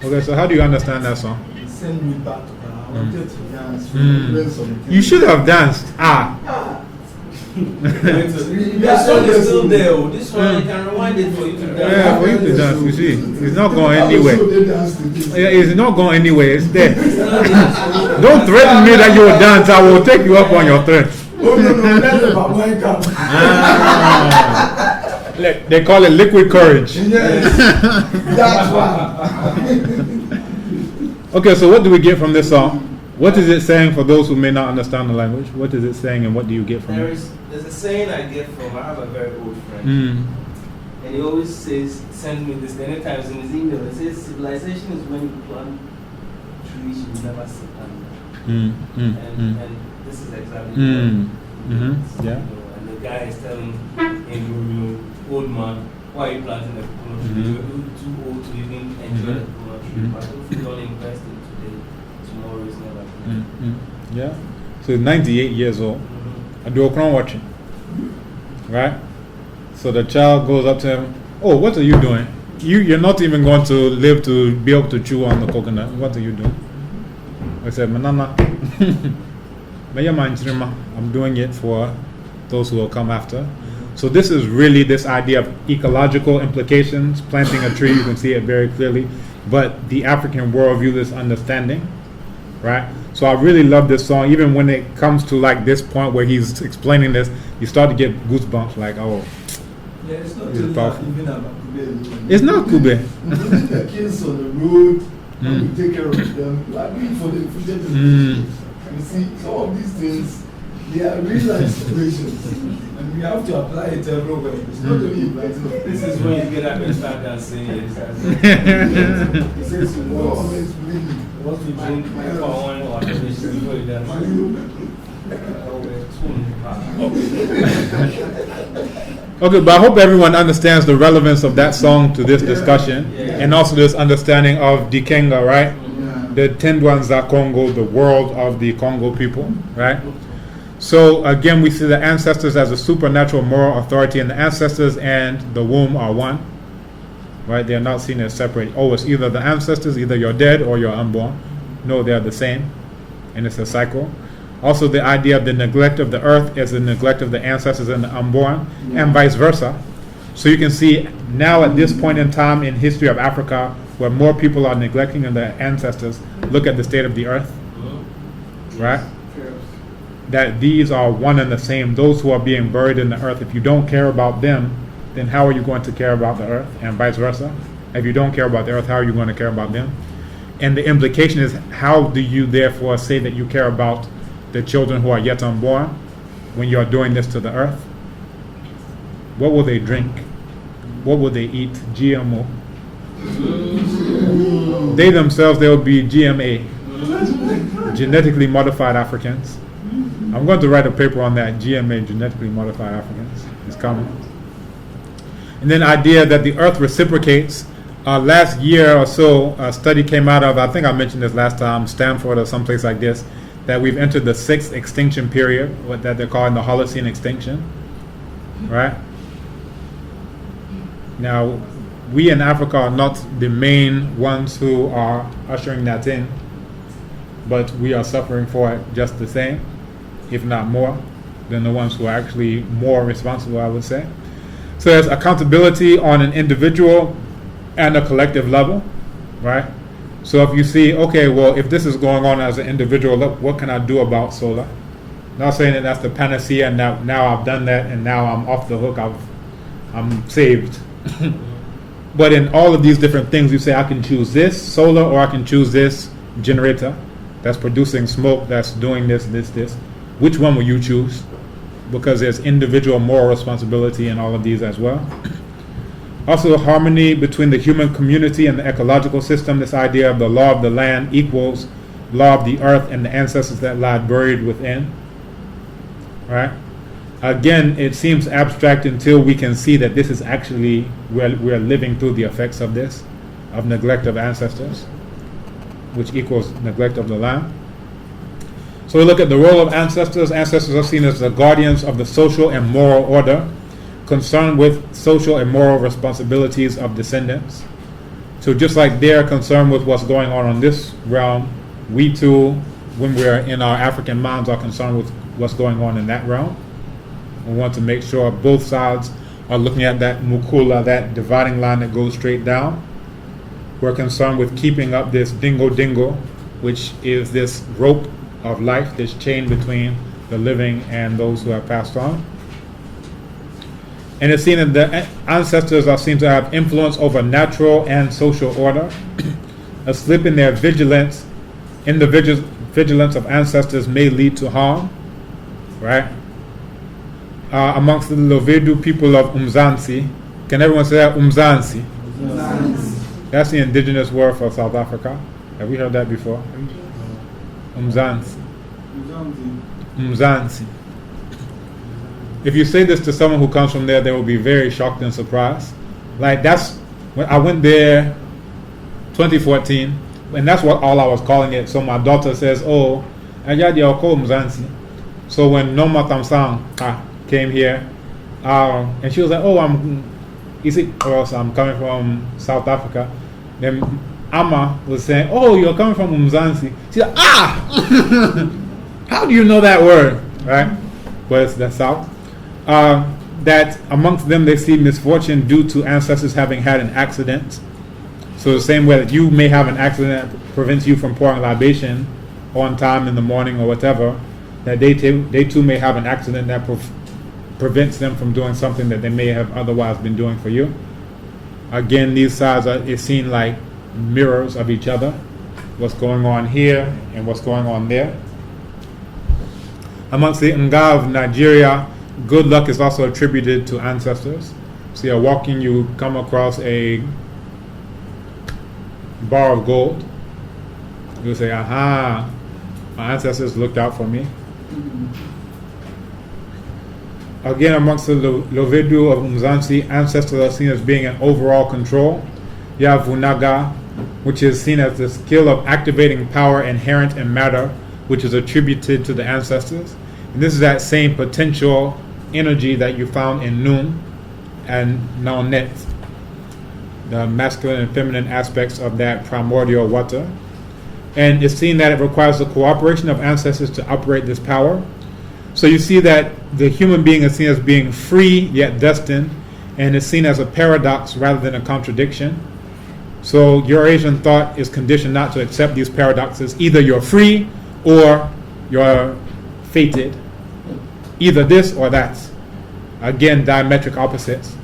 Okay, so how do you understand that song? Send me back to her. I wanted to dance. You should have danced. That song is still there. This one, I can rewind it for you to dance. Yeah, for you to dance. You see, it's not going anywhere. It's not going anywhere. It's there. Don't threaten me that you will dance. I will take you up on your threat. Oh, no, that's about my cup. They call it liquid courage. Yes, that's one. Okay, so what do we get from this song? What is it saying for those who may not understand the language? What is it saying and what do you get from it? There's a saying I get from, I have a very old friend. And he always says, send me this. Anytime in his email, it says civilization is when you plant trees you never sit under. And this is exactly what Yeah. And the guy is telling him, old man, why are you planting a coconut tree? You're too old to even enjoy the coconut tree. But if you don't invest in today, tomorrow is never. Yeah. So 98 years old. I do a crown watching. Right? So the child goes up to him, oh, what are you doing? You're not even going to live to be able to chew on the coconut. What are you doing? I said, Manana, I'm doing it for those who will come after. So this is really this idea of ecological implications, planting a tree, you can see it very clearly, but the African worldview, this understanding, right? So I really love this song, even when it comes to like this point where he's explaining this, you start to get goosebumps, like, oh. Yeah, it's not It's really powerful. even about Kube. It's not Kube. The kids on the road, and we take care of them. We are doing for the future generation. You see, some of these things, they are real life situations. And we have to apply it everywhere. It's not only in Brighton. This is when you get up and start dancing. He says, you know, always believe. Once you drink for one or two days before you dance. Okay, but I hope everyone understands the relevance of that song to this discussion, and also this understanding of Dikenga, right? The Tendwanza Congo, the world of the Congo people, right? So again, we see the ancestors as a supernatural moral authority, and the ancestors and the womb are one, right? They are not seen as separate. Oh, it's either the ancestors, either you're dead or you're unborn. No, they are the same, and it's a cycle. Also, the idea of the neglect of the earth is the neglect of the ancestors and the unborn, and vice versa. So you can see now at this point in time in history of Africa, where more people are neglecting their ancestors, look at the state of the earth, right? That these are one and the same. Those who are being buried in the earth, if you don't care about them, then how are you going to care about the earth, and vice versa? If you don't care about the earth, how are you going to care about them? And the implication is, how do you therefore say that you care about the children who are yet unborn when you are doing this to the earth? What will they drink? What will they eat? GMO. They themselves, they will be GMA, genetically modified Africans. I'm going to write a paper on that, GMA, genetically modified Africans. It's coming. And then idea that the earth reciprocates. Last year or so, a study came out of, I think I mentioned this last time, Stanford or someplace like this, that we've entered the 6th extinction period, what that they're calling the Holocene extinction, right? Now, we in Africa are not the main ones who are ushering that in, but we are suffering for it just the same, if not more, than the ones who are actually more responsible, I would say. So there's accountability on an individual and a collective level, right? So if you see, okay, well, if this is going on as an individual, look, what can I do about solar? Not saying that that's the panacea, and now I've done that, and now I'm off the hook, I'm saved. But in all of these different things, you say, I can choose this solar, or I can choose this generator that's producing smoke, that's doing this. Which one will you choose? Because there's individual moral responsibility in all of these as well. Also, harmony between the human community and the ecological system. This idea of the law of the land equals law of the earth and the ancestors that lie buried within. Right? Again, it seems abstract until we can see that this is actually, we're living through the effects of this, of neglect of ancestors, which equals neglect of the land. So we look at the role of ancestors. Ancestors are seen as the guardians of the social and moral order, concerned with social and moral responsibilities of descendants. So just like they're concerned with what's going on in this realm, we too, when we're in our African minds, are concerned with what's going on in that realm. We want to make sure both sides are looking at that mukula, that dividing line that goes straight down. We're concerned with keeping up this dingo, which is this rope of life, this chain between the living and those who have passed on. And it's seen that the ancestors are seen to have influence over natural and social order. A slip in their vigilance, vigilance of ancestors may lead to harm, right? Amongst the Lovedu people of Umzansi, Can everyone say that? Umzansi. That's the indigenous word for South Africa. Have we heard that before? Umzansi. Umzansi. If you say this to someone who comes from there, they will be very shocked and surprised. Like that's when I went there 2014, and that's what all I was calling it. So my daughter says, "Oh, Ajadi Oko Umzansi." So when Noma Tamsang came here, and she was like, "Oh, I'm coming from South Africa." Then Amma was saying, "Oh, you're coming from Umzansi." She's like, how do you know that word? Right? Well, it's the South. That amongst them they see misfortune due to ancestors having had an accident. So the same way that you may have an accident that prevents you from pouring libation on time in the morning or whatever, that they too may have an accident that prevents them from doing something that they may have otherwise been doing for you. Again, these sides are seen like mirrors of each other. What's going on here and what's going on there. Amongst the Nga of Nigeria, good luck is also attributed to ancestors. So you're walking, you come across a bar of gold. You say, aha, my ancestors looked out for me. Again, amongst the Lovedu of Umzansi, ancestors are seen as being in overall control. You have Vunaga, which is seen as the skill of activating power inherent in matter, which is attributed to the ancestors. And this is that same potential energy that you found in Nun and Naunet, the masculine and feminine aspects of that primordial water. And it's seen that it requires the cooperation of ancestors to operate this power. So you see that the human being is seen as being free yet destined, and is seen as a paradox rather than a contradiction. So Eurasian thought is conditioned not to accept these paradoxes. Either you're free or you're fated. Either this or that. Again, diametric opposites.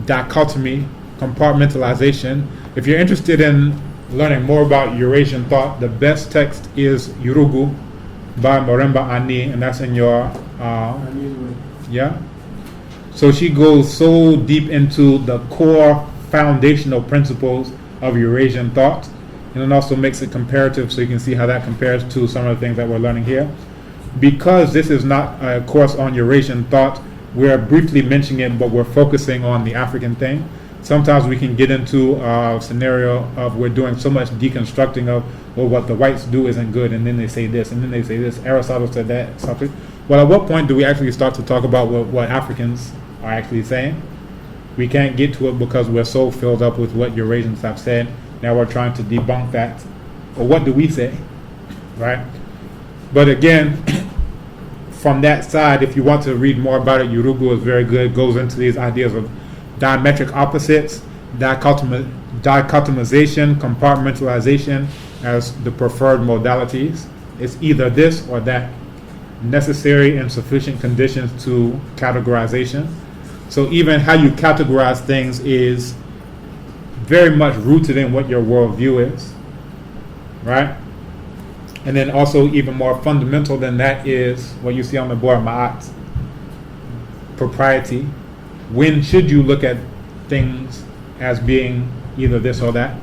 Dichotomy, compartmentalization. If you're interested in learning more about Eurasian thought, the best text is Yurugu by Moremba Ani, and that's in your yeah. So she goes so deep into the core foundational principles of Eurasian thought, and it also makes it comparative, so you can see how that compares to some of the things that we're learning here. Because this is not a course on Eurasian thought, we're briefly mentioning it, but we're focusing on the African thing. Sometimes we can get into a scenario of we're doing so much deconstructing of, well, what the whites do isn't good, and then they say this, and then they say this. Aristotle said that, something. Well, at what point do we actually start to talk about what Africans are actually saying? We can't get to it because we're so filled up with what Eurasians have said. Now we're trying to debunk that. Well, what do we say? Right? But again, from that side, if you want to read more about it, Yurugu is very good. It goes into these ideas of diametric opposites, dichotomization, compartmentalization as the preferred modalities. It's either this or that. Necessary and sufficient conditions to categorization. So even how you categorize things is very much rooted in what your worldview is, right? And then also even more fundamental than that is what you see on the board, ma'at, propriety. When should you look at things as being either this or that?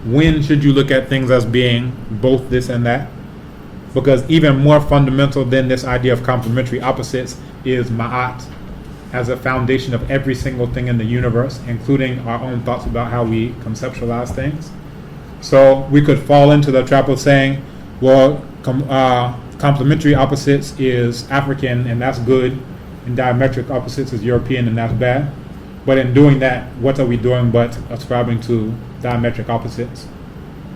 When should you look at things as being both this and that? Because even more fundamental than this idea of complementary opposites is ma'at as a foundation of every single thing in the universe, including our own thoughts about how we conceptualize things. So we could fall into the trap of saying, well, complementary opposites is African and that's good, and diametric opposites is European and that's bad. But in doing that, what are we doing but ascribing to diametric opposites,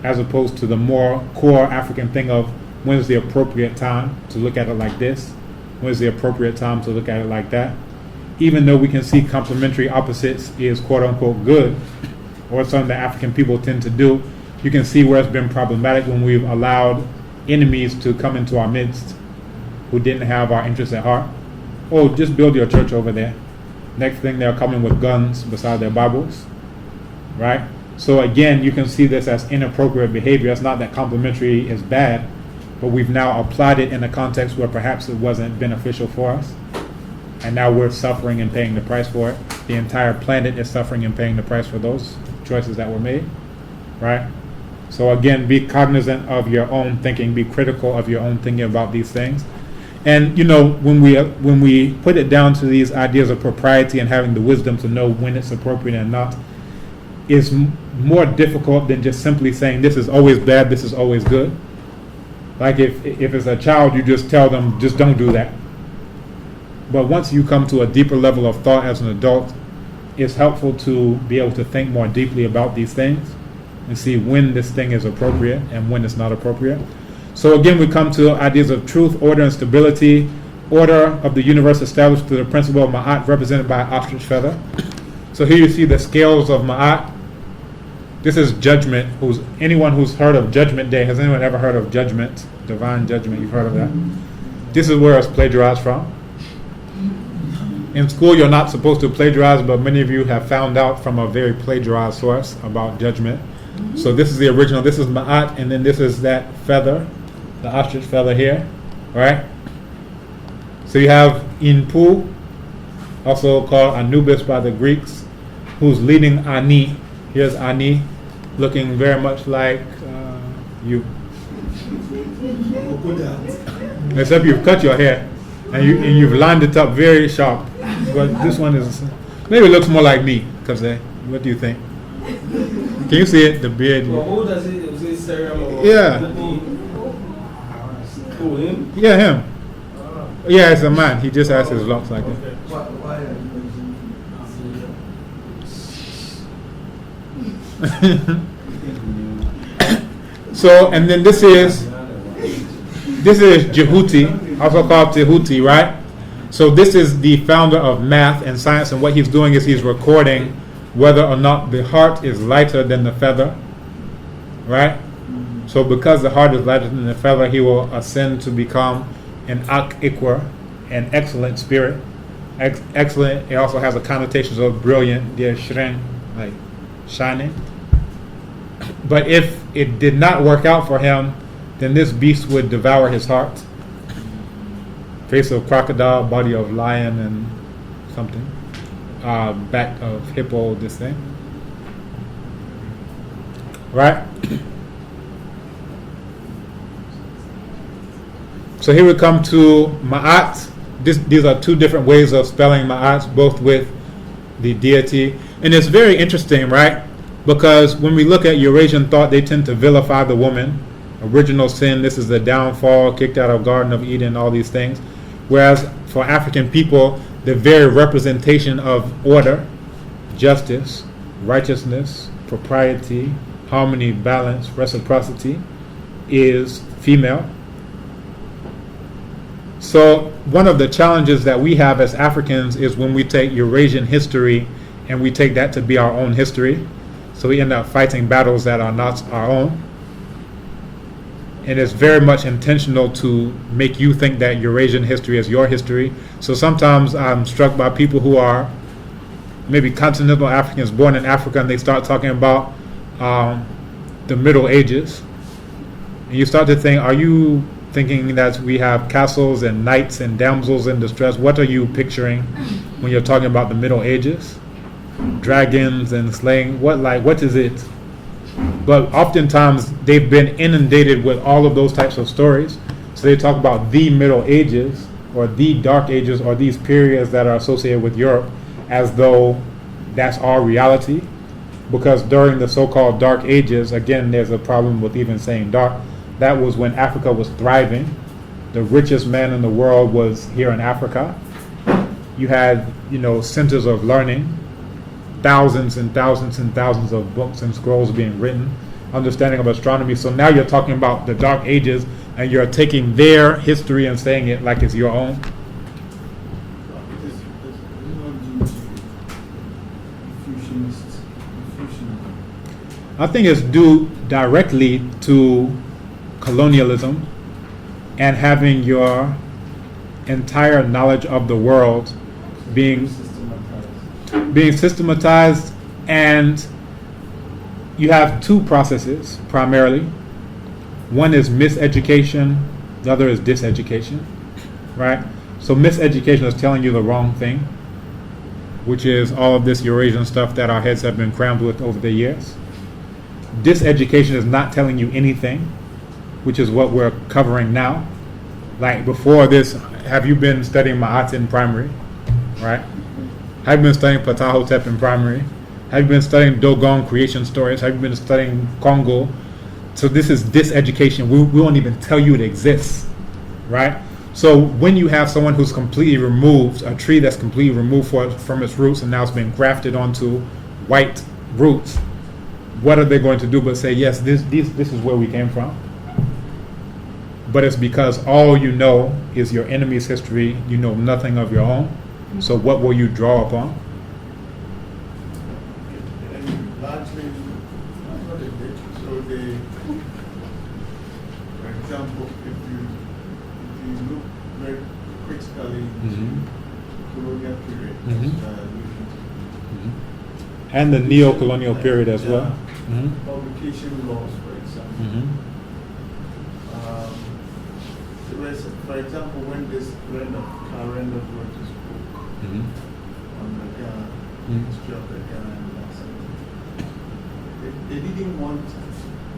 as opposed to the more core African thing of when is the appropriate time to look at it like this, when is the appropriate time to look at it like that. Even though we can see complementary opposites is quote-unquote good, or something that African people tend to do, you can see where it's been problematic when we've allowed enemies to come into our midst who didn't have our interests at heart. Oh, just build your church over there. Next thing, they're coming with guns beside their Bibles, right? So again, you can see this as inappropriate behavior. It's not that complementary is bad, but we've now applied it in a context where perhaps it wasn't beneficial for us, and now we're suffering and paying the price for it. the entire planet is suffering and paying the price for those choices that were made, right? So again, be cognizant of your own thinking, be critical of your own thinking about these things. And you know, when we put it down to these ideas of propriety and having the wisdom to know when it's appropriate and not, is more difficult than just simply saying this is always bad, this is always good. Like if it's a child, you just tell them, just don't do that. But once you come to a deeper level of thought as an adult, it's helpful to be able to think more deeply about these things and see when this thing is appropriate and when it's not appropriate. So again, we come to ideas of truth, order, and stability. Order of the universe established through the principle of Ma'at, represented by an ostrich feather. So here you see the scales of Ma'at. This is judgment. Anyone who's heard of Judgment Day, has anyone ever heard of judgment? Divine judgment, you've heard of that? This is where it's plagiarized from. In school, you're not supposed to plagiarize, but many of you have found out from a very plagiarized source about judgment. So this is the original. This is Ma'at, and then this is that feather, the ostrich feather here, right? So you have Inpu, also called Anubis by the Greeks, who's leading Ani. Here's Ani, looking very much like you. Except you've cut your hair, and you've lined it up very sharp. But this one is, maybe it looks more like me, because what do you think? Can you see it? The beard. Well, who does it? Was it Serum or Yeah. Who, him? Yeah, him. Yeah, it's a man. He just has his locks like that. Why are you So, and then this is Jehuti, also called Tehuti, right? So this is the founder of math and science, and what he's doing is he's recording whether or not the heart is lighter than the feather, right? So because the heart is lighter than the feather, he will ascend to become an Ak-Ikwa, an excellent spirit. Excellent, it also has a connotation of brilliant, dear Shren, like shining. But if it did not work out for him, then this beast would devour his heart. Face of crocodile, body of lion, and something. Back of hippo, this thing. Right? So here we come to Ma'at. These are two different ways of spelling Ma'at, both with the deity. And it's very interesting, right? Because when we look at Eurasian thought, they tend to vilify the woman. Original sin, this is the downfall, kicked out of Garden of Eden, all these things. Whereas for African people, the very representation of order, justice, righteousness, propriety, harmony, balance, reciprocity is female. So one of the challenges that we have as Africans is when we take Eurasian history and we take that to be our own history. So we end up fighting battles that are not our own. And it's very much intentional to make you think that Eurasian history is your history. So sometimes I'm struck by people who are maybe continental Africans born in Africa, and they start talking about the Middle Ages. And you start to think, are you thinking that we have castles and knights and damsels in distress? What are you picturing when you're talking about the Middle Ages? Dragons and slaying, what is it? But oftentimes they've been inundated with all of those types of stories. So they talk about the Middle Ages or the Dark Ages or these periods that are associated with Europe as though that's our reality. Because during the so-called Dark Ages, again, there's a problem with even saying dark. That was when Africa was thriving. The richest man in the world was here in Africa. You had, centers of learning, thousands and thousands and thousands of books and scrolls being written, understanding of astronomy. So now you're talking about the Dark Ages, and you're taking their history and saying it like it's your own. I think it's due directly to colonialism and having your entire knowledge of the world being systematized, and you have two processes primarily. One is miseducation, the other is diseducation, right? So miseducation is telling you the wrong thing. which is all of this Eurasian stuff that our heads have been crammed with over the years. This education is not telling you anything, which is what we're covering now. Like before this, have you been studying Ma'at in primary? Right? Have you been studying Ptahhotep in primary? Have you been studying Dogon creation stories? Have you been studying Congo? So this is this education. We won't even tell you it exists, right? So when you have someone who's completely removed, a tree that's completely removed from its roots and now it's been grafted onto white roots, what are they going to do but say, yes, this is where we came from? But it's because all you know is your enemy's history. You know nothing of your own. So what will you draw upon? And largely, not a bit. So they, for example, if you look very critically into colonial period, and the neo-colonial period as well. Publication laws, for example. For example, when Karl Randolph wrote his book on the Ghana, history of the Ghana and they didn't want,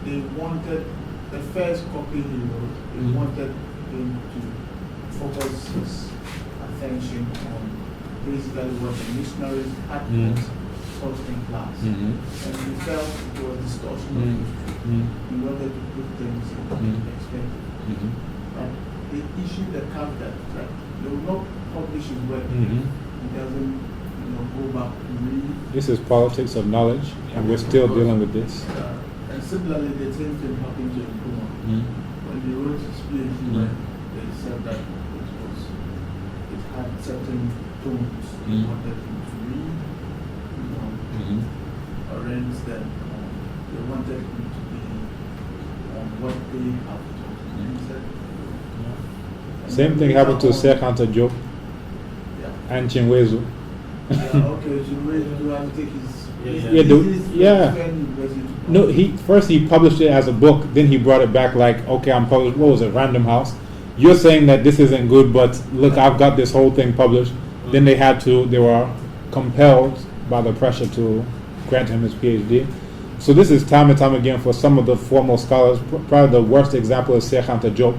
they wanted, the first copy he wrote, they wanted him to focus his attention on basically what the missionaries had taught in class. And he felt it was distortion of history. He wanted to put things in perspective. But they issued the caveat that they will not publish his work. He doesn't, go back to read. This is politics of knowledge, and we're still dealing with this. And similarly, the same thing happened to Nkrumah. When he wrote his PhD, they said that it had certain tones they wanted him to read, arrange them. They wanted him to be on what they have taught. He said, same thing happened to Sheikh Anta Diop and Chinwezu. Okay, Chinwezu have to take his No, he published it as a book, then he brought it back like, okay, I'm published, what was it, Random House? You're saying that this isn't good, but look, I've got this whole thing published. Then they were compelled by the pressure to grant him his PhD. So this is time and time again for some of the foremost scholars. Probably the worst example is Sheikh Anta Diop,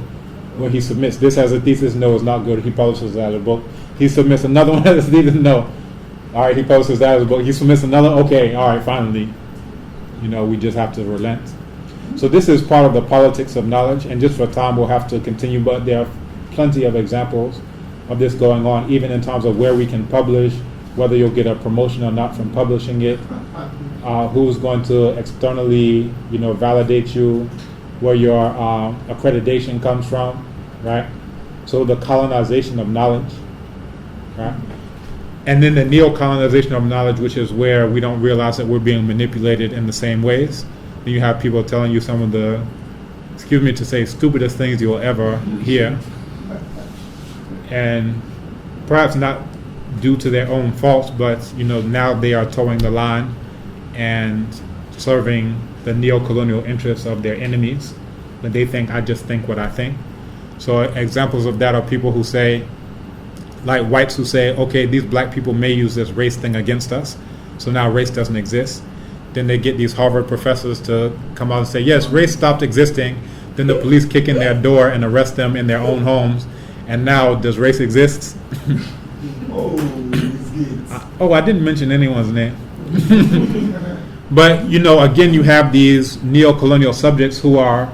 when he submits this as a thesis, no, it's not good. He publishes that as a book. He submits another one as a thesis, no. All right, he publishes that as a book. He submits another, okay, all right, finally. We just have to relent. So this is part of the politics of knowledge, and just for time we'll have to continue, but there are plenty of examples of this going on, even in terms of where we can publish, whether you'll get a promotion or not from publishing it, who's going to externally, validate you, where your accreditation comes from, right? So the colonization of knowledge, right? And then the neo-colonization of knowledge, which is where we don't realize that we're being manipulated in the same ways. Then you have people telling you some of the, excuse me to say, stupidest things you'll ever hear. And perhaps not due to their own faults, but now they are towing the line and serving the neo-colonial interests of their enemies. But they think, I just think what I think. So examples of that are people who say, like whites who say, okay, these black people may use this race thing against us, so now race doesn't exist. Then they get these Harvard professors to come out and say, yes, race stopped existing. Then the police kick in their door and arrest them in their own homes. And now, does race exist? I didn't mention anyone's name. But, again, you have these neo-colonial subjects who are,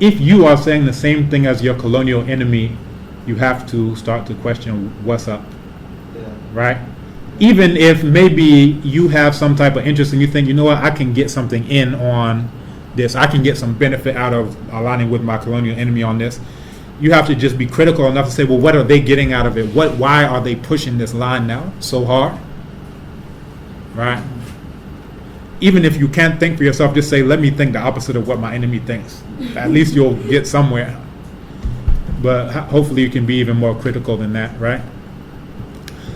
if you are saying the same thing as your colonial enemy, you have to start to question what's up, right? Even if maybe you have some type of interest and you think, I can get something in on this. I can get some benefit out of aligning with my colonial enemy on this. You have to just be critical enough to say, well, what are they getting out of it? Why are they pushing this line now so hard, right? Even if you can't think for yourself, just say, let me think the opposite of what my enemy thinks. At least you'll get somewhere. But hopefully you can be even more critical than that, right?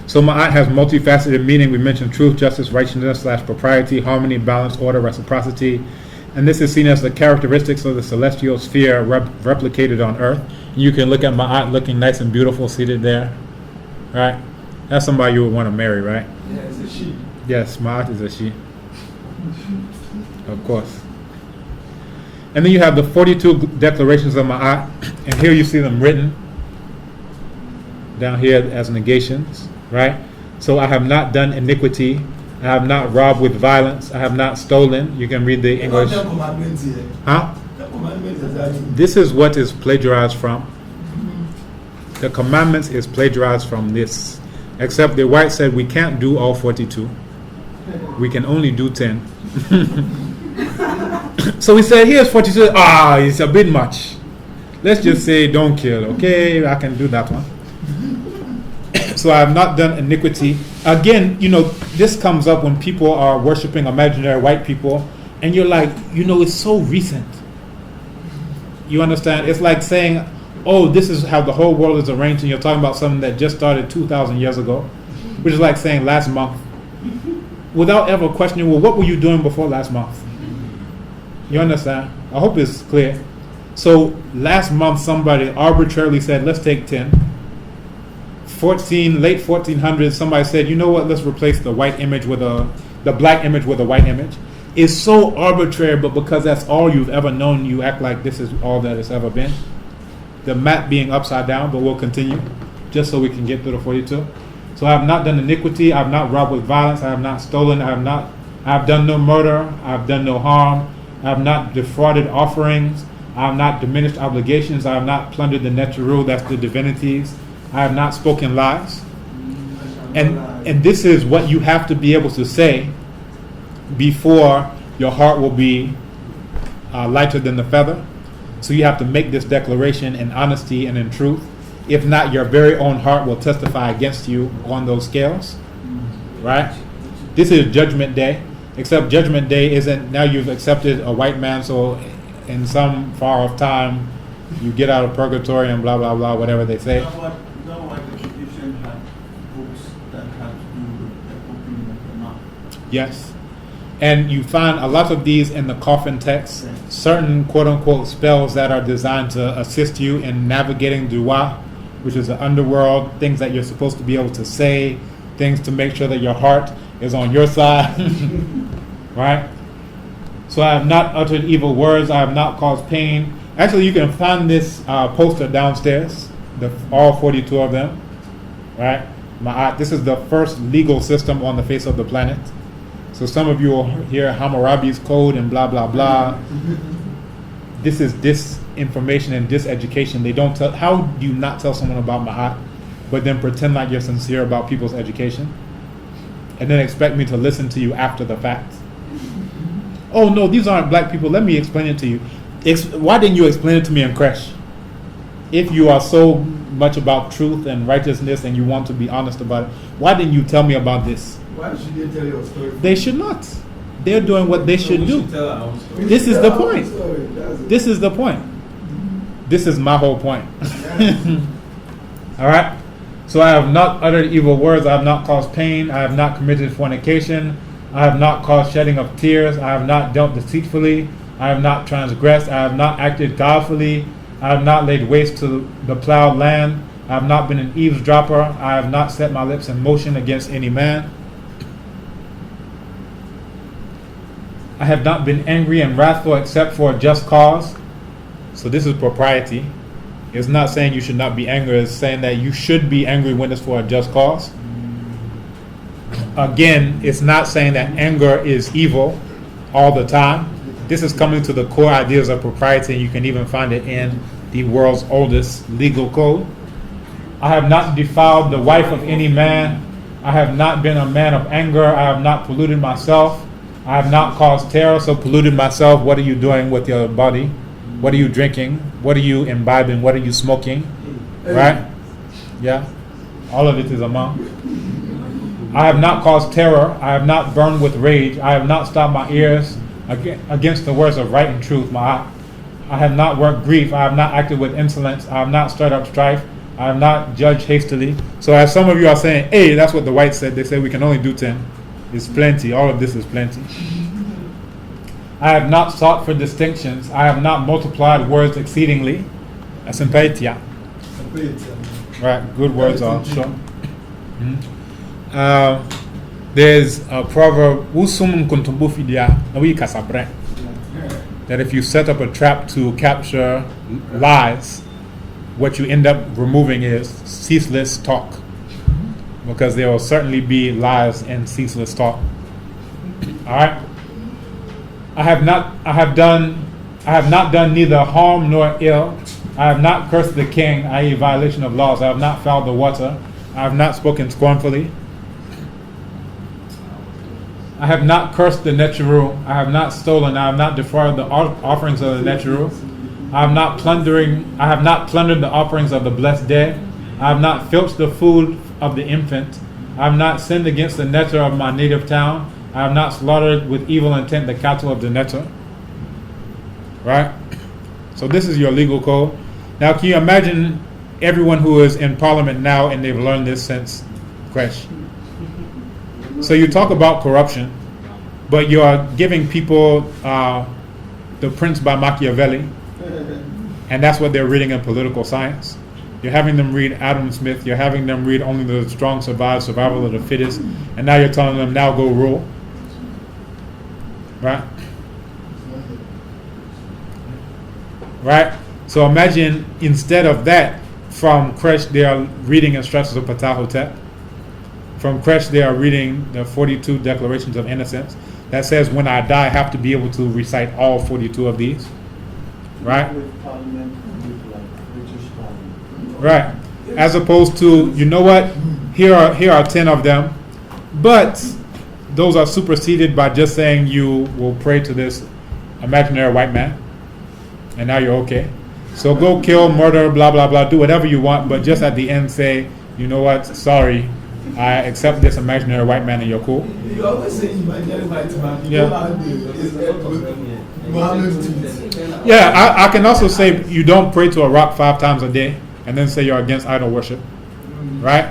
So Ma'at has multifaceted meaning. We mentioned truth, justice, righteousness / propriety, harmony, balance, order, reciprocity. And this is seen as the characteristics of the celestial sphere replicated on earth. You can look at Ma'at looking nice and beautiful seated there, right? That's somebody you would want to marry, right? Yeah, it's a she. Yes, Ma'at is a she. Of course. And then you have the 42 declarations of Ma'at, and here you see them written down here as negations, right? So I have not done iniquity, I have not robbed with violence, I have not stolen. You can read the English. Ten commandments here. Huh? The commandments is that. This is what is plagiarized from. The commandments is plagiarized from this. Except the white said we can't do all 42. We can only do 10. So we said, here's 42. It's a bit much. Let's just say don't kill. Okay, I can do that one. So I have not done iniquity. Again, this comes up when people are worshiping imaginary white people, and you're like, it's so recent. You understand? It's like saying, oh, this is how the whole world is arranged, and you're talking about something that just started 2,000 years ago, which is like saying last month, without ever questioning, well, what were you doing before last month? You understand? I hope it's clear. So last month, somebody arbitrarily said, let's take 10. Late 1400s, somebody said, you know what, let's replace the white image with the black image with a white image. It's so arbitrary, but because that's all you've ever known, you act like this is all that it's ever been. The map being upside down, but we'll continue just so we can get through the 42. So I have not done iniquity, I have not robbed with violence, I have not stolen, I have done no murder, I have done no harm, I have not defrauded offerings, I have not diminished obligations, I have not plundered the Neteru, that's the divinities, I have not spoken lies. And this is what you have to be able to say before your heart will be lighter than the feather. So you have to make this declaration in honesty and in truth. If not, your very own heart will testify against you on those scales. Right? This is Judgment Day. Except Judgment Day isn't, now you've accepted a white man, so in some far off time, you get out of purgatory and blah, blah, blah, whatever they say. Is that why the Egyptians had books that had to do with the opening of the mouth? Yes. And you find a lot of these in the coffin text, certain quote-unquote spells that are designed to assist you in navigating Dua, which is the underworld, things that you're supposed to be able to say, things to make sure that your heart is on your side. Right? So I have not uttered evil words, I have not caused pain. Actually, you can find this poster downstairs, all 42 of them. Right? This is the first legal system on the face of the planet. So some of you will hear Hammurabi's code and blah, blah, blah. This is disinformation and diseducation. They don't tell. How do you not tell someone about Ma'at, but then pretend like you're sincere about people's education? And then expect me to listen to you after the fact? Oh, no, these aren't black people. Let me explain it to you. Why didn't you explain it to me in Kresh? If you are so much about truth and righteousness and you want to be honest about it, why didn't you tell me about this? Why should they tell your story? They should not. They're doing what they should do. Tell our story. This is the point. This is the point. This is my whole point. All right? So I have not uttered evil words. I have not caused pain. I have not committed fornication. I have not caused shedding of tears. I have not dealt deceitfully. I have not transgressed. I have not acted guilefully. I have not laid waste to the plowed land. I have not been an eavesdropper. I have not set my lips in motion against any man. I have not been angry and wrathful except for a just cause. So this is propriety. It's not saying you should not be angry. It's saying that you should be angry when it's for a just cause. Again, it's not saying that anger is evil all the time. This is coming to the core ideas of propriety, and you can even find it in the world's oldest legal code. I have not defiled the wife of any man. I have not been a man of anger. I have not polluted myself. I have not caused terror, so polluted myself. What are you doing with your body? What are you drinking? What are you imbibing? What are you smoking? Right? Yeah? All of it is among. I have not caused terror. I have not burned with rage. I have not stopped my ears against the words of right and truth. I have not worked grief. I have not acted with insolence. I have not stirred up strife. I have not judged hastily. So as some of you are saying, hey, that's what the whites said. They said we can only do 10. It's plenty. All of this is plenty. I have not sought for distinctions. I have not multiplied words exceedingly. That's empaitia. Right, good words are sure. There's a proverb, "Usum kuntumbu fidia, nawi kasabre," that if you set up a trap to capture lies, what you end up removing is ceaseless talk, because there will certainly be lies and ceaseless talk. All right. I have not done neither harm nor ill. I have not cursed the king, i.e., violation of laws. I have not fouled the water. I have not spoken scornfully. I have not cursed the Neteru. I have not stolen. I have not defrauded the offerings of the Neteru. I have not plundered the offerings of the blessed dead. I have not filched the food of the infant. I have not sinned against the Neter of my native town. I have not slaughtered with evil intent the cattle of the Neter. Right? So this is your legal code. Now, can you imagine everyone who is in parliament now and they've learned this since Crash? So you talk about corruption, but you are giving people The Prince by Machiavelli, and that's what they're reading in political science. You're having them read Adam Smith. You're having them read Only the Strong Survive, Survival of the Fittest, and now you're telling them, now go rule. Right? Right? So imagine instead of that, from Kresh they are reading instructions of Ptahhotep. From Kresh they are reading the 42 Declarations of Innocence. That says when I die I have to be able to recite all 42 of these. Right? Right. As opposed to, you know what? Here are 10 of them. But those are superseded by just saying you will pray to this imaginary white man. And now you're okay. So go kill, murder, blah, blah, blah, do whatever you want, but just at the end say, you know what, sorry, I accept this imaginary white man and you're cool. You always say imaginary white man. You Yeah. don't have the Yeah, I can also say you don't pray to a rock 5 times a day and then say you're against idol worship. Right?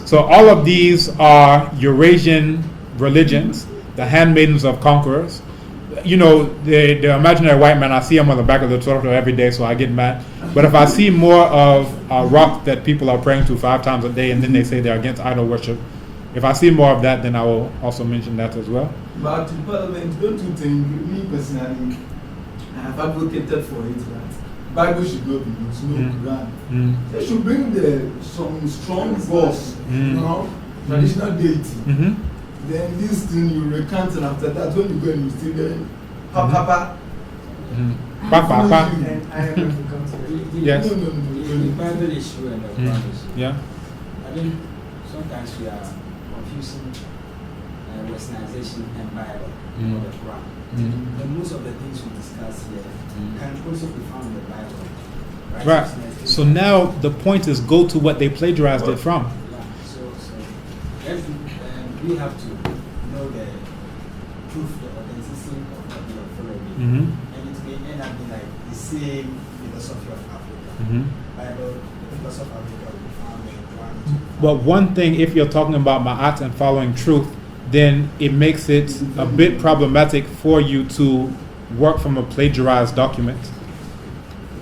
So all of these are Eurasian religions, the handmaidens of conquerors. You know, the imaginary white man, I see him on the back of the Torah every day, so I get mad. But if I see more of a rock that people are praying to 5 times a day and then they say they're against idol worship, if I see more of that, then I will also mention that as well. But in Parliament, don't you think, me personally, I have advocated for it that Bible should not be used, no Quran. They should bring some strong boss, you know, traditional deity. Then this thing you recant, and after that, when you go and you still there, Papa. Papa. And I have to come to it. Yes. The Bible is true and the Quran is true. Yeah. I think sometimes we are confusing Westernization and Bible or the Quran. And most of the things we discuss here can also be found in the Bible. Right. So now the point is go to what they plagiarized it from. Yeah. So we have to know the proof, the authenticity of what we are following. And it may end up being like the same philosophy of Africa. Bible, the philosophy of Africa will be found in Quran. But one thing, if you're talking about ma'at and following truth, then it makes it a bit problematic for you to work from a plagiarized document.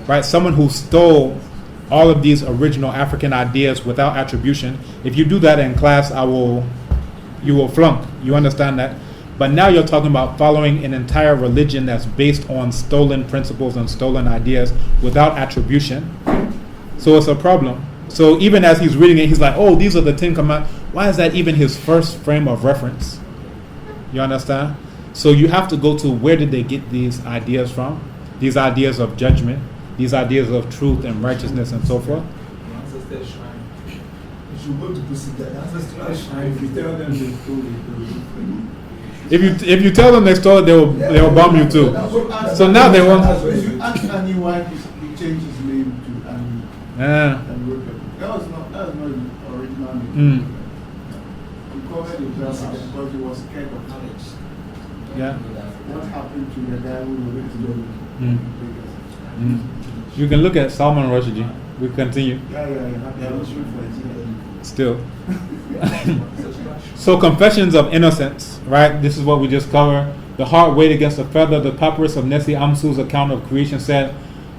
Right? Someone who stole all of these original African ideas without attribution, if you do that in class, you will flunk. You understand that? But now you're talking about following an entire religion that's based on stolen principles and stolen ideas without attribution. So it's a problem. So even as he's reading it, he's like, oh, these are the 10 commandments. Why is that even his first frame of reference? You understand? So you have to go to where did they get these ideas from? These ideas of judgment, these ideas of truth and righteousness and so forth. Ancestor shrine. You should go to visit that ancestral shrine. If you tell them the story, If you tell them they stole it, they will bomb you too. So now they want. If you ask Annie why he changed his name to Annie and wrote it, that was not the original name. He covered the president because he was scared of knowledge. Yeah. What happened to the guy who wrote the You can look at Salman Rushdie. We continue. Yeah. Still. So confessions of innocence, right? This is what we just covered. The heart weighed against a feather. The papyrus of Nessie Amsu's account of creation said,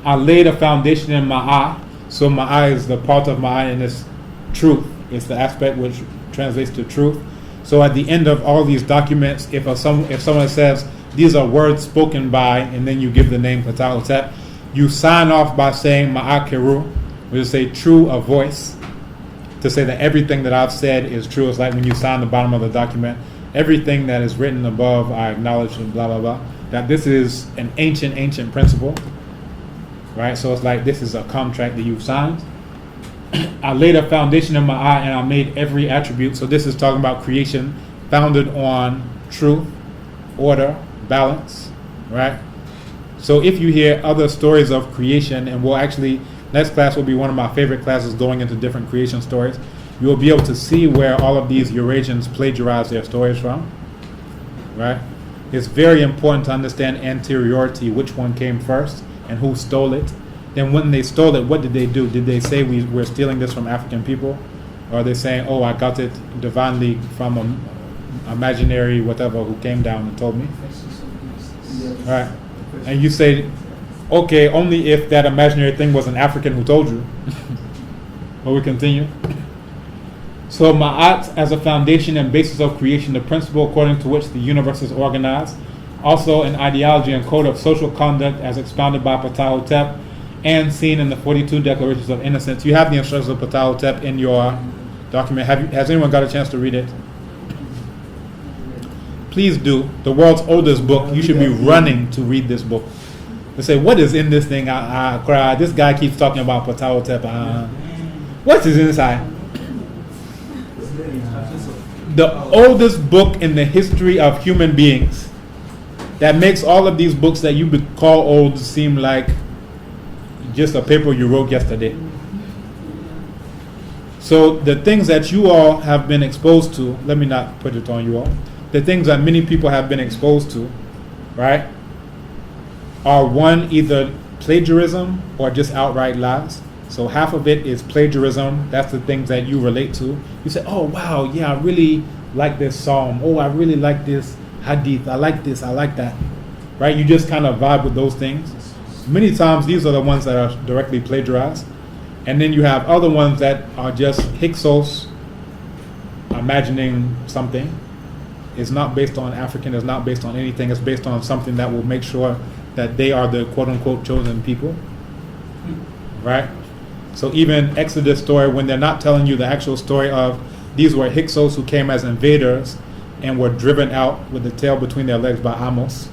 I laid a foundation in Ma'ah. So Ma'ah is the part of Ma'ah and it's truth. It's the aspect which translates to truth. So at the end of all these documents, if someone says these are words spoken by, and then you give the name Ptah, you sign off by saying Ma'akeru, which is say true of voice, to say that everything that I've said is true. It's like when you sign the bottom of the document, everything that is written above I acknowledge and blah blah blah. That this is an ancient principle, right? So it's like this is a contract that you've signed. I laid a foundation in my eye and I made every attribute. So this is talking about creation founded on truth, order, balance, right? So if you hear other stories of creation, and we'll actually, next class will be one of my favorite classes going into different creation stories, you will be able to see where all of these Eurasians plagiarize their stories from, right? It's very important to understand anteriority, which one came first and who stole it. Then when they stole it, what did they do? Did they say we're stealing this from African people? Or are they saying, oh, I got it divinely from an imaginary whatever who came down and told me? All right. And you say, okay, only if that imaginary thing was an African who told you. But we continue. So Ma'at as a foundation and basis of creation, the principle according to which the universe is organized. Also an ideology and code of social conduct as expounded by Ptah and seen in the 42 Declarations of Innocence. You have the instructions of Ptah in your document. Has anyone got a chance to read it? Please do. The world's oldest book. You should be running to read this book. They say, what is in this thing? I cry. This guy keeps talking about Ptah. What is inside? The oldest book in the history of human beings. That makes all of these books that you call old seem like just a paper you wrote yesterday. So the things that you all have been exposed to, let me not put it on you all, the things that many people have been exposed to, right, are one, either plagiarism or just outright lies. So half of it is plagiarism. That's the things that you relate to. You say, oh wow, yeah, I really like this psalm. Oh, I really like this hadith. I like this, I like that. Right? You just kind of vibe with those things. Many times these are the ones that are directly plagiarized. And then you have other ones that are just Hyksos imagining something. It's not based on African, it's not based on anything, it's based on something that will make sure that they are the quote-unquote chosen people. Right? So even Exodus story, when they're not telling you the actual story of these were Hyksos who came as invaders and were driven out with the tail between their legs by Amos.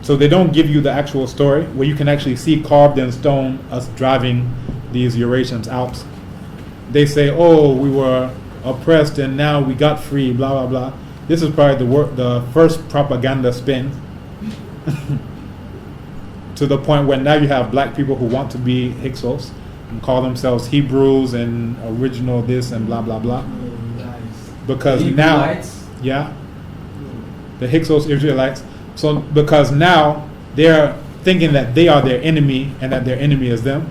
So they don't give you the actual story where you can actually see carved in stone us driving these Eurasians out. They say, oh, we were oppressed and now we got free, blah, blah, blah. This is probably the first propaganda spin to the point where now you have black people who want to be Hyksos and call themselves Hebrews and original this and blah, blah, blah. Because now, yeah, the Hyksos Israelites. So because now they're thinking that they are their enemy and that their enemy is them.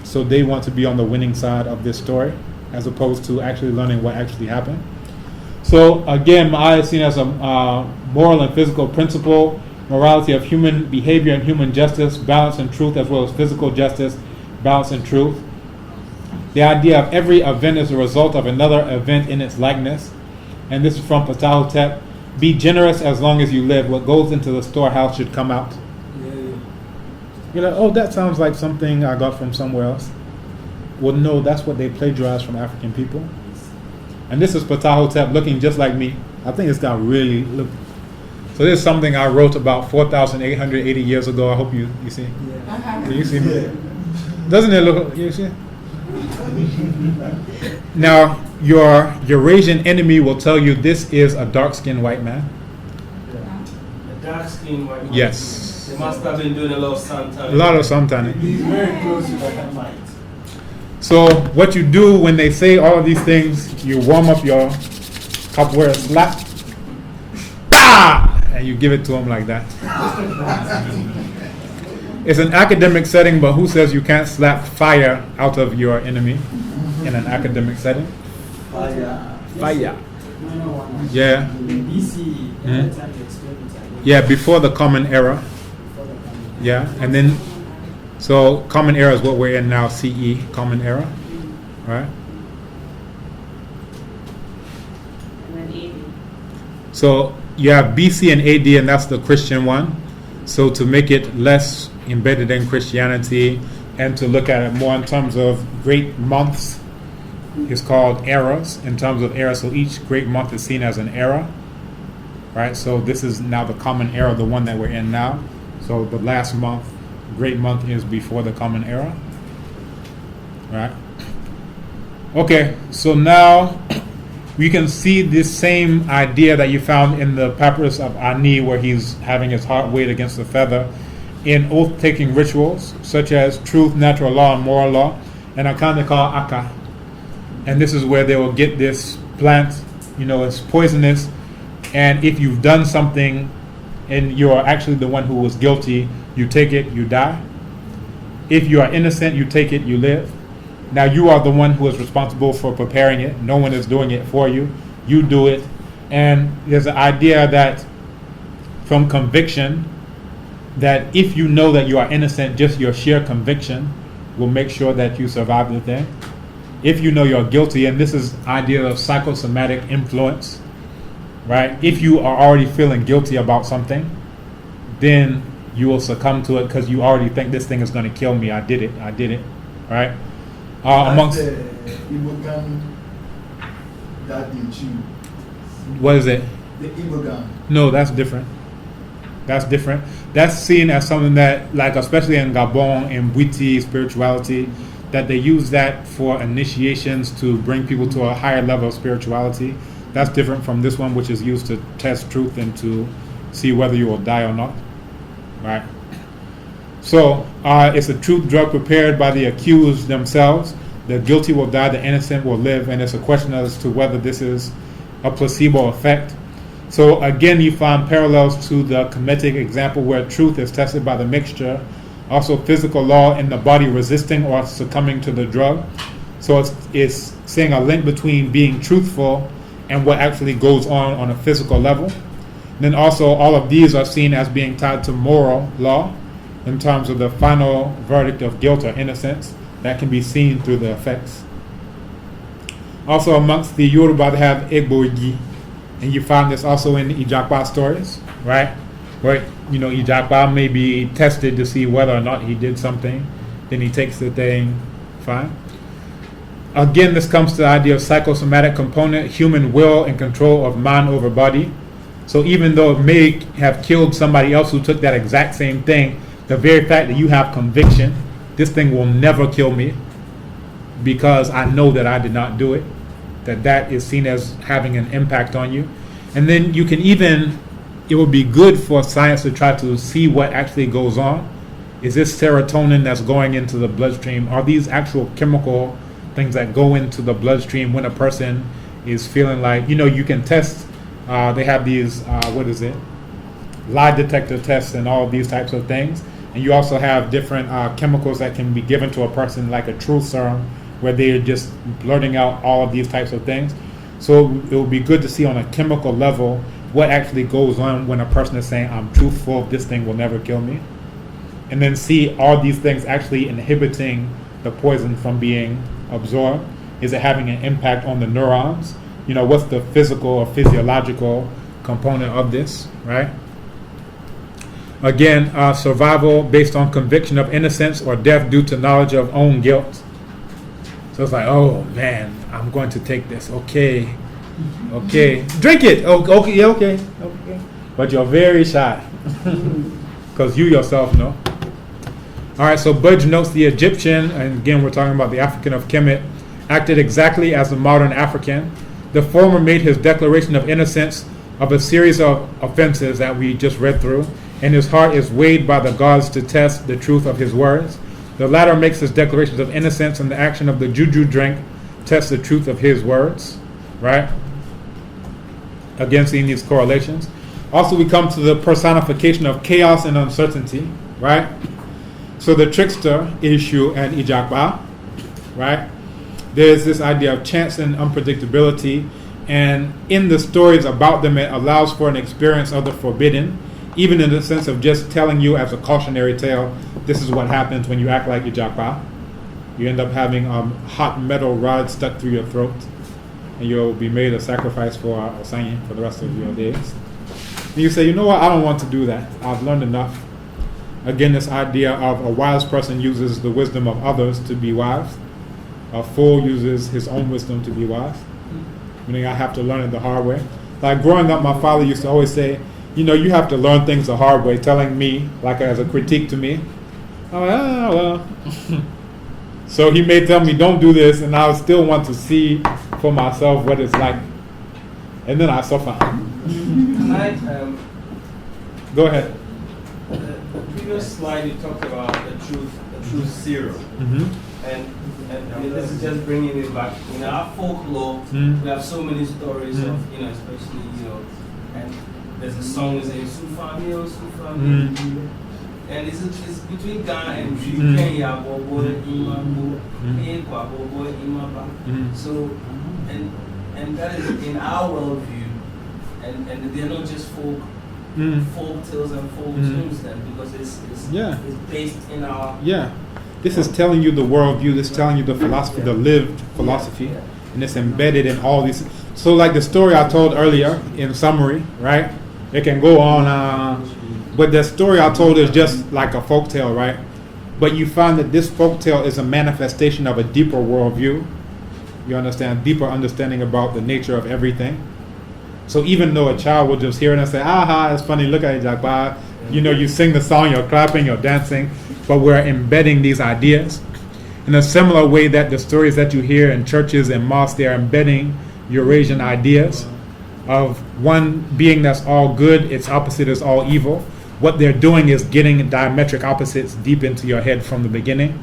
So they want to be on the winning side of this story as opposed to actually learning what actually happened. So again, Ma'at is seen as a moral and physical principle, morality of human behavior and human justice, balance and truth, as well as physical justice, balance and truth. The idea of every event is a result of another event in its likeness. And this is from Ptah. Be generous as long as you live. What goes into the storehouse should come out. You're like, oh, that sounds like something I got from somewhere else. Well, no, that's what they plagiarized from African people. And this is Ptah looking just like me. I think it's got really look. So this is something I wrote about 4,880 years ago. I hope you see. Yeah. Do you see me? Doesn't it look? You see? Now, your Eurasian enemy will tell you this is a dark-skinned white man. A dark-skinned white man? Yes. They must have been doing a lot of sun tanning. A lot of sun tanning. He's very close to the Hamite. So what you do when they say all of these things, you warm up your cupware slap, and you give it to them like that. It's an academic setting, but who says you can't slap fire out of your enemy in an academic setting? Fire. Yeah. Yeah, before the Common Era. Yeah, and then, so Common Era is what we're in now, CE, Common Era, right? So you have BC and AD, and that's the Christian one. So to make it less embedded in Christianity and to look at it more in terms of great months is called eras, in terms of era. So each great month is seen as an era, right? So this is now the common era, the one that we're in now. So the last month, great month, is before the common era, right? Okay, so now we can see this same idea that you found in the papyrus of Ani, where he's having his heart weighed against the feather, in oath-taking rituals such as truth, natural law, and moral law, and I kind of call Aka. And this is where they will get this plant, it's poisonous, and if you've done something and you're actually the one who was guilty, you take it, you die. If you are innocent, you take it, you live. Now you are the one who is responsible for preparing it. No one is doing it for you. You do it. And there's an idea that from conviction, that if you know that you are innocent, just your sheer conviction will make sure that you survive the thing. If you know you're guilty, and this is idea of psychosomatic influence, right? If you are already feeling guilty about something, then you will succumb to it because you already think this thing is going to kill me. I did it, right? Amongst the Ibogan that they chew. What is it? The Ibogan. No, that's different. That's seen as something that, like, especially in Gabon, in Bwiti spirituality, that they use that for initiations to bring people to a higher level of spirituality. That's different from this one, which is used to test truth and to see whether you will die or not, right? So it's a truth drug prepared by the accused themselves. The guilty will die, the innocent will live, and it's a question as to whether this is a placebo effect. So again, you find parallels to the Kemetic example where truth is tested by the mixture. Also physical law in the body resisting or succumbing to the drug. So it's seeing a link between being truthful and what actually goes on a physical level. Then also all of these are seen as being tied to moral law in terms of the final verdict of guilt or innocence that can be seen through the effects. Also amongst the Yoruba, they have Egboigi, and you find this also in Ijapa stories, right? Where Ijapa may be tested to see whether or not he did something, then he takes the thing, fine. Again, this comes to the idea of psychosomatic component, human will and control of mind over body. So even though it may have killed somebody else who took that exact same thing, the very fact that you have conviction, this thing will never kill me because I know that I did not do it, that is seen as having an impact on you. And then you can even, it would be good for science to try to see what actually goes on. Is this serotonin that's going into the bloodstream? Are these actual chemical things that go into the bloodstream when a person is feeling like, you can test, they have these, lie detector tests and all of these types of things. And you also have different chemicals that can be given to a person, like a truth serum, where they're just blurting out all of these types of things. So it would be good to see on a chemical level what actually goes on when a person is saying, I'm truthful, this thing will never kill me. And then see, are these things actually inhibiting the poison from being absorbed? Is it having an impact on the neurons? What's the physical or physiological component of this, right? Again, survival based on conviction of innocence or death due to knowledge of own guilt. So it's like, oh man, I'm going to take this. Okay, drink it. Okay. But you're very shy because you yourself know. All right, so Budge notes the Egyptian, and again we're talking about the African of Kemet, acted exactly as the modern African. The former made his declaration of innocence of a series of offenses that we just read through, and his heart is weighed by the gods to test the truth of his words. The latter makes his declarations of innocence, and the action of the juju drink tests the truth of his words, right? Again, seeing these correlations. Also, we come to the personification of chaos and uncertainty, right? So the trickster issue and Ijakba, right? There's this idea of chance and unpredictability, and in the stories about them, it allows for an experience of the forbidden, even in the sense of just telling you as a cautionary tale, this is what happens when you act like Ijakba. You end up having hot metal rod stuck through your throat, and you'll be made a sacrifice for Osanyi for the rest of your days. And you say, you know what, I don't want to do that. I've learned enough. Again, this idea of a wise person uses the wisdom of others to be wise. A fool uses his own wisdom to be wise. Meaning I have to learn it the hard way. Like growing up, my father used to always say, you know, you have to learn things the hard way, telling me, like as a critique to me. I'm like, well. So he may tell me, don't do this, and I still want to see for myself what it's like. And then I suffer. Go ahead. The previous slide you talked about the truth zero. And I mean, this is just bringing it back. In our folklore, we have so many stories of, you know, especially, you know, and there's a song that says, Sufamio, Sufamio. And it's between Ghana and Kenya, Bobo, Imabu, Ekwa, Bobo, Imaba. So, and that is in our worldview, and they're not just folk tales and folk tunes then, because it's based in our... Yeah. This is telling you the worldview, this is telling you the philosophy, the lived philosophy, and it's embedded in all these. So like the story I told earlier, in summary, right? It can go on, but the story I told is just like a folk tale, right? But you find that this folk tale is a manifestation of a deeper worldview. You understand, deeper understanding about the nature of everything. So even though a child will just hear it and say, aha, it's funny, look at it, Jakba. You know, you sing the song, you're clapping, you're dancing, but we're embedding these ideas. In a similar way that the stories that you hear in churches and mosques, they're embedding Eurasian ideas of one being that's all good, its opposite is all evil. What they're doing is getting diametric opposites deep into your head from the beginning.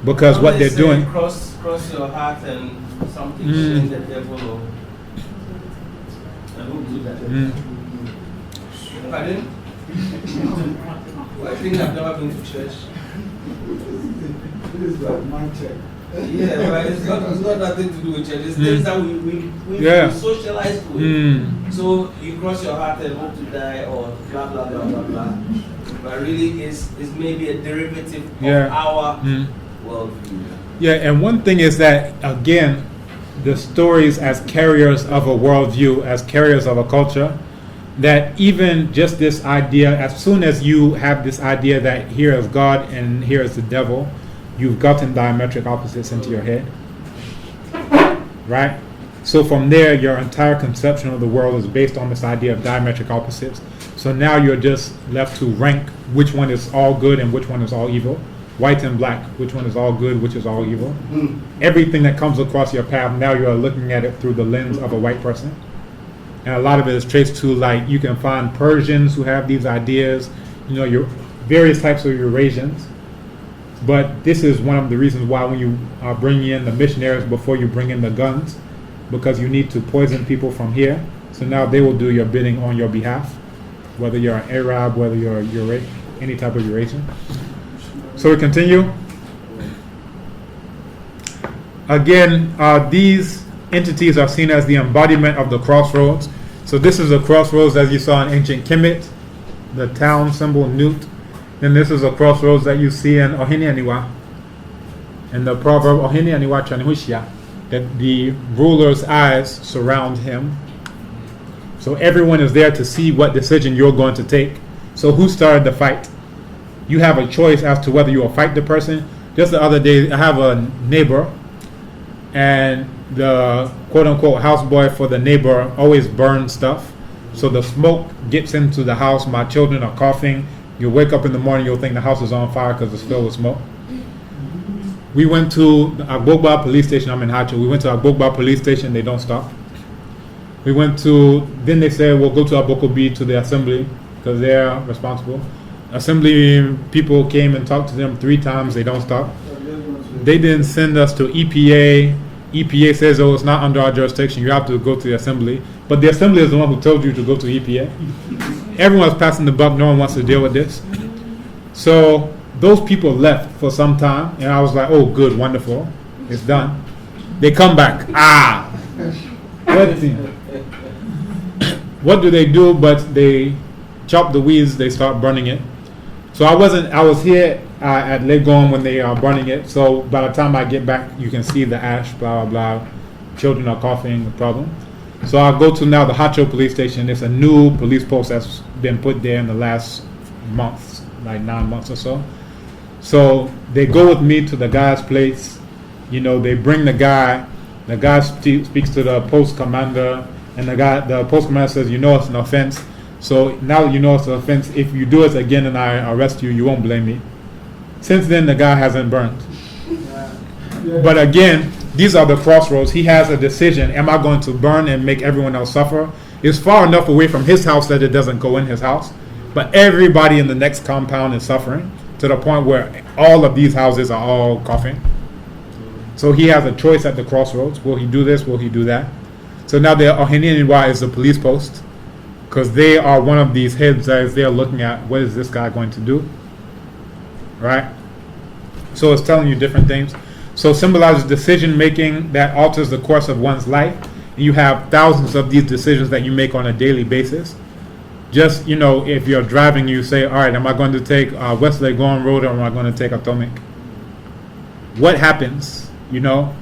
Because what they're doing... Cross your heart and something shame the devil or... I won't do that. Pardon? Well, I think I've never been to church. This is like my check. Yeah, but it's got nothing to do with church. It's things that we socialize with. So you cross your heart and hope to die or blah, blah, blah, blah, blah. But really, it's maybe a derivative of our worldview. Yeah, and one thing is that, again, the stories as carriers of a worldview, as carriers of a culture, that even just this idea, as soon as you have this idea that here is God and here is the devil, you've gotten diametric opposites into your head. Right? So from there, your entire conception of the world is based on this idea of diametric opposites. So now you're just left to rank which one is all good and which one is all evil. White and black, which one is all good, which is all evil. Everything that comes across your path, now you're looking at it through the lens of a white person. And a lot of it is traced to, like, you can find Persians who have these ideas, you know, your various types of Eurasians. But this is one of the reasons why when you bring in the missionaries before you bring in the guns, because you need to poison people from here. So now they will do your bidding on your behalf, whether you're an Arab, whether you're any type of Eurasian. So we continue. Again, these entities are seen as the embodiment of the crossroads. So this is a crossroads as you saw in ancient Kemet, the town symbol Nut. Then this is a crossroads that you see in Ohene Aniwa. In the proverb Ohene Aniwa Chanhushia, that the ruler's eyes surround him. So everyone is there to see what decision you're going to take. So who started the fight? You have a choice as to whether you will fight the person. Just the other day, I have a neighbor, and the quote-unquote houseboy for the neighbor always burns stuff. So the smoke gets into the house. My children are coughing. You wake up in the morning, you'll think the house is on fire because it's filled with smoke. We went to the Agbogba police station. I'm in Hacho. We went to Agbogba police station. They don't stop. We went to, then they said, we'll go to Abokobi to the assembly because they're responsible. Assembly people came and talked to them 3 times. They don't stop. They didn't send us to EPA. EPA says, oh, it's not under our jurisdiction. You have to go to the assembly. But the assembly is the one who told you to go to EPA. Everyone's passing the buck. No one wants to deal with this. So those people left for some time. And I was like, oh, good, wonderful. It's done. They come back. What do they do? But they chop the weeds. They start burning it. So I was here at Legon when they are burning it. So by the time I get back, you can see the ash, blah, blah, blah. children are coughing, the problem. So I go to now the Hacho police station. It's a new police post that's been put there in the last months, like 9 months or so. So they go with me to the guy's place. You know, they bring the guy. The guy speaks to the post commander, and the post commander says, you know, it's an offense. So now you know it's an offense. If you do it again and I arrest you, you won't blame me. Since then, the guy hasn't burned. But again, these are the crossroads. He has a decision. Am I going to burn and make everyone else suffer? It's far enough away from his house that it doesn't go in his house. But everybody in the next compound is suffering to the point where all of these houses are all coughing. So he has a choice at the crossroads. Will he do this? Will he do that? So now the Ohenianiwa is the police post, because they are one of these heads that is there looking at what is this guy going to do, right? So it's telling you different things. So symbolizes decision making that alters the course of one's life. You have thousands of these decisions that you make on a daily basis. Just, you know, if you're driving, you say, all right, am I going to take West Legon Road or am I going to take Atomic? What happens, you know,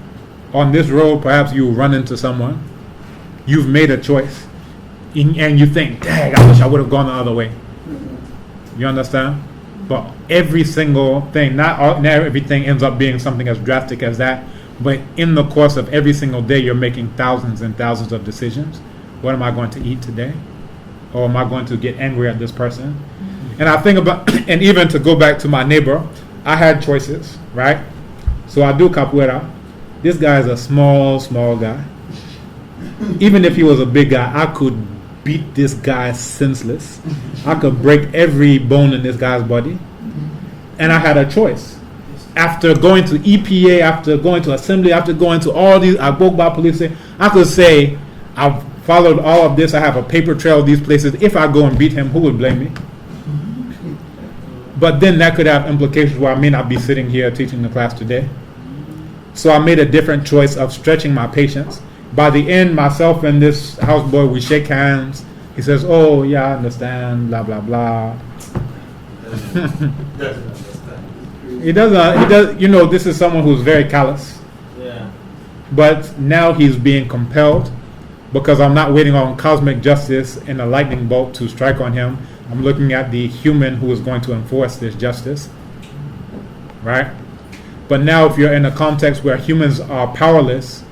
on this road? Perhaps you run into someone. You've made a choice. And you think, dang, I wish I would have gone the other way. You understand? But every single thing, not everything ends up being something as drastic as that, but in the course of every single day, you're making thousands and thousands of decisions. What am I going to eat today? Or am I going to get angry at this person? And I think about, and even to go back to my neighbor, I had choices, right? So I do capoeira. This guy is a small guy. Even if he was a big guy, I could beat this guy senseless. I could break every bone in this guy's body. And I had a choice. After going to EPA, after going to Assembly, after going to all these Agbogba police, I could say, I've followed all of this. I have a paper trail of these places. If I go and beat him, who would blame me? But then that could have implications where I may not be sitting here teaching the class today. So I made a different choice of stretching my patience. By the end, myself and this houseboy, we shake hands. He says, oh, yeah, I understand, blah, blah, blah. He does, you know, this is someone who's very callous. Yeah. But now he's being compelled, because I'm not waiting on cosmic justice and a lightning bolt to strike on him. I'm looking at the human who is going to enforce this justice. Right? But now if you're in a context where humans are powerless,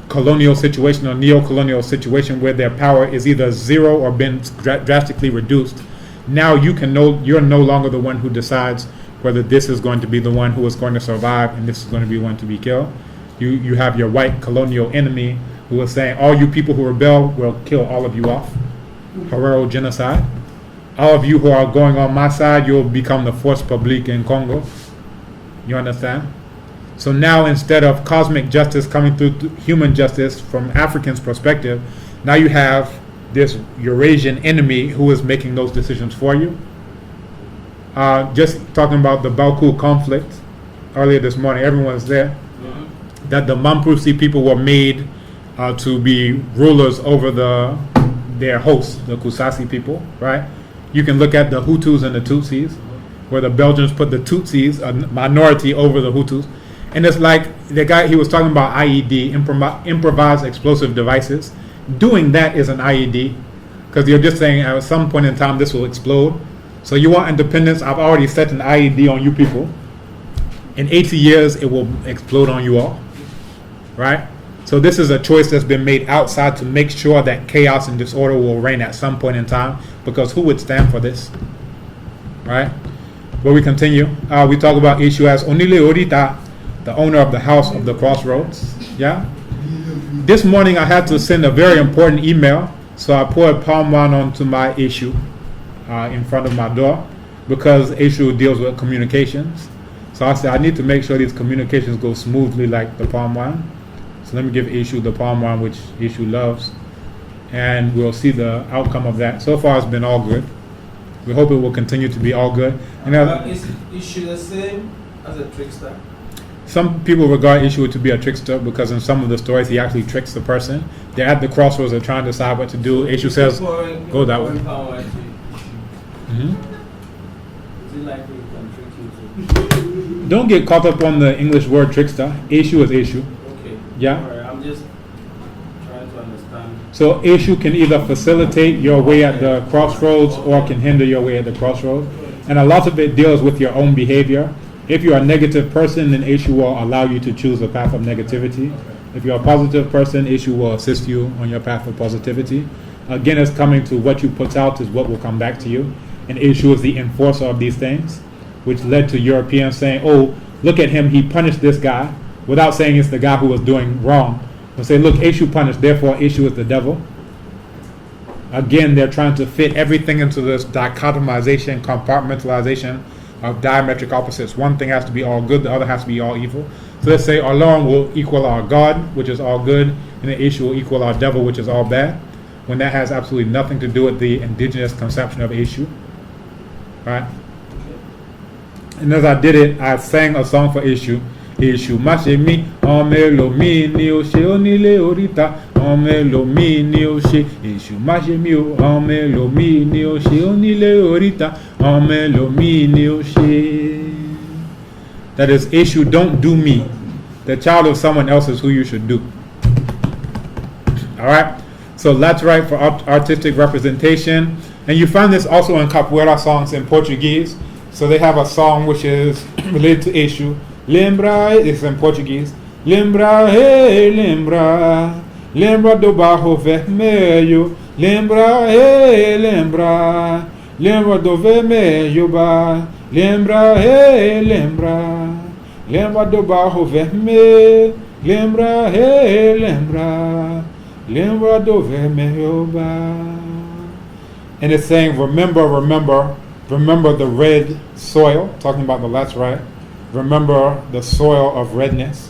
colonial situation or neo-colonial situation where their power is either zero or been drastically reduced, now you're no longer the one who decides whether this is going to be the one who is going to survive and this is going to be one to be killed. You have your white colonial enemy who is saying, all you people who rebel, will kill all of you off. Herero genocide. All of you who are going on my side, you'll become the force publique in Congo. You understand? So now instead of cosmic justice coming through human justice from Africans' perspective, now you have this Eurasian enemy who is making those decisions for you. Just talking about the Baoku conflict earlier this morning, everyone was there, that the Mamprusi people were made to be rulers over their hosts, the Kusasi people, right? You can look at the Hutus and the Tutsis, where the Belgians put the Tutsis, a minority, over the Hutus. And it's like the guy, he was talking about IED, improvised explosive devices. Doing that is an IED, because you're just saying at some point in time this will explode. So you want independence, I've already set an IED on you people. In 80 years, it will explode on you all, right? So this is a choice that's been made outside to make sure that chaos and disorder will reign at some point in time, because who would stand for this, right? But we continue. We talk about issue as Onile Orita, the owner of the house of the crossroads. Yeah. This morning I had to send a very important email, so I poured palm wine onto my issue in front of my door, because issue deals with communications. So I said I need to make sure these communications go smoothly like the palm wine. So let me give issue the palm wine, which issue loves, and we'll see the outcome of that. So far it's been all good. We hope it will continue to be all good. And is issue the same as a trickster? Some people regard Issue to be a trickster, because in some of the stories he actually tricks the person. They're at the crossroads, they're trying to decide what to do. Issue says, go that way. Is it likely he can trick you too? Don't get caught up on the English word trickster. Issue is issue. Okay. Yeah? Alright, I'm just So issue can either facilitate your way at the crossroads or can hinder your way at the crossroads. And a lot of it deals with your own behavior. If you're a negative person, then issue will allow you to choose a path of negativity. If you're a positive person, issue will assist you on your path of positivity. Again, it's coming to what you put out is what will come back to you. And issue is the enforcer of these things, which led to Europeans saying, oh, look at him, he punished this guy, without saying it's the guy who was doing wrong. They'll say, look, issue punished, therefore issue is the devil. Again, they're trying to fit everything into this dichotomization, compartmentalization of diametric opposites. One thing has to be all good, the other has to be all evil. So let's say Allah will equal our God, which is all good, and the issue will equal our devil, which is all bad, when that has absolutely nothing to do with the indigenous conception of issue. Right? And as I did it, I sang a song for issue. Issue mashemi omelomi ni o se onile orita omelomi ni o se issue mashemi omelomi ni o se onile orita omelomi ni o se. That is, issue, don't do me. The child of someone else is who you should do. All right. So that's right for artistic representation. And you find this also in capoeira songs in Portuguese. So they have a song which is related to issue. Lembra, it's in Portuguese. Lembra, hey, lembra. Lembra do barro vermelho. Lembra, hey, lembra. Lembra do vermelho bar. Lembra, hey, lembra. Lembra do barro vermelho. Lembra, hey, lembra. Lembra do vermelho bar. And it's saying, remember, remember, remember the red soil, talking about the Laterite. Remember the soil of redness.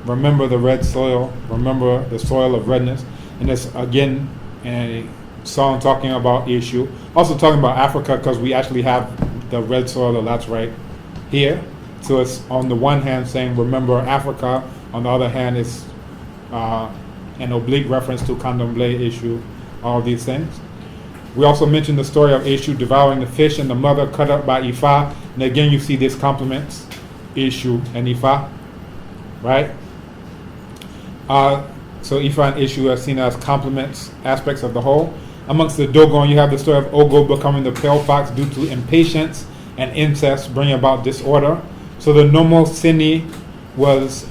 Remember the red soil. Remember the soil of redness. And it's again a song talking about issue. Also talking about Africa, because we actually have the red soil, the Laterite here. So it's on the one hand saying remember Africa. On the other hand, it's an oblique reference to Candomblé issue, all these things. We also mentioned the story of Eshu devouring the fish and the mother cut up by Ifa. And again, you see these complements, Eshu and Ifa, right? So Ifa and Eshu are seen as complements, aspects of the whole. Amongst the Dogon, you have the story of Ogo becoming the pale fox due to impatience and incest, bringing about disorder. So the Nomo Sini was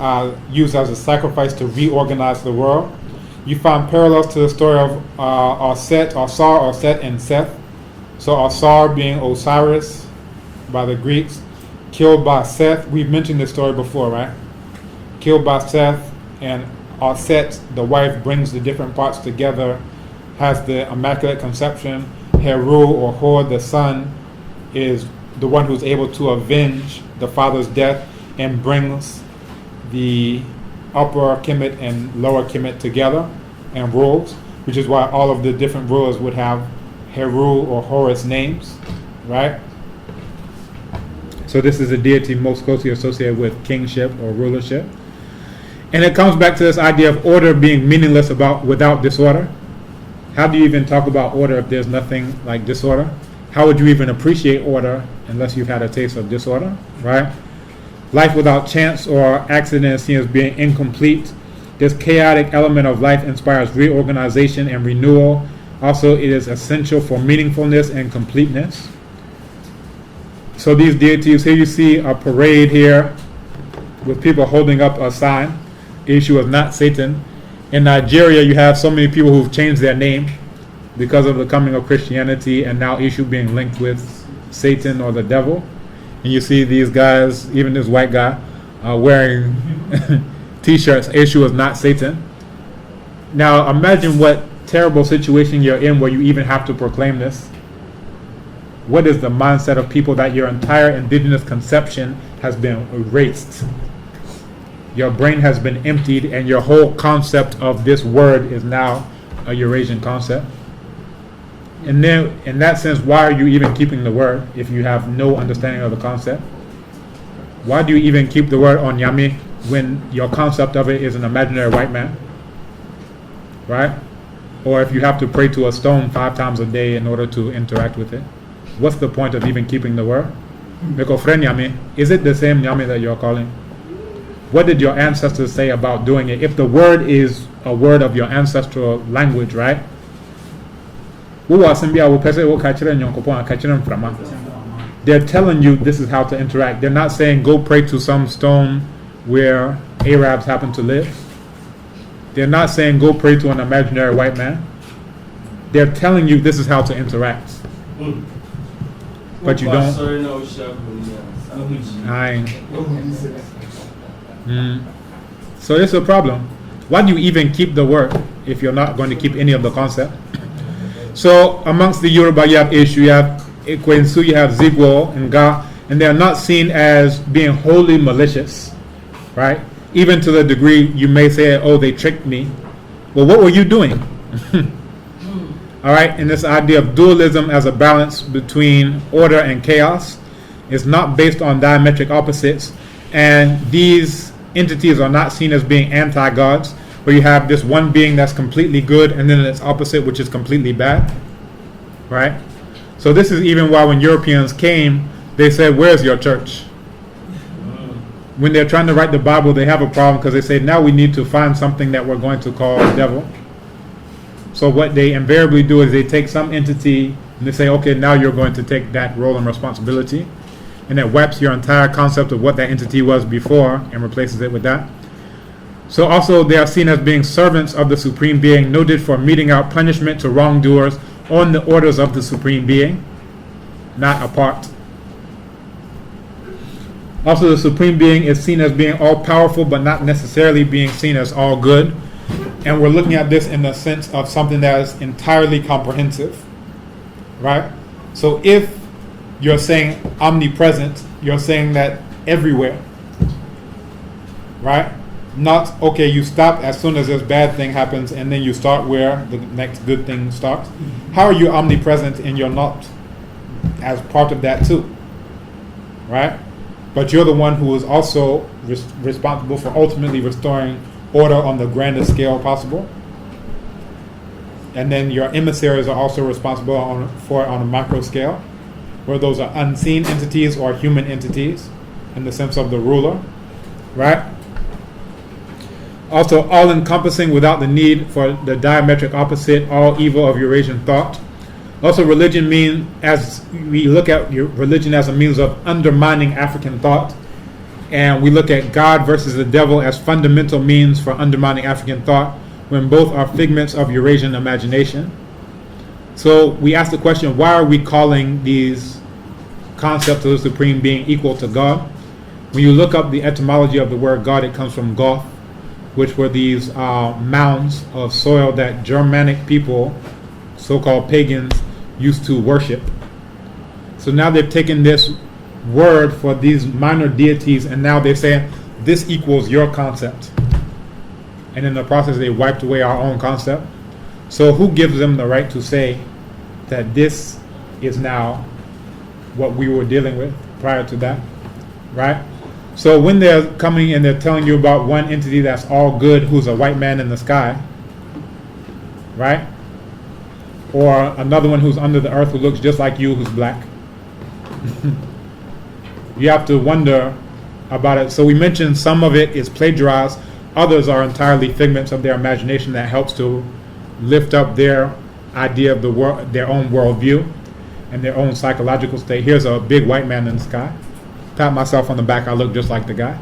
used as a sacrifice to reorganize the world. You find parallels to the story of Osset, and Seth. So Osar being Osiris by the Greeks, killed by Seth. We've mentioned this story before, right? Killed by Seth, and Osset, the wife, brings the different parts together, has the Immaculate Conception. Heru or Hor, the son, is the one who's able to avenge the father's death and brings the upper Kemet and lower Kemet together and rules, which is why all of the different rulers would have Heru or Horus names, right? So this is a deity most closely associated with kingship or rulership. And it comes back to this idea of order being meaningless without disorder. How do you even talk about order if there's nothing like disorder? How would you even appreciate order unless you've had a taste of disorder, right? Life without chance or accident is seen as being incomplete. This chaotic element of life inspires reorganization and renewal. Also, it is essential for meaningfulness and completeness. So these deities, here you see a parade here with people holding up a sign. Issue is not Satan. In Nigeria, you have so many people who've changed their name because of the coming of Christianity, and now issue being linked with Satan or the devil. And you see these guys, even this white guy, wearing t-shirts, issue is not Satan. Now imagine what terrible situation you're in where you even have to proclaim this. What is the mindset of people that your entire indigenous conception has been erased? Your brain has been emptied and your whole concept of this word is now a Eurasian concept. And then, in that sense, why are you even keeping the word if you have no understanding of the concept? Why do you even keep the word Onyame when your concept of it is an imaginary white man? Right? Or if you have to pray to a stone 5 times a day in order to interact with it. What's the point of even keeping the word? Is it the same Nyame that you're calling? what did your ancestors say about doing it? If the word is a word of your ancestral language, right? They're telling you this is how to interact. They're not saying go pray to some stone where Arabs happen to live. They're not saying go pray to an imaginary white man. They're telling you this is how to interact. But you don't. So it's a problem. Why do you even keep the word if you're not going to keep any of the concept? So amongst the Yoruba, you have Ishu, you have Ikwensu, you have Zigwo and Ga, and they are not seen as being wholly malicious, right? Even to the degree you may say, oh, they tricked me. Well, what were you doing? All right, and this idea of dualism as a balance between order and chaos is not based on diametric opposites, and these entities are not seen as being anti-gods, where you have this one being that's completely good and then its opposite, which is completely bad, right? So this is even why when Europeans came, they said, where's your church? When they're trying to write the Bible, they have a problem because they say, now we need to find something that we're going to call devil. So what they invariably do is they take some entity and they say, okay, now you're going to take that role and responsibility. And it wipes your entire concept of what that entity was before and replaces it with that. So also they are seen as being servants of the Supreme Being, noted for meting out punishment to wrongdoers on the orders of the Supreme Being, not apart. Also, the Supreme Being is seen as being all-powerful, but not necessarily being seen as all good. And we're looking at this in the sense of something that is entirely comprehensive, right? So if you're saying omnipresent, you're saying that everywhere, right? Not, okay, you stop as soon as this bad thing happens and then you start where the next good thing starts. How are you omnipresent and you're not as part of that too, right? But you're the one who is also responsible for ultimately restoring order on the grandest scale possible. And then your emissaries are also responsible for it on a macro scale, where those are unseen entities or human entities in the sense of the ruler, right? Also, all-encompassing without the need for the diametric opposite, all evil of Eurasian thought. Also, religion means, as we look at religion as a means of undermining African thought, and we look at God versus the devil as fundamental means for undermining African thought, when both are figments of Eurasian imagination. So we ask the question, why are we calling these concepts of the Supreme Being equal to God? When you look up the etymology of the word God, it comes from Goth, which were these mounds of soil that Germanic people, so-called pagans, used to worship. So now they've taken this word for these minor deities and now they're saying this equals your concept. And in the process they wiped away our own concept. So who gives them the right to say that this is now what we were dealing with prior to that, right? So when they're coming and they're telling you about one entity that's all good, who's a white man in the sky, right? Or another one who's under the earth who looks just like you, who's black. You have to wonder about it. So we mentioned some of it is plagiarized. Others are entirely figments of their imagination that helps to lift up their idea of the world, their own worldview and their own psychological state. Here's a big white man in the sky. Pat myself on the back, I look just like the guy.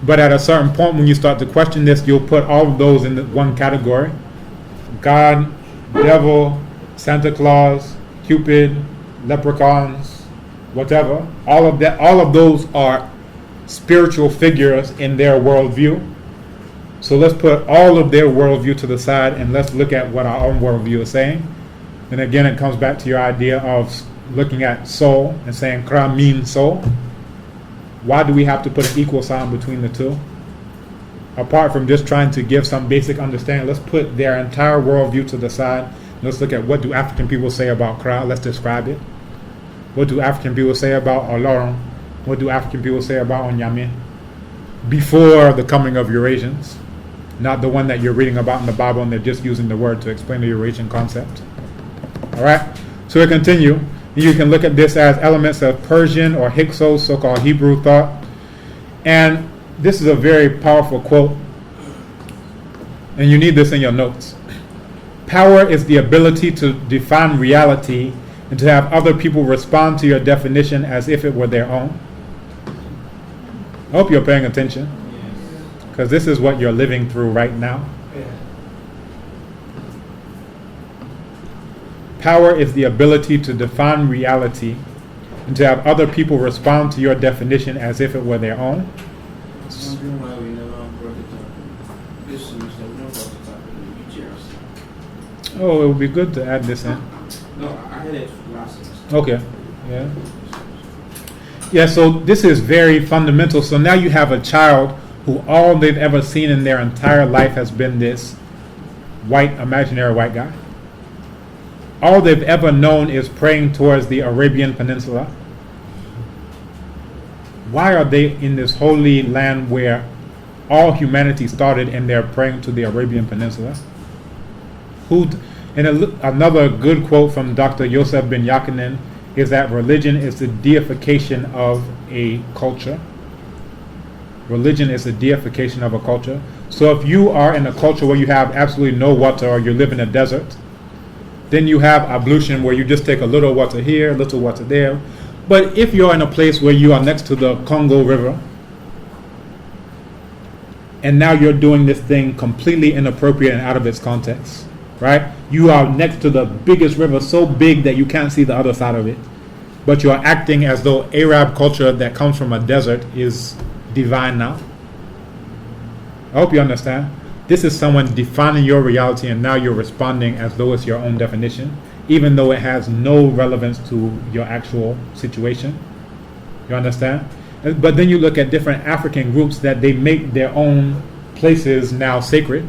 But at a certain point when you start to question this, you'll put all of those in one category. God, devil, Santa Claus, Cupid, leprechauns, whatever. All of those are spiritual figures in their worldview. So let's put all of their worldview to the side and let's look at what our own worldview is saying. And again, it comes back to your idea of looking at soul and saying Kra means soul. Why do we have to put an equal sign between the two? Apart from just trying to give some basic understanding, let's put their entire worldview to the side. Let's look at what do African people say about Kra. Let's describe it. What do African people say about Oloron? What do African people say about Onyame? Before the coming of Eurasians. Not the one that you're reading about in the Bible and they're just using the word to explain the Eurasian concept. Alright, so we continue. You can look at this as elements of Persian or Hyksos, so-called Hebrew thought. And this is a very powerful quote, and you need this in your notes. Power is the ability to define reality and to have other people respond to your definition as if it were their own. I hope you're paying attention, because this is what you're living through right now. Power is the ability to define reality and to have other people respond to your definition as if it were their own. I'm wondering why we never brought it up. This semester, we never brought it up in the UTRC. Oh, it would be good to add this in. No, I had it last semester. Okay. Yeah. Yeah, so this is very fundamental. So now you have a child who all they've ever seen in their entire life has been this white, imaginary white guy. All they've ever known is praying towards the Arabian Peninsula. Why are they in this holy land where all humanity started and they're praying to the Arabian Peninsula? Another good quote from Dr. Yosef Ben Yakinen is that religion is the deification of a culture. Religion is the deification of a culture. So if you are in a culture where you have absolutely no water, or you live in a desert, then you have ablution where you just take a little water here, a little water there. But if you're in a place where you are next to the Congo River, and now you're doing this thing completely inappropriate and out of its context, right? You are next to the biggest river, so big that you can't see the other side of it. But you're acting as though Arab culture that comes from a desert is divine now. I hope you understand. This is someone defining your reality, and now you're responding as though it's your own definition, even though it has no relevance to your actual situation. You understand? But then you look at different African groups that they make their own places now sacred.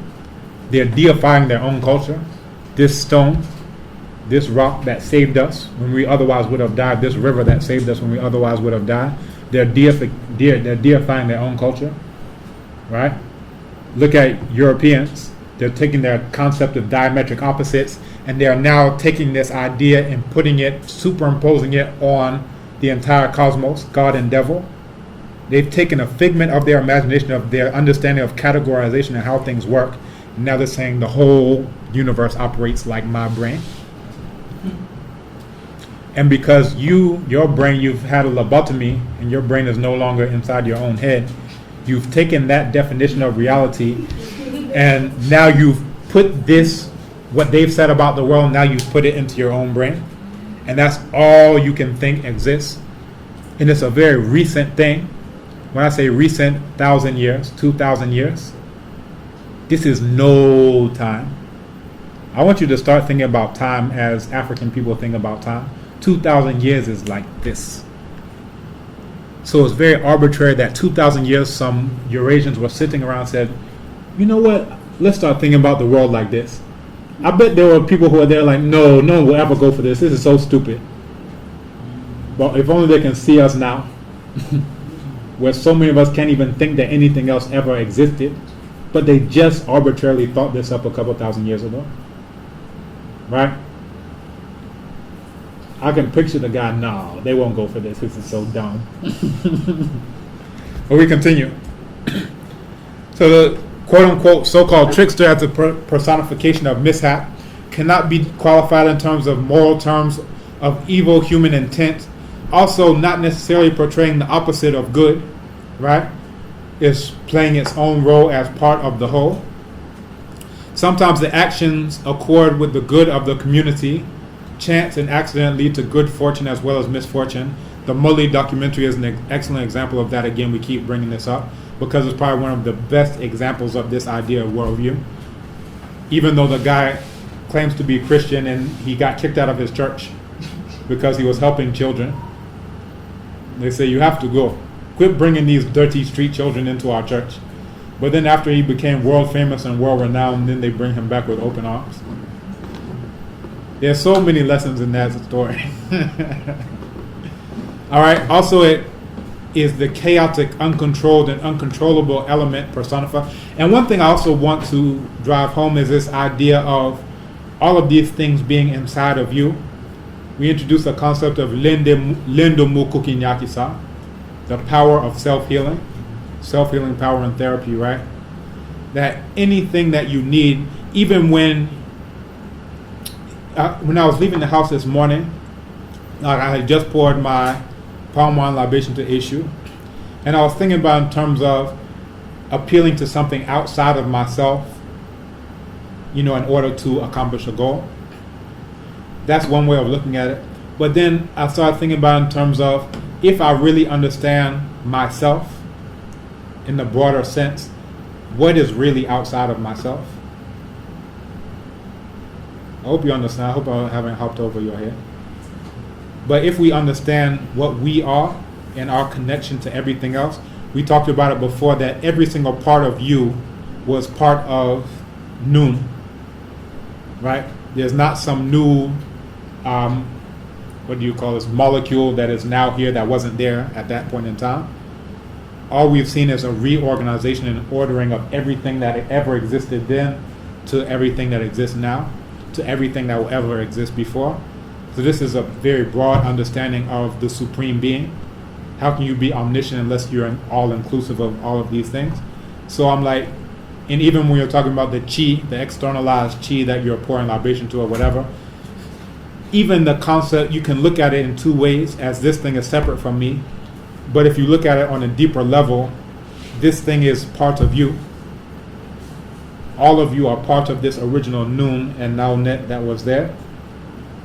They're deifying their own culture. This stone, this rock that saved us when we otherwise would have died, this river that saved us when we otherwise would have died, they're deifying their own culture, right? Look at Europeans. They're taking their concept of diametric opposites, and they are now taking this idea and putting it, superimposing it on the entire cosmos, God and devil. They've taken a figment of their imagination, of their understanding of categorization and how things work. And now they're saying the whole universe operates like my brain. And because your brain, you've had a lobotomy, and your brain is no longer inside your own head, you've taken that definition of reality, and now you've put this, what they've said about the world, now you've put it into your own brain. And that's all you can think exists. And it's a very recent thing. When I say recent, 1,000 years, 2,000 years, this is no time. I want you to start thinking about time as African people think about time. 2,000 years is like this. So it's very arbitrary that 2,000 years some Eurasians were sitting around and said, you know what, let's start thinking about the world like this. I bet there were people who are there like, no one will ever go for this. This is so stupid. But if only they can see us now, where so many of us can't even think that anything else ever existed, but they just arbitrarily thought this up a couple thousand years ago. Right? I can picture the guy, no, they won't go for this. This is so dumb. But we continue. So the quote-unquote so-called trickster as a personification of mishap cannot be qualified in terms of moral terms of evil human intent. Also not necessarily portraying the opposite of good, right? It's playing its own role as part of the whole. Sometimes the actions accord with the good of the community. Chance and accident lead to good fortune as well as misfortune. The Mully documentary is an excellent example of that. Again, we keep bringing this up because it's probably one of the best examples of this idea of worldview. Even though the guy claims to be Christian and he got kicked out of his church because he was helping children. They say, you have to go. Quit bringing these dirty street children into our church. But then after he became world famous and world renowned, then they bring him back with open arms. There's so many lessons in that story. All right. Also, it is the chaotic, uncontrolled, and uncontrollable element personified. And one thing I also want to drive home is this idea of all of these things being inside of you. We introduced the concept of Lendo Mukuki Nyakisa, the power of self-healing. self-healing power and therapy, right? That anything that you need, even when I was leaving the house this morning, I had just poured my palm wine libation to Eshu, and I was thinking about in terms of appealing to something outside of myself, in order to accomplish a goal. That's one way of looking at it. But then I started thinking about in terms of, if I really understand myself in the broader sense, what is really outside of myself? I hope you understand. I hope I haven't hopped over your head. But if we understand what we are and our connection to everything else, we talked about it before, that every single part of you was part of Nun, right? There's not some new, molecule that is now here that wasn't there at that point in time. All we've seen is a reorganization and ordering of everything that ever existed then to everything that exists now, to everything that will ever exist before. So this is a very broad understanding of the Supreme Being. How can you be omniscient unless you're all-inclusive of all of these things? So I'm like, and even when you're talking about the chi, the externalized chi that you're pouring libation to or whatever, even the concept, you can look at it in two ways, as this thing is separate from me. But if you look at it on a deeper level, this thing is part of you. All of you are part of this original Nun and Naunet that was there,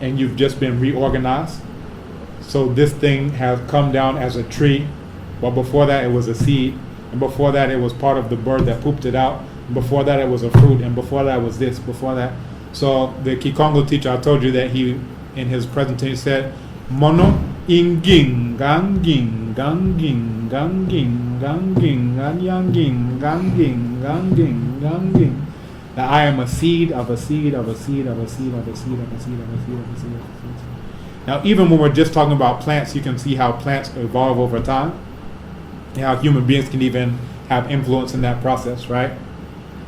and you've just been reorganized. So this thing has come down as a tree, but before that it was a seed, and before that it was part of the bird that pooped it out, and before that it was a fruit, and before that was this, before that. So the Kikongo teacher, I told you that he, in his presentation, said, Mono inging ganging ganging ganging ganging ganging ganging ganging ganging. That I am a seed of a seed of a seed of a seed of a seed of a seed of a seed of a seed of a seed. Now, even when we're just talking about plants, you can see how plants evolve over time, and how human beings can even have influence in that process, right?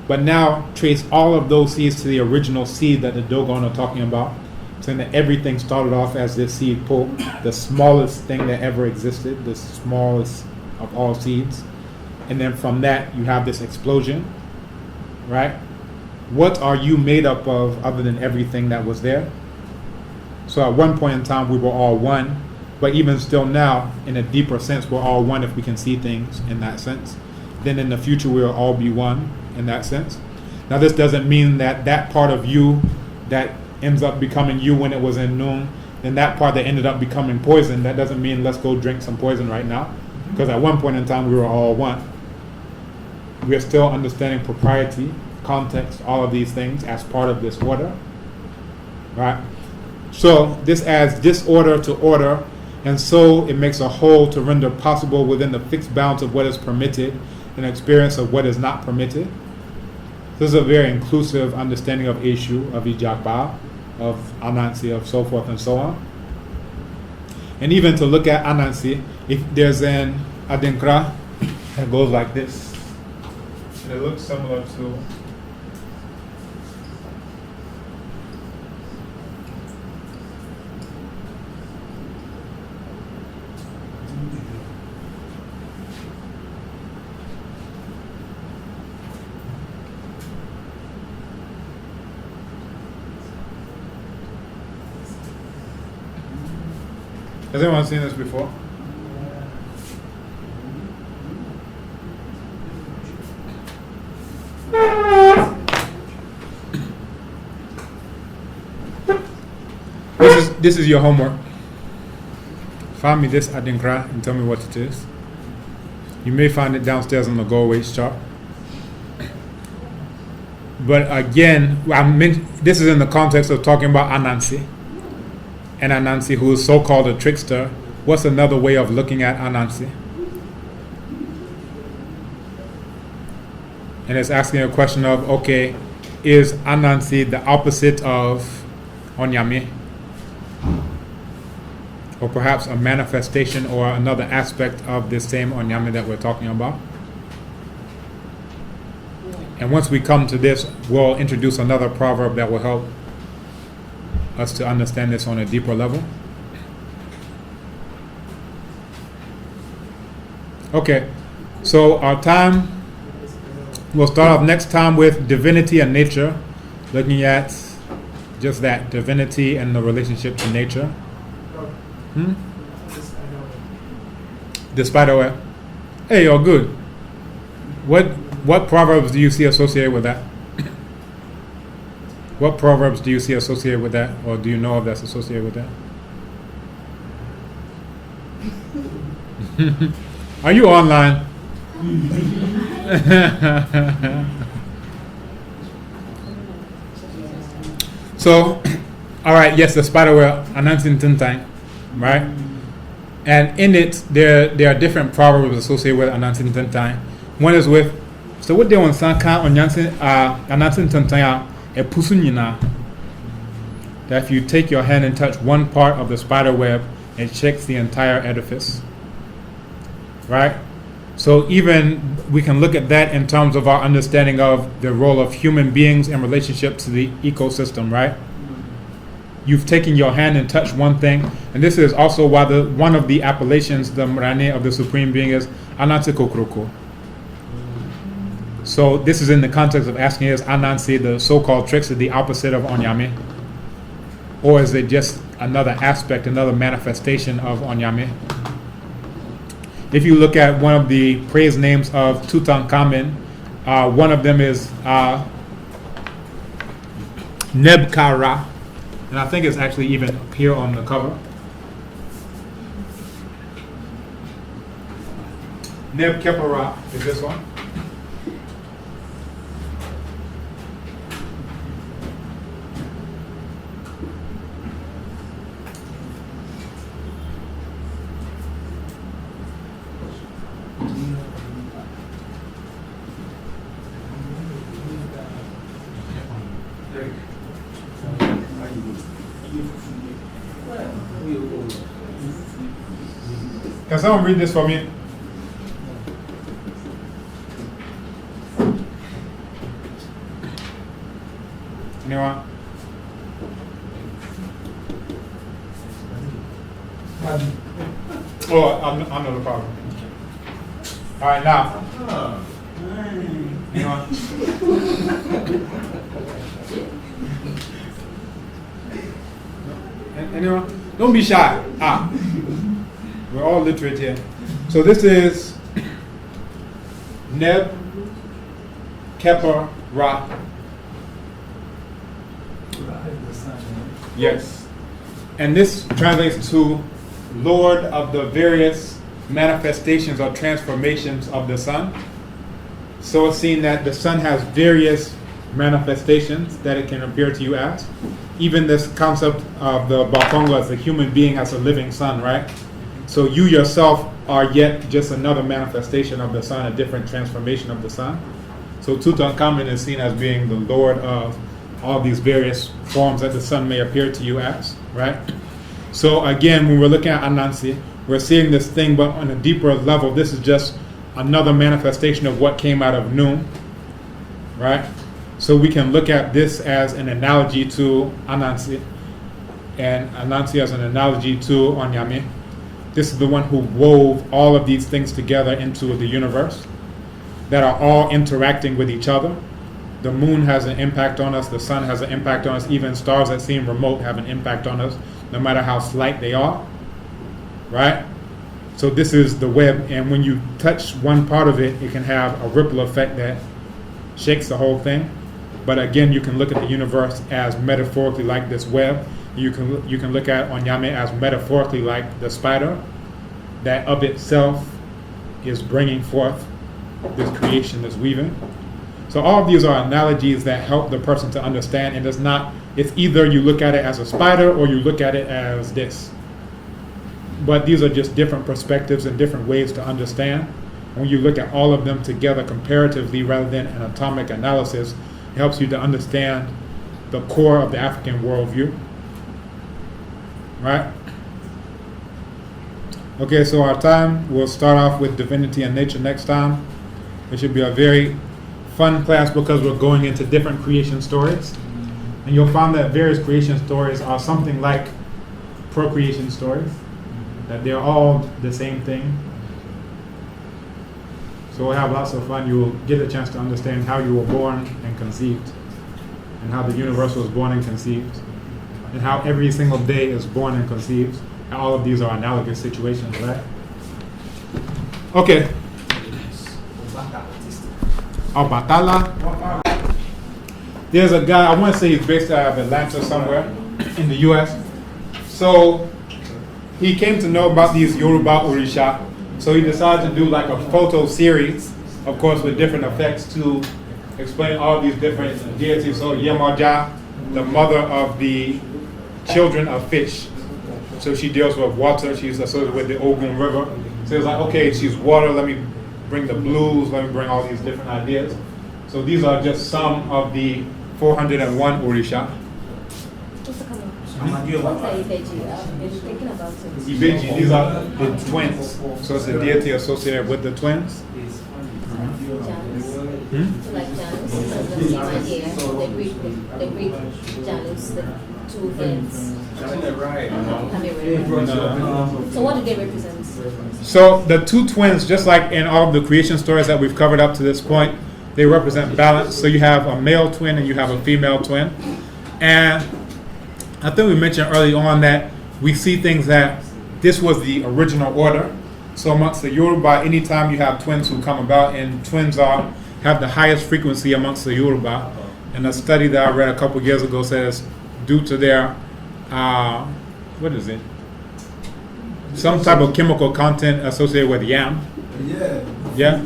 But now, trace all of those seeds to the original seed that the Dogon are talking about, saying that everything started off as this seed pool, the smallest thing that ever existed, the smallest of all seeds. And then from that, you have this explosion, right? What are you made up of other than everything that was there? So at one point in time, we were all one, but even still now, in a deeper sense, we're all one if we can see things in that sense. Then in the future, we'll all be one in that sense. Now, this doesn't mean that that part of you that ends up becoming you when it was in Nun, then that part that ended up becoming poison, that doesn't mean let's go drink some poison right now. Because at one point in time, we were all one. We are still understanding propriety, context, all of these things as part of this order, right? So this adds disorder to order, and so it makes a whole to render possible within the fixed bounds of what is permitted, an experience of what is not permitted. This is a very inclusive understanding of Eshu, of Ijakba, of Anansi, of so forth and so on. And even to look at Anansi, if there's an Adinkra that goes like this, and it looks similar to Has anyone seen this before? This is your homework. Find me this Adinkra and tell me what it is. You may find it downstairs on the Galway's chart. But again, this is in the context of talking about Anansi. And Anansi, who is so-called a trickster. What's another way of looking at Anansi? And it's asking a question of, okay, is Anansi the opposite of Onyame? Or perhaps a manifestation or another aspect of this same Onyame that we're talking about? And once we come to this, we'll introduce another proverb that will help us to understand this on a deeper level. Okay, So our time, we'll start off next time with divinity and nature, looking at just that, divinity and the relationship to nature. The spider web. Hey, you're good. What proverbs do you see associated with that? What proverbs do you see associated with that, or do you know of that's associated with that? Are you online? So, all right, yes, the spider web, Anansin Tintang, right? And in it, there are different proverbs associated with Anansin Tintang. One is with, so what they want Sanka on Anansin Tintang, a pusunyina, that if you take your hand and touch one part of the spider web, it shakes the entire edifice. Right? So even we can look at that in terms of our understanding of the role of human beings in relationship to the ecosystem, right? You've taken your hand and touched one thing, and this is also why one of the appellations, the Mrane of the Supreme Being, is Anansi Kokroko. So this is in the context of asking, is Anansi the so-called Trixie the opposite of Onyame? Or is it just another aspect, another manifestation of Onyame? If you look at one of the praise names of Tutankhamen, one of them is Nebkara, and I think it's actually even here on the cover. Nebkepara is this one. Can someone read this for me? Anyone? Oh, I'm not the problem. All right, now. Anyone? Anyone? Don't be shy. We're all literate here. So this is Neb Keper Ra. Yes. And this translates to Lord of the various manifestations or transformations of the sun. So it's seen that the sun has various manifestations that it can appear to you as. Even this concept of the Bakongo as a human being as a living sun, right? So you yourself are yet just another manifestation of the sun, a different transformation of the sun. So Tutankhamen is seen as being the Lord of all these various forms that the sun may appear to you as, right? So again, when we're looking at Anansi, we're seeing this thing, but on a deeper level, this is just another manifestation of what came out of Noon, right? So we can look at this as an analogy to Anansi, and Anansi as an analogy to Onyame. This is the one who wove all of these things together into the universe that are all interacting with each other. The moon has an impact on us, the sun has an impact on us, even stars that seem remote have an impact on us, no matter how slight they are, right? So this is the web, and when you touch one part of it, it can have a ripple effect that shakes the whole thing. But again, you can look at the universe as metaphorically like this web. You can look at Onyame as metaphorically like the spider that of itself is bringing forth this creation, this weaving. So all of these are analogies that help the person to understand, and it's either you look at it as a spider or you look at it as this. But these are just different perspectives and different ways to understand. When you look at all of them together comparatively rather than an atomic analysis, it helps you to understand the core of the African worldview. Right? Okay, so our time, we'll start off with divinity and nature next time. It should be a very fun class because we're going into different creation stories. And you'll find that various creation stories are something like procreation stories, that they're all the same thing. So we'll have lots of fun. You'll get a chance to understand how you were born and conceived, and how the universe was born and conceived, and how every single day is born and conceived. And all of these are analogous situations, right? Okay. Obatala. There's a guy, I want to say he's based out of Atlanta somewhere in the US. So he came to know about these Yoruba Orisha. So he decided to do like a photo series, of course, with different effects to explain all these different deities. So Yemoja, the mother of the children of fish. So she deals with water. She's associated with the Ogun River. So it's like, okay, she's water. Let me bring the blues. Let me bring all these different ideas. So these are just some of the 401 Orisha. What's Ibeji? I've been thinking about it. Ibeji, these are the twins. So it's a deity associated with the twins. Janus. So like Janus, so the same idea. The Greek Janus, the two twins. Right. So what do they represent? So the two twins, just like in all of the creation stories that we've covered up to this point, they represent balance. So you have a male twin and you have a female twin. And I think we mentioned early on that we see things that this was the original order. So amongst the Yoruba, anytime you have twins who come about, and twins have the highest frequency amongst the Yoruba. And a study that I read a couple years ago says due to their, what is it? Some type of chemical content associated with yam. Yeah,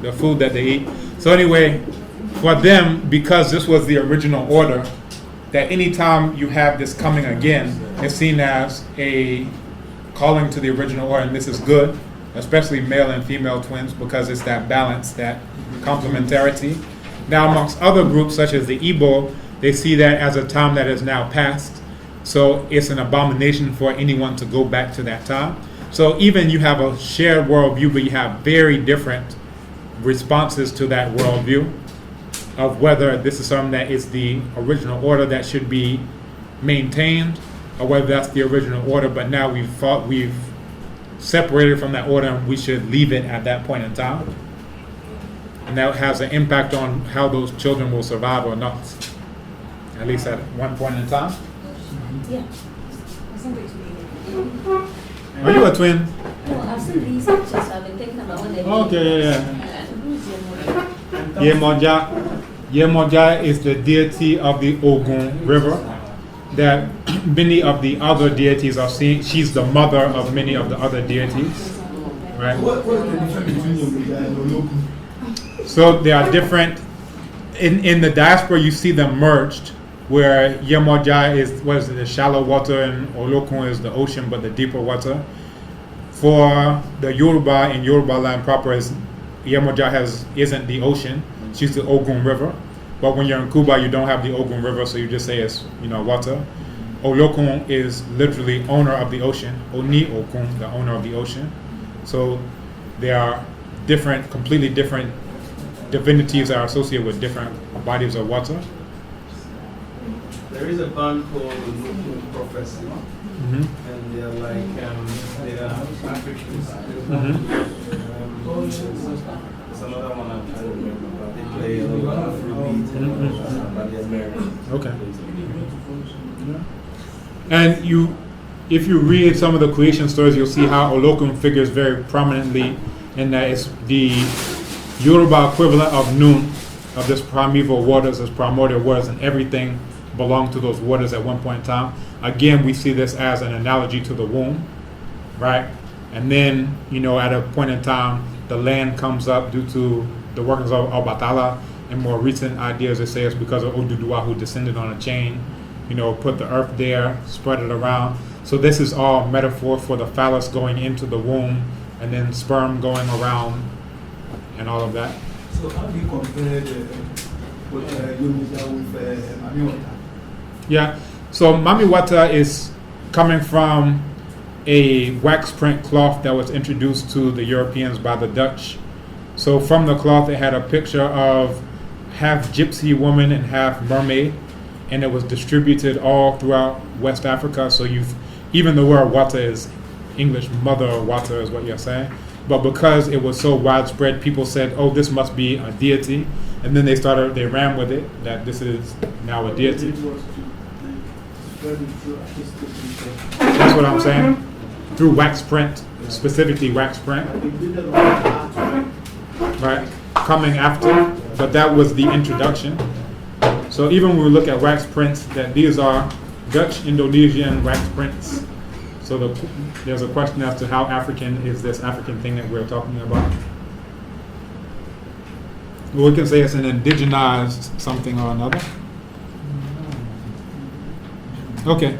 the food that they eat. So anyway, for them, because this was the original order, that anytime you have this coming again, it's seen as a calling to the original order, and this is good, especially male and female twins, because it's that balance, that complementarity. Now, amongst other groups, such as the Igbo, they see that as a time that is now past. So it's an abomination for anyone to go back to that time. So even you have a shared worldview, but you have very different responses to that worldview of whether this is something that is the original order that should be maintained, or whether that's the original order, but now we've separated from that order and we should leave it at that point in time. And that has an impact on how those children will survive or not, at least at one point in time. Yeah. Are you a twin? No, I've seen these pictures. I've been thinking about when they Okay, yeah. Yemoja. Yemoja is the deity of the Ogun River that many of the other deities are seeing. She's the mother of many of the other deities. Right? What is the difference between Yoruba and Olokun? So they are different. In the diaspora, you see them merged, where Yemoja is the shallow water and Olokun is the ocean, but the deeper water. For the Yoruba in Yoruba land proper, Yemoja isn't the ocean. She's the Ogun River. But when you're in Cuba, you don't have the Ogun River, so you just say it's water. Olokun is literally owner of the ocean. Oni Okun, the owner of the ocean. So they are different, completely different divinities that are associated with different bodies of water. There is a band called the Olokun Prophecy, and they're like they are Africans. It's another one I'm trying to remember, but they play a lot of Afrobeat, but they're American. Okay. And if you read some of the creation stories, you'll see how Olokun figures very prominently in that it's the Yoruba equivalent of Nun, of this primeval waters, this primordial waters, and everything belonged to those waters at one point in time. Again, we see this as an analogy to the womb, right? And then, at a point in time, the land comes up due to the workings of Obatala, and more recent ideas that say it's because of Oduduwa, who descended on a chain, put the earth there, spread it around. So this is all metaphor for the phallus going into the womb, and then sperm going around, and all of that. So how do you compare Yoruba with Mami Wata? Yeah, so Mami Wata is coming from a wax print cloth that was introduced to the Europeans by the Dutch. So from the cloth, it had a picture of half gypsy woman and half mermaid, and it was distributed all throughout West Africa. So even the word Wata is English, mother Wata is what you're saying. but because it was so widespread, people said, "Oh, this must be a deity," and then they ran with it that this is now a deity. It was to spread it through artistic research. That's what I'm saying. Through wax print, specifically wax print, They did a lot of art, right? Coming after, but that was the introduction. So even when we look at wax prints, that these are Dutch Indonesian wax prints. So there's a question as to how African is this African thing that we're talking about. Well, we can say it's an indigenized something or another. Okay.